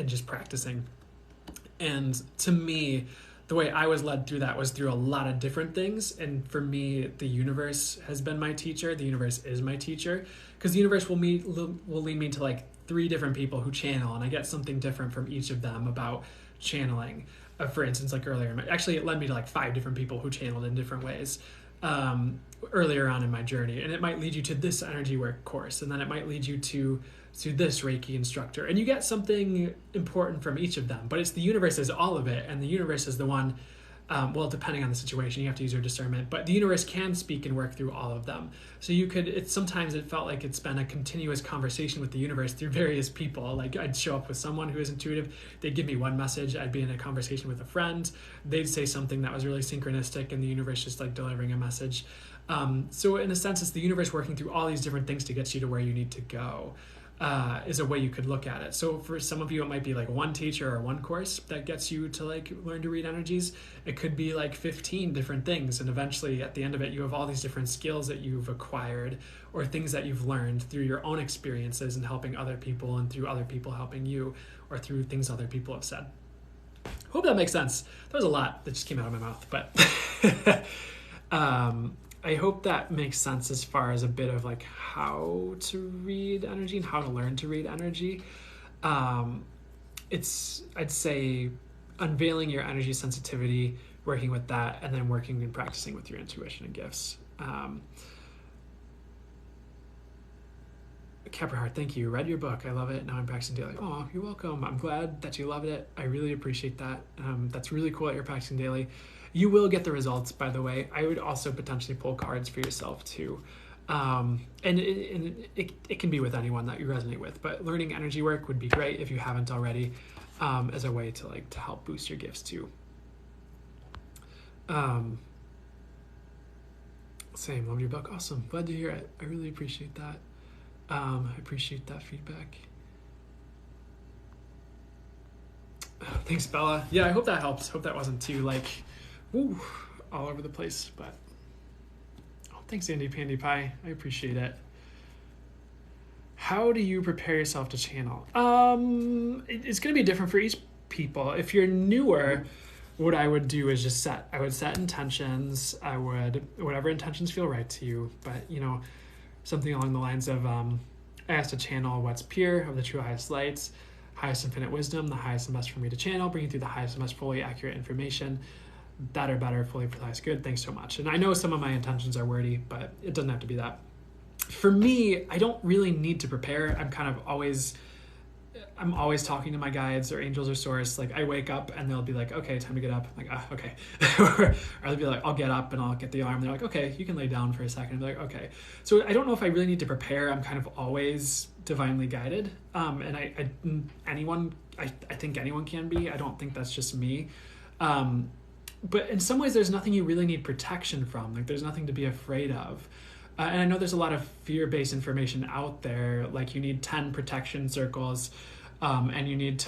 just practicing. And to me, the way I was led through that was through a lot of different things. And for me, the universe has been my teacher. The universe is my teacher, because the universe will lead me to like 3 different people who channel, and I get something different from each of them about channeling. For instance, like earlier, actually it led me to like 5 different people who channeled in different ways earlier on in my journey. And it might lead you to this energy work course, and then it might lead you to this Reiki instructor, and you get something important from each of them. But it's the universe is all of it, and the universe is the one, well, depending on the situation, you have to use your discernment, but the universe can speak and work through all of them. So sometimes it felt like it's been a continuous conversation with the universe through various people. Like I'd show up with someone who is intuitive, they'd give me one message, I'd be in a conversation with a friend, they'd say something that was really synchronistic, and the universe just like delivering a message. So in a sense, it's the universe working through all these different things to get you to where you need to go. Is a way you could look at it. So for some of you, it might be like one teacher or one course that gets you to like learn to read energies. It could be like 15 different things, and eventually at the end of it, you have all these different skills that you've acquired or things that you've learned through your own experiences and helping other people, and through other people helping you, or through things other people have said. Hope that makes sense. That was a lot that just came out of my mouth, but I hope that makes sense as far as a bit of like how to read energy and how to learn to read energy. It's, I'd say, unveiling your energy sensitivity, working with that, and then working and practicing with your intuition and gifts. Capriheart, thank you. Read your book. I love it. Now I'm practicing daily. Oh, you're welcome. I'm glad that you loved it. I really appreciate that. That's really cool that you're practicing daily. You will get the results, by the way. I would also potentially pull cards for yourself too. And it can be with anyone that you resonate with, but learning energy work would be great if you haven't already, as a way to help boost your gifts too. Same, love your book. Awesome. Glad to hear it. I really appreciate that. I appreciate that feedback. Thanks, Bella. Yeah, I hope that helps. Hope that wasn't too all over the place, but thanks, Andy Pandy Pie. I appreciate it. How do you prepare yourself to channel? It's going to be different for each people. If you're newer, what I would do is just I would set intentions. Whatever intentions feel right to you, but something along the lines of, I ask to channel what's pure, of the true highest lights, highest infinite wisdom, the highest and best for me to channel, bringing through the highest and most fully accurate information, that are better, fully precise, good, thanks so much. And I know some of my intentions are wordy, but it doesn't have to be that. For me, I don't really need to prepare. I'm always talking to my guides or angels or source. Like I wake up and they'll be like, okay, time to get up. I'm like, okay. Or they'll be like, I'll get up and I'll get the alarm. They're like, okay, you can lay down for a second. I'm like, okay. So I don't know if I really need to prepare. I'm kind of always divinely guided. And I think anyone can be. I don't think that's just me. But in some ways, there's nothing you really need protection from. Like there's nothing to be afraid of. And I know there's a lot of fear-based information out there. Like you need 10 protection circles. And you need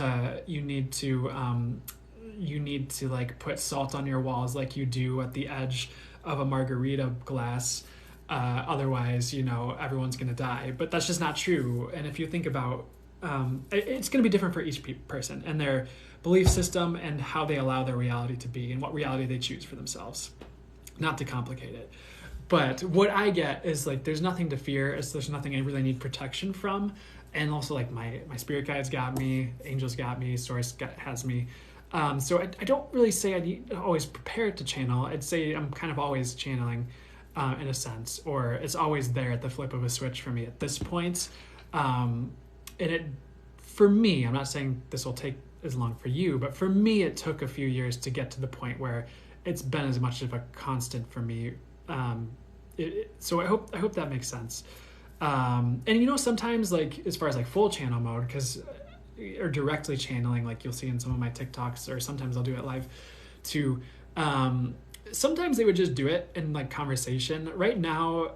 to like put salt on your walls like you do at the edge of a margarita glass. Otherwise, everyone's going to die. But that's just not true. And if you think about, it's going to be different for each person and their belief system and how they allow their reality to be and what reality they choose for themselves. Not to complicate it. But what I get is like, there's nothing to fear. There's nothing I really need protection from. And also like my spirit guides got me, angels got me, source has me. So I don't really say I need to always prepare to channel. I'd say I'm kind of always channeling in a sense, or it's always there at the flip of a switch for me at this point. For me, I'm not saying this will take as long for you, but for me, it took a few years to get to the point where it's been as much of a constant for me. So I hope that makes sense. And sometimes like as far as like full channel mode, or directly channeling, like you'll see in some of my TikToks, or sometimes I'll do it live too. Sometimes they would just do it in like conversation. Right now,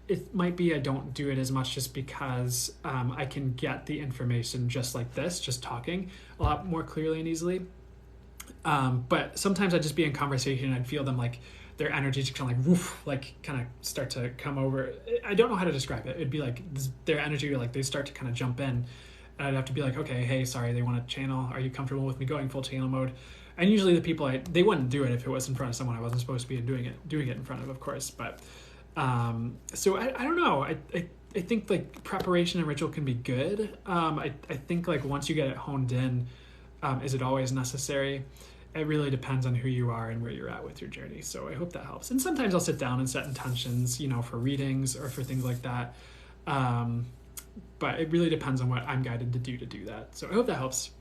it might be I don't do it as much just because I can get the information just like this, just talking a lot more clearly and easily. But sometimes I'd just be in conversation and I'd feel them like their energy just kind of like woof, like kind of start to come over. I don't know how to describe it. It'd be like their energy, like they start to kind of jump in, and I'd have to be like, okay, hey, sorry, they want to channel. Are you comfortable with me going full channel mode? And usually the people they wouldn't do it if it was in front of someone I wasn't supposed to be doing it in front of course. But so I don't know. I think like preparation and ritual can be good. I think like once you get it honed in, is it always necessary? It really depends on who you are and where you're at with your journey. So I hope that helps. And sometimes I'll sit down and set intentions, for readings or for things like that. But it really depends on what I'm guided to do that. So I hope that helps.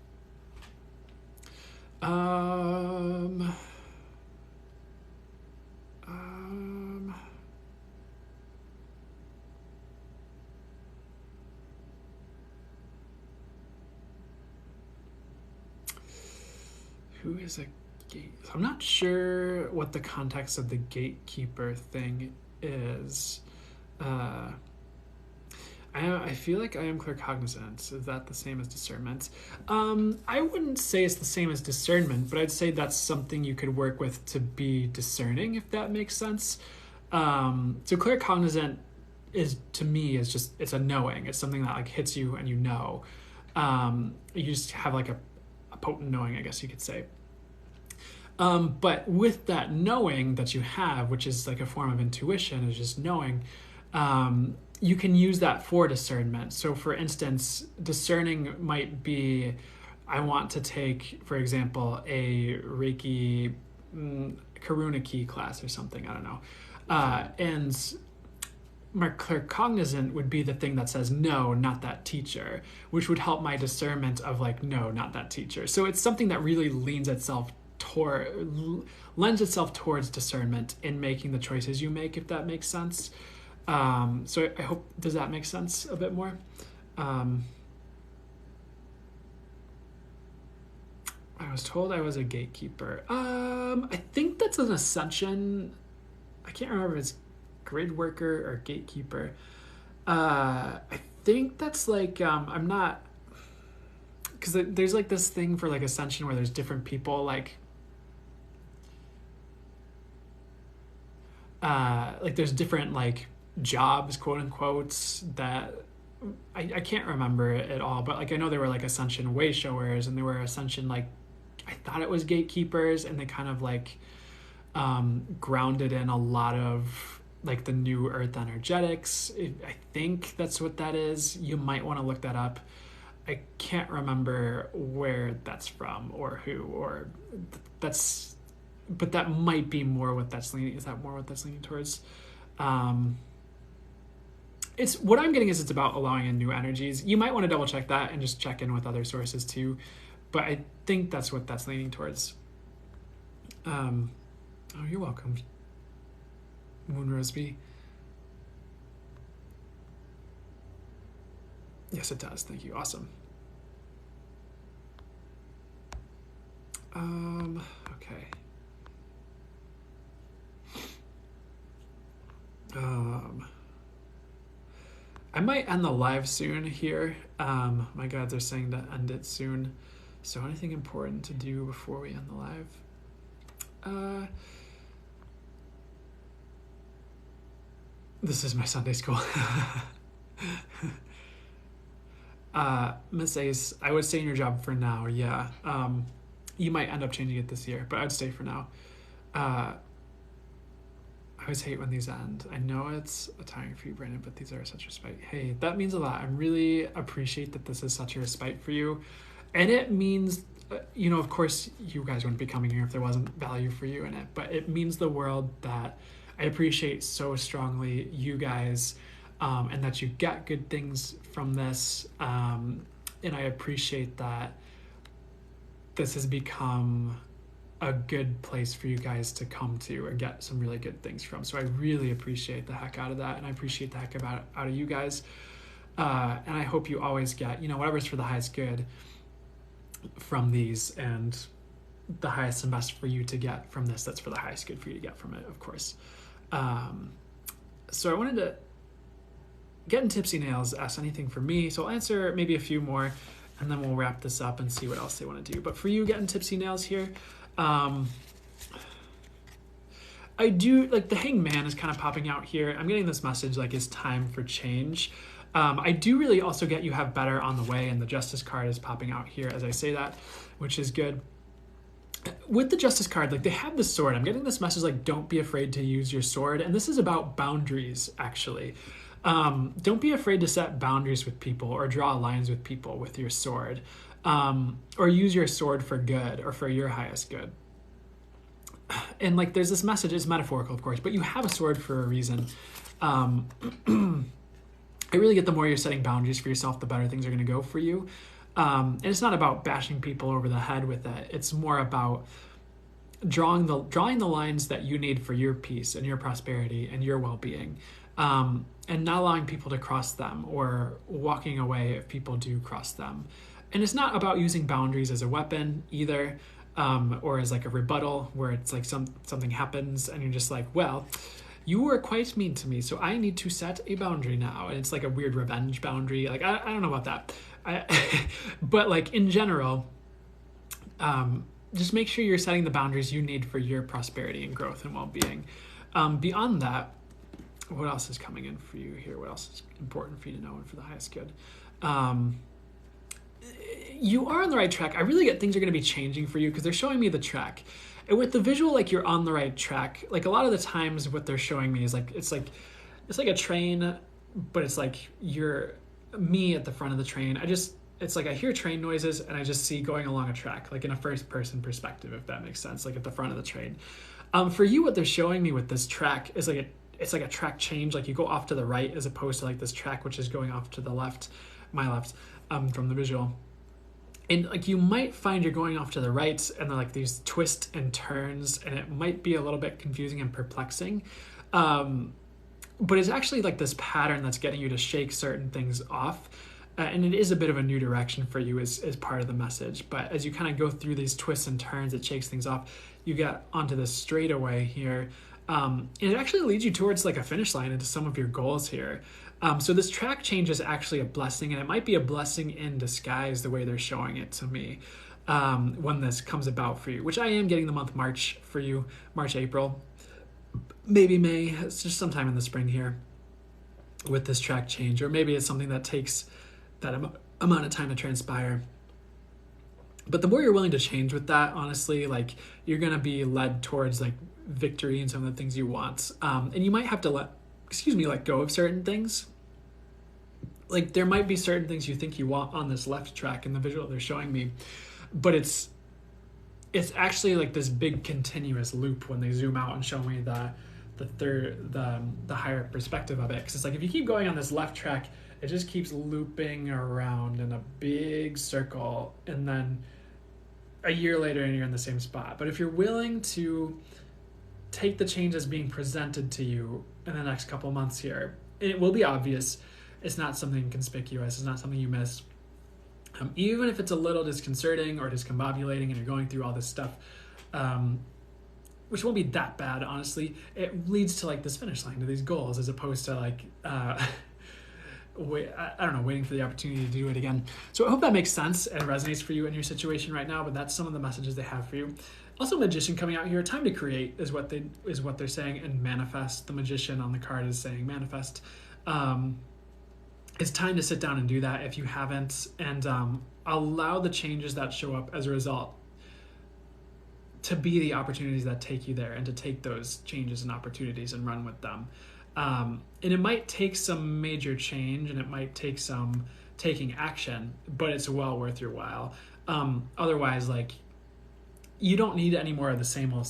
Who is a gate? I'm not sure what the context of the gatekeeper thing is. I feel like I am claircognizant. Is that the same as discernment? I wouldn't say it's the same as discernment, but I'd say that's something you could work with to be discerning, if that makes sense. So claircognizant to me is just, it's a knowing. It's something that like hits you and you know. You just have like a potent knowing, I guess you could say. But with that knowing that you have, which is like a form of intuition, is just knowing, you can use that for discernment. So for instance, discerning might be, I want to take, for example, a Reiki Karuna key class or something, I don't know. And my claircognizant would be the thing that says, no, not that teacher, which would help my discernment of like, no, not that teacher. So it's something that really lends itself towards discernment in making the choices you make, if that makes sense. So I hope, does that make sense a bit more? I was told I was a gatekeeper. I think that's an ascension. I can't remember if it's grid worker or gatekeeper. I think that's like, I'm not, because there's like this thing for like ascension where there's different people like there's different like jobs, quote unquote, that I can't remember it all, but like I know there were like ascension way showers and there were ascension like, I thought it was gatekeepers, and they kind of like grounded in a lot of like the new earth energetics. I think that's what that is. You might want to look that up. I can't remember where that's from or who, or that's but that might be more what that's leaning. Is that more what that's leaning towards? It's what I'm getting is it's about allowing in new energies. You might want to double check that and just check in with other sources too, but I think that's what that's leaning towards. Oh, you're welcome, Moon Roseby. Yes, it does. Thank you. Awesome. Okay. I might end the live soon here. My guides are saying to end it soon. So anything important to do before we end the live? This is my Sunday school. Miss Ace, I would stay in your job for now, yeah. You might end up changing it this year, but I'd stay for now. I always hate when these end. I know it's a tiring for you, Brandon, but these are such a respite. Hey, that means a lot. I really appreciate that this is such a respite for you. And it means, of course, you guys wouldn't be coming here if there wasn't value for you in it, but it means the world that I appreciate so strongly you guys, and that you get good things from this. And I appreciate that this has become a good place for you guys to come to and get some really good things from. So I really appreciate the heck out of that, and I appreciate the heck out of you guys. And I hope you always get, whatever's for the highest good from these, and the highest and best for you to get from this, that's for the highest good for you to get from it, of course. So I wanted to get in Tipsy Nails, ask anything for me. So I'll answer maybe a few more, and then we'll wrap this up and see what else they want to do. But for you getting Tipsy Nails here, I do, the Hangman is kind of popping out here. I'm getting this message, it's time for change. I do really also get you have better on the way, and the Justice card is popping out here as I say that, which is good. With the Justice card, they have the sword. I'm getting this message, don't be afraid to use your sword. And this is about boundaries, actually. Don't be afraid to set boundaries with people or draw lines with people with your sword, or use your sword for good or for your highest good. And there's this message, it's metaphorical, of course, but you have a sword for a reason. I really get the more you're setting boundaries for yourself, the better things are going to go for you. And it's not about bashing people over the head with it. It's more about drawing the lines that you need for your peace and your prosperity and your well-being. And not allowing people to cross them or walking away if people do cross them. And it's not about using boundaries as a weapon either, or as a rebuttal where it's something happens and you're just well, you were quite mean to me, so I need to set a boundary now. And it's a weird revenge boundary. I don't know about that. But in general, just make sure you're setting the boundaries you need for your prosperity and growth and well-being. Beyond that, what else is coming in for you here? What else is important for you to know and for the highest good? You are on the right track. I really get things are going to be changing for you because they're showing me the track. And with the visual, you're on the right track. A lot of the times what they're showing me is it's like a train, but it's you're me at the front of the train. It's I hear train noises and I just see going along a track, in a first person perspective, if that makes sense, at the front of the train. For you, what they're showing me with this track is it's a track change. You go off to the right as opposed to this track, which is going off to the left, my left, from the visual. And you might find you're going off to the right and they're these twists and turns, and it might be a little bit confusing and perplexing. But it's actually this pattern that's getting you to shake certain things off. And it is a bit of a new direction for you as part of the message. But as you kind of go through these twists and turns, it shakes things off. You get onto this straightaway here. And it actually leads you towards a finish line into some of your goals here. So this track change is actually a blessing, and it might be a blessing in disguise the way they're showing it to me when this comes about for you, which I am getting the month March for you, March, April, maybe May. It's just sometime in the spring here with this track change, or maybe it's something that takes that amount of time to transpire. But the more you're willing to change with that, honestly, you're going to be led towards victory and some of the things you want. And you might have to let go of certain things. There might be certain things you think you want on this left track in the visual they're showing me, but it's it's actually like this big continuous loop when they zoom out and show me the higher perspective of it. Because it's like if you keep going on this left track, it just keeps looping around in a big circle, and then a year later and you're in the same spot. But if you're willing to take the changes being presented to you in the next couple months here, it will be obvious. It's not something conspicuous. It's not something you miss. Even if it's a little disconcerting or discombobulating and you're going through all this stuff, which won't be that bad, honestly, it leads to like this finish line, to these goals, as opposed to like, waiting for the opportunity to do it again. So I hope that makes sense and resonates for you in your situation right now, but that's some of the messages they have for you. Also, Magician coming out here, time to create is what they're saying, and manifest. The Magician on the card is saying manifest. It's time to sit down and do that if you haven't, and allow the changes that show up as a result to be the opportunities that take you there, and to take those changes and opportunities and run with them. And it might take some major change, and it might take some taking action, but it's well worth your while. Otherwise, like, you don't need any more of the same old,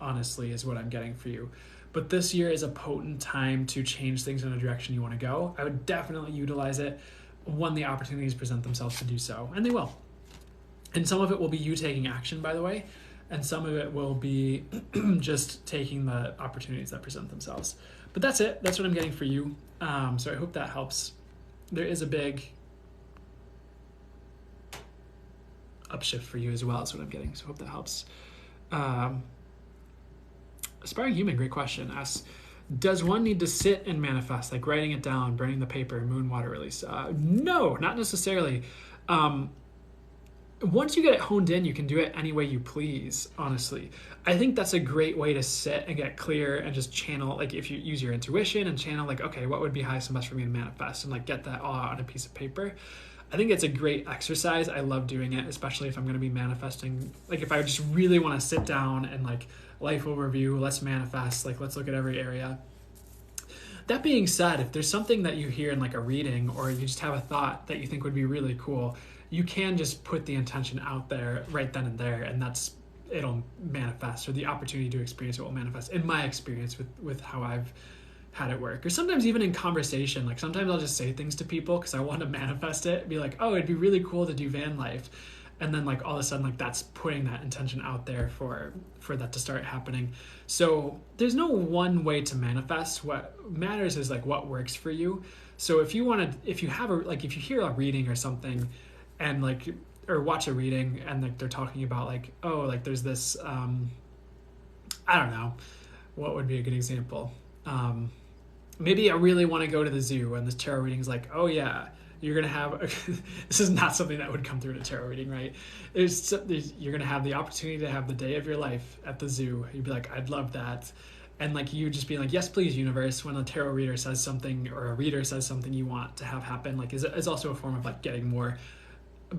honestly, is what I'm getting for you. But this year is a potent time to change things in a direction you want to go. I would definitely utilize it when the opportunities present themselves to do so, and they will. And some of it will be you taking action, by the way, and some of it will be just taking the opportunities that present themselves. But that's it. That's what I'm getting for you. So I hope that helps. There is a big upshift for you as well. That's what I'm getting. So I hope that helps. Aspiring Human, great question, asks, does one need to sit and manifest, like writing it down, burning the paper, moon water release? No, not necessarily. Once you get it honed in, you can do it any way you please, honestly. I think that's a great way to sit and get clear and just channel, like if you use your intuition and channel, like, okay, what would be highest and best for me to manifest, and like get that all out on a piece of paper. I think it's a great exercise. I love doing it, especially if I'm going to be manifesting. Like if I just really want to sit down and like life overview, let's manifest, like let's look at every area. That being said, if there's something that you hear in like a reading, or you just have a thought that you think would be really cool, you can just put the intention out there right then and there, and it'll manifest, or the opportunity to experience it will manifest, in my experience with how I've had it work. Or sometimes even in conversation, like sometimes I'll just say things to people because I want to manifest it, be like, oh, it'd be really cool to do van life, and then like all of a sudden, like that's putting that intention out there for that to start happening. So there's no one way to manifest. What matters is like what works for you. So if you hear a reading or something, and like, or watch a reading and like they're talking about like, oh, like there's this I don't know, what would be a good example? Maybe I really want to go to the zoo, and this tarot reading is like, oh yeah, you're gonna have this is not something that would come through in a tarot reading, right? You're gonna have the opportunity to have the day of your life at the zoo. You'd be like, I'd love that. And like you just be like, yes please universe, when a tarot reader says something, or a reader says something you want to have happen, like is also a form of like getting more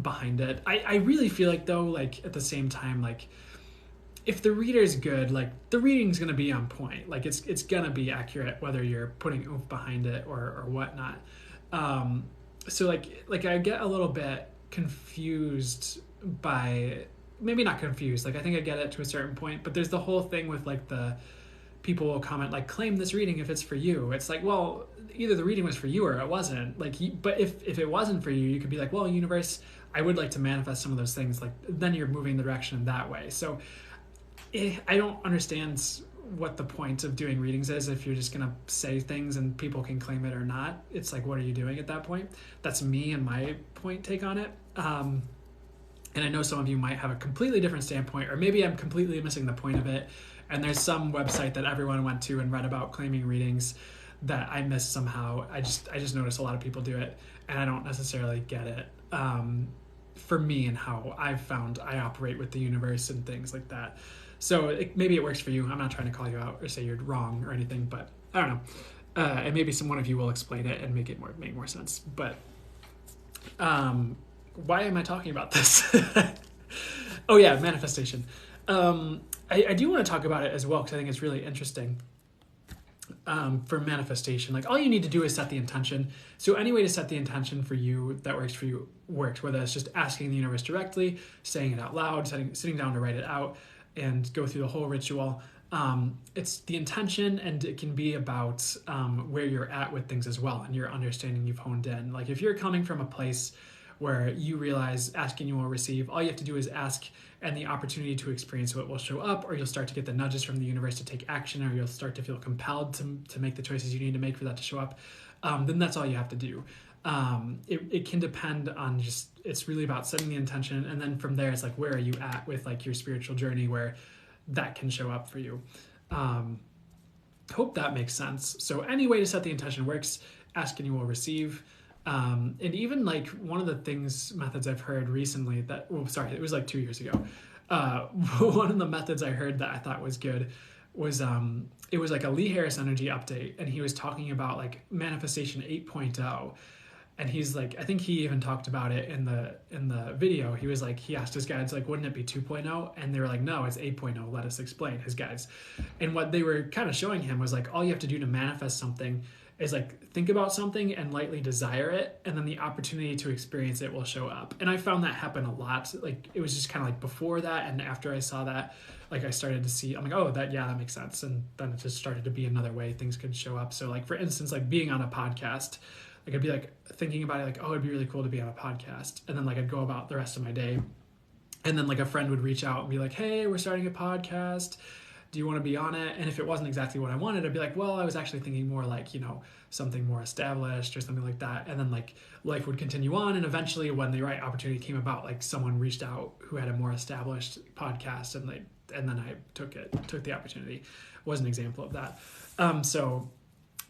behind it. I really feel like though, like at the same time, like if the reader's good, like the reading's gonna be on point, like it's gonna be accurate whether you're putting oomph behind it or whatnot. So like I get a little bit confused by, maybe not confused, like I think I get it to a certain point, but there's the whole thing with like the people will comment like, claim this reading if it's for you. It's like, well, either the reading was for you or it wasn't. Like, but if it wasn't for you, you could be like, well, universe, I would like to manifest some of those things. Like then you're moving the direction that way. So I don't understand what the point of doing readings is if you're just gonna say things and people can claim it or not. It's like, what are you doing at that point? That's me and my take on it. And I know some of you might have a completely different standpoint, or maybe I'm completely missing the point of it. And there's some website that everyone went to and read about claiming readings that I missed somehow. I just noticed a lot of people do it, and I don't necessarily get it. For me and how I've found I operate with the universe and things like that. So maybe it works for you. I'm not trying to call you out or say you're wrong or anything, but I don't know. And maybe one of you will explain it and make more sense. But why am I talking about this? Oh yeah, manifestation. I do want to talk about it as well because I think it's really interesting. for manifestation, like all you need to do is set the intention. So any way to set the intention for you that works for you works, whether it's just asking the universe directly, saying it out loud, sitting down to write it out and go through the whole ritual. It's the intention, and it can be about where you're at with things as well, and your understanding you've honed in. Like if you're coming from a place where you realize asking you will receive, all you have to do is ask, and the opportunity to experience what will show up, or you'll start to get the nudges from the universe to take action, or you'll start to feel compelled to make the choices you need to make for that to show up. Then that's all you have to do. It can depend on just, it's really about setting the intention, and then from there it's like, where are you at with like your spiritual journey where that can show up for you. Hope that makes sense. So any way to set the intention works. Ask and you will receive. And even like one of the methods I've heard recently that, it was like 2 years ago. One of the methods I heard that I thought was good was, it was like a Lee Harris energy update. And he was talking about like manifestation 8.0. And he's like, I think he even talked about it in the video. He was like, he asked his guides, like, wouldn't it be 2.0? And they were like, no, it's 8.0. Let us explain, his guides. And what they were kind of showing him was like, all you have to do to manifest something is like, think about something and lightly desire it. And then the opportunity to experience it will show up. And I found that happen a lot. Like, it was just kind of like before that. And after I saw that, like I started to see, I'm like, oh, that makes sense. And then it just started to be another way things could show up. So like, for instance, like being on a podcast, like I'd be like thinking about it, like, oh, it'd be really cool to be on a podcast. And then like I'd go about the rest of my day. And then like a friend would reach out and be like, hey, we're starting a podcast. Do you want to be on it? And if it wasn't exactly what I wanted, I'd be like, well, I was actually thinking more like, something more established or something like that. And then like life would continue on. And eventually when the right opportunity came about, like someone reached out who had a more established podcast, and then I took the opportunity. Was an example of that.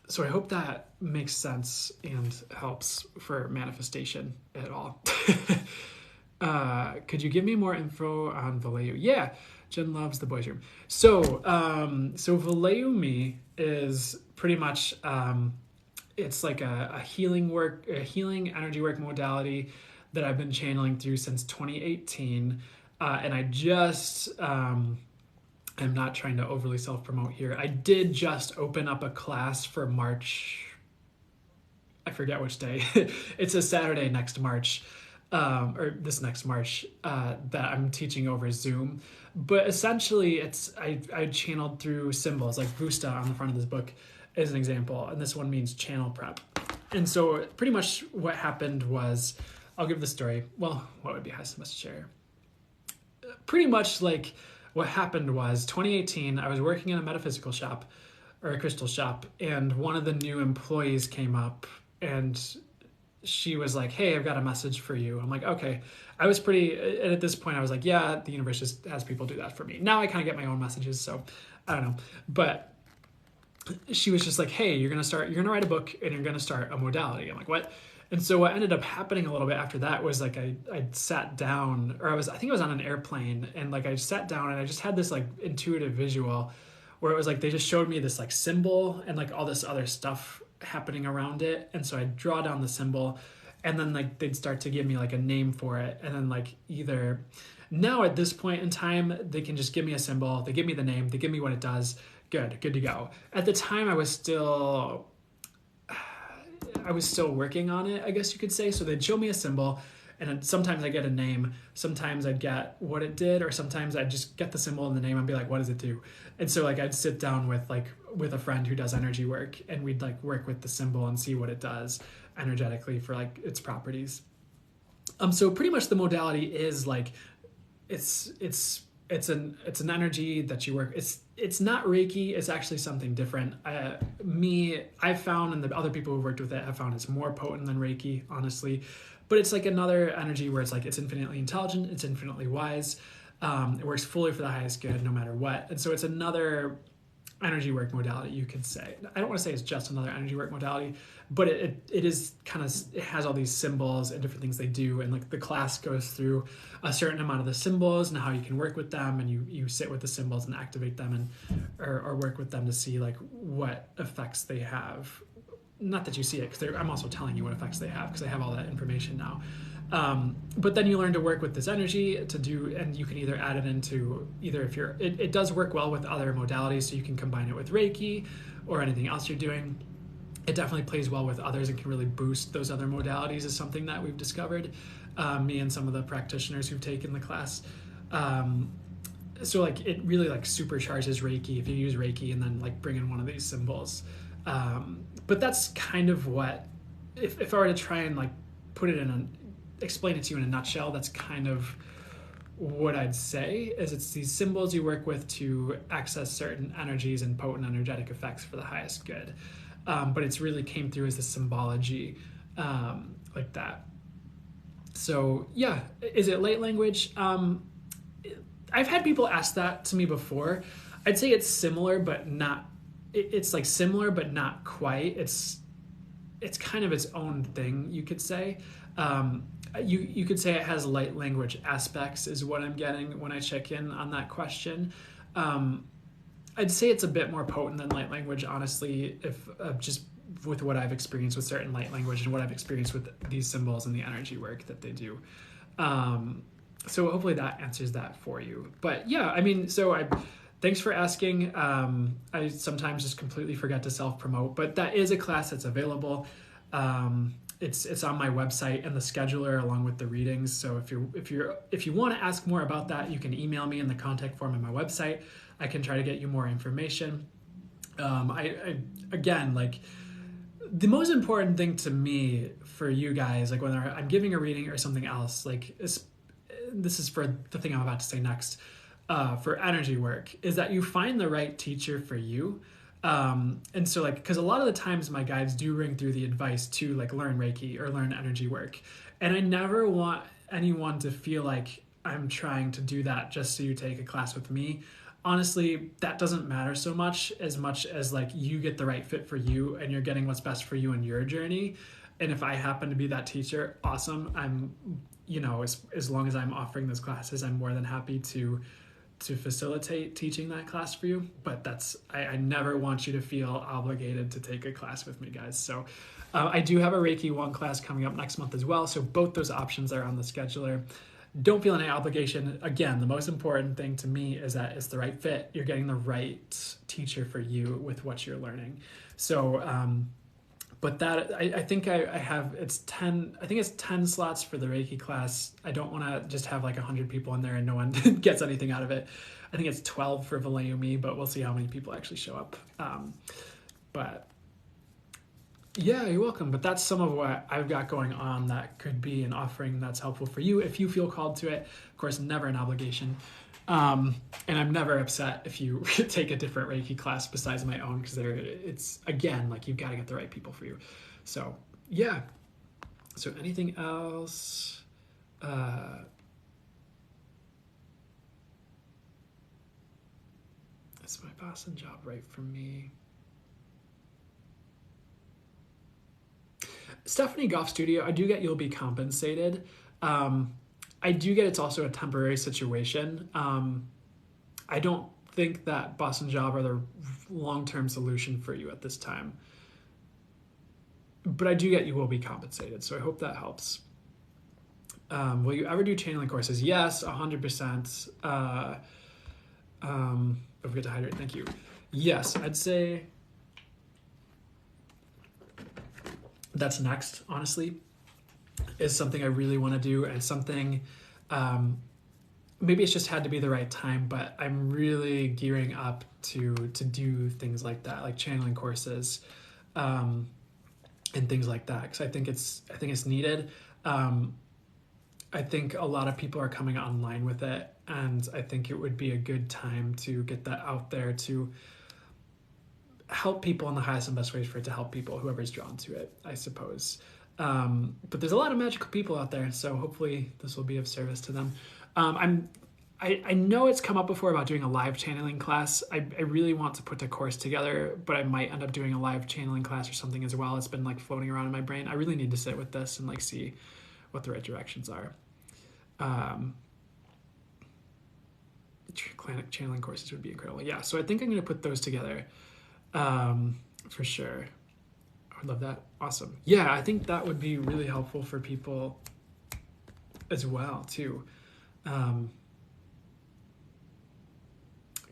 So I hope that makes sense and helps for manifestation at all. Could you give me more info on Valeu? Yeah, Jen loves the boys' room. So Valeu Me is pretty much, it's like a healing energy work modality that I've been channeling through since 2018. And I just, I'm not trying to overly self-promote here. I did just open up a class for March. I forget which day. It's a Saturday next March, or this next March, that I'm teaching over Zoom. But essentially, I channeled through symbols, like Vusta on the front of this book is an example. And this one means channel prep. And so pretty much what happened was, I'll give the story. Well, what would be highest must share? Pretty much like, what happened was 2018, I was working in a metaphysical shop or a crystal shop, and one of the new employees came up and she was like, hey, I've got a message for you. I'm like, okay. I was and at this point I was like, yeah, the universe just has people do that for me. Now I kind of get my own messages, so I don't know. But she was just like, hey, you're going to write a book and you're going to start a modality. I'm like, what? And so what ended up happening a little bit after that was like I sat down, or I think I was on an airplane, and like I sat down and I just had this like intuitive visual where it was like they just showed me this like symbol and like all this other stuff happening around it. And so I'd draw down the symbol, and then like they'd start to give me like a name for it. And then like either now at this point in time, they can just give me a symbol, they give me the name, they give me what it does. Good to go. At the time I was still working on it, I guess you could say. So they'd show me a symbol, and sometimes I get a name, sometimes I'd get what it did, or sometimes I'd just get the symbol and the name and be like, what does it do? And so like I'd sit down with a friend who does energy work, and we'd like work with the symbol and see what it does energetically for like its properties. So pretty much the modality is like it's an energy that you work. It's not Reiki. It's actually something different. I've found, and the other people who worked with it have found it's more potent than Reiki, honestly. But it's like another energy where it's like it's infinitely intelligent, it's infinitely wise. It works fully for the highest good, no matter what. And so it's another energy work modality, you could say. I don't want to say it's just another energy work modality, but it is kind of, it has all these symbols and different things they do, and like the class goes through a certain amount of the symbols and how you can work with them, and you sit with the symbols and activate them, and or work with them to see like what effects they have. Not that you see it, because I'm also telling you what effects they have, because I have all that information now. But then you learn to work with this energy to do, and you can either add it into either if you're, it does work well with other modalities, so you can combine it with Reiki or anything else you're doing. It definitely plays well with others and can really boost those other modalities, is something that we've discovered, me and some of the practitioners who've taken the class. So like it really like supercharges Reiki if you use Reiki and then like bring in one of these symbols. But that's kind of what, if I were to try and like put it in explain it to you in a nutshell, that's kind of what I'd say, is it's these symbols you work with to access certain energies and potent energetic effects for the highest good. But it's really came through as the symbology, like that. So yeah, is it light language? I've had people ask that to me before. I'd say it's similar, but not. It's like similar, but not quite. It's kind of its own thing, you could say. You could say it has light language aspects, is what I'm getting when I check in on that question. I'd say it's a bit more potent than light language, honestly, if just with what I've experienced with certain light language and what I've experienced with these symbols and the energy work that they do. So hopefully that answers that for you. But yeah, I mean, thanks for asking. I sometimes just completely forget to self-promote, but that is a class that's available. It's on my website and the scheduler along with the readings. So if you want to ask more about that, you can email me in the contact form on my website. I can try to get you more information. I again, like, the most important thing to me for you guys, like whether I'm giving a reading or something else, like this is for the thing I'm about to say next, for energy work, is that you find the right teacher for you. And so like, because a lot of the times my guides do ring through the advice to like learn Reiki or learn energy work. And I never want anyone to feel like I'm trying to do that just so you take a class with me. Honestly, that doesn't matter so much as like you get the right fit for you and you're getting what's best for you in your journey. And if I happen to be that teacher, awesome. I'm, as long as I'm offering those classes, I'm more than happy to facilitate teaching that class for you. But I never want you to feel obligated to take a class with me, guys. So I do have a Reiki 1 class coming up next month as well. So both those options are on the scheduler. Don't feel any obligation. Again, the most important thing to me is that it's the right fit. You're getting the right teacher for you with what you're learning. So, but that, I think I have, it's 10, I think it's 10 slots for the Reiki class. I don't want to just have like 100 people in there and no one gets anything out of it. I think it's 12 for Valeyumi, but we'll see how many people actually show up. But yeah, you're welcome. But that's some of what I've got going on that could be an offering that's helpful for you if you feel called to it. Of course, never an obligation. And I'm never upset if you take a different Reiki class besides my own, because it's, again, like, you've got to get the right people for you. So yeah. So anything else? Is my Boston job right for me? Stephanie Golf Studio, I do get you'll be compensated. I do get it's also a temporary situation. I don't think that Boston Job are the long-term solution for you at this time. But I do get you will be compensated, so I hope that helps. Will you ever do channeling courses? Yes, 100%. Don't forget to hydrate, thank you. Yes, I'd say that's next, honestly, is something I really want to do, and something, maybe it's just had to be the right time, but I'm really gearing up to do things like that, like channeling courses, and things like that, because I think it's needed. I think a lot of people are coming online with it, and I think it would be a good time to get that out there to help people in the highest and best ways for it to help people, whoever's drawn to it, I suppose. But there's a lot of magical people out there, so hopefully this will be of service to them. I know it's come up before about doing a live channeling class. I really want to put a course together, but I might end up doing a live channeling class or something as well. It's been like floating around in my brain. I really need to sit with this and like see what the right directions are. Channeling courses would be incredible. Yeah, so I think I'm going to put those together, for sure. I would love that. Awesome. Yeah, I think that would be really helpful for people. as well too.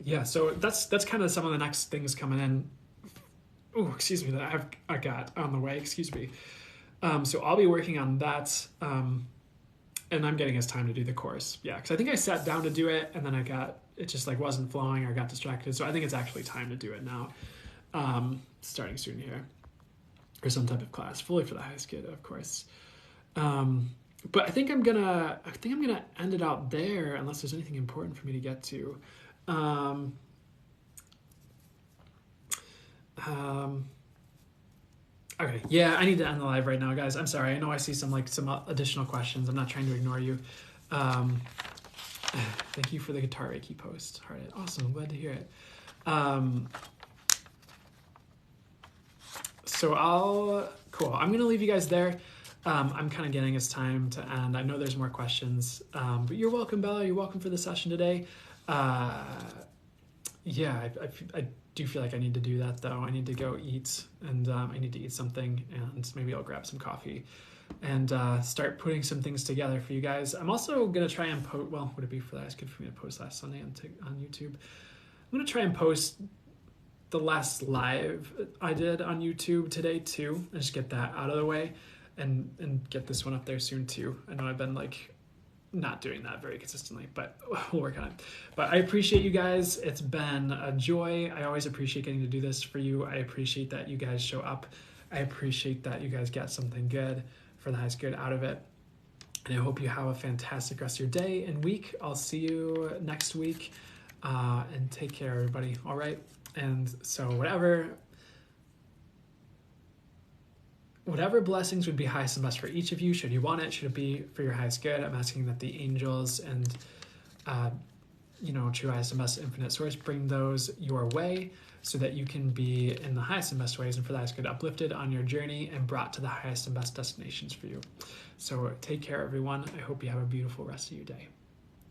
Yeah, so that's kind of some of the next things coming in. Oh, excuse me, that I got on the way. Excuse me. So I'll be working on that, and I'm getting us time to do the course. Yeah, because I think I sat down to do it, and then it just like wasn't flowing. I got distracted, so I think it's actually time to do it now. Starting soon here, or some type of class, fully for the highest good, of course. But I think I'm gonna end it out there, unless there's anything important for me to get to. Okay, yeah, I need to end the live right now, guys. I'm sorry. I know I see some additional questions. I'm not trying to ignore you. Thank you for the guitar Reiki post. All right, awesome. I'm glad to hear it. Cool. I'm gonna leave you guys there. I'm kind of getting us time to end. I know there's more questions, but you're welcome, Bella. You're welcome for the session today. Yeah, I do feel like I need to do that, though. I need to go eat, and I need to eat something, and maybe I'll grab some coffee and start putting some things together for you guys. I'm also going to try and post, well, would it be for that? It's good for me to post last Sunday on YouTube. I'm going to try and post the last live I did on YouTube today, too, and just get that out of the way and get this one up there soon, too. I know I've been, not doing that very consistently, but we'll work on it. But I appreciate you guys. It's been a joy. I always appreciate getting to do this for you. I appreciate that you guys show up. I appreciate that you guys get something good for the highest good out of it. And I hope you have a fantastic rest of your day and week. I'll see you next week. And take care, everybody. All right. And so whatever blessings would be highest and best for each of you, should you want it, should it be for your highest good, I'm asking that the angels and, true highest and best infinite source bring those your way so that you can be in the highest and best ways and for the highest good uplifted on your journey and brought to the highest and best destinations for you. So take care, everyone. I hope you have a beautiful rest of your day.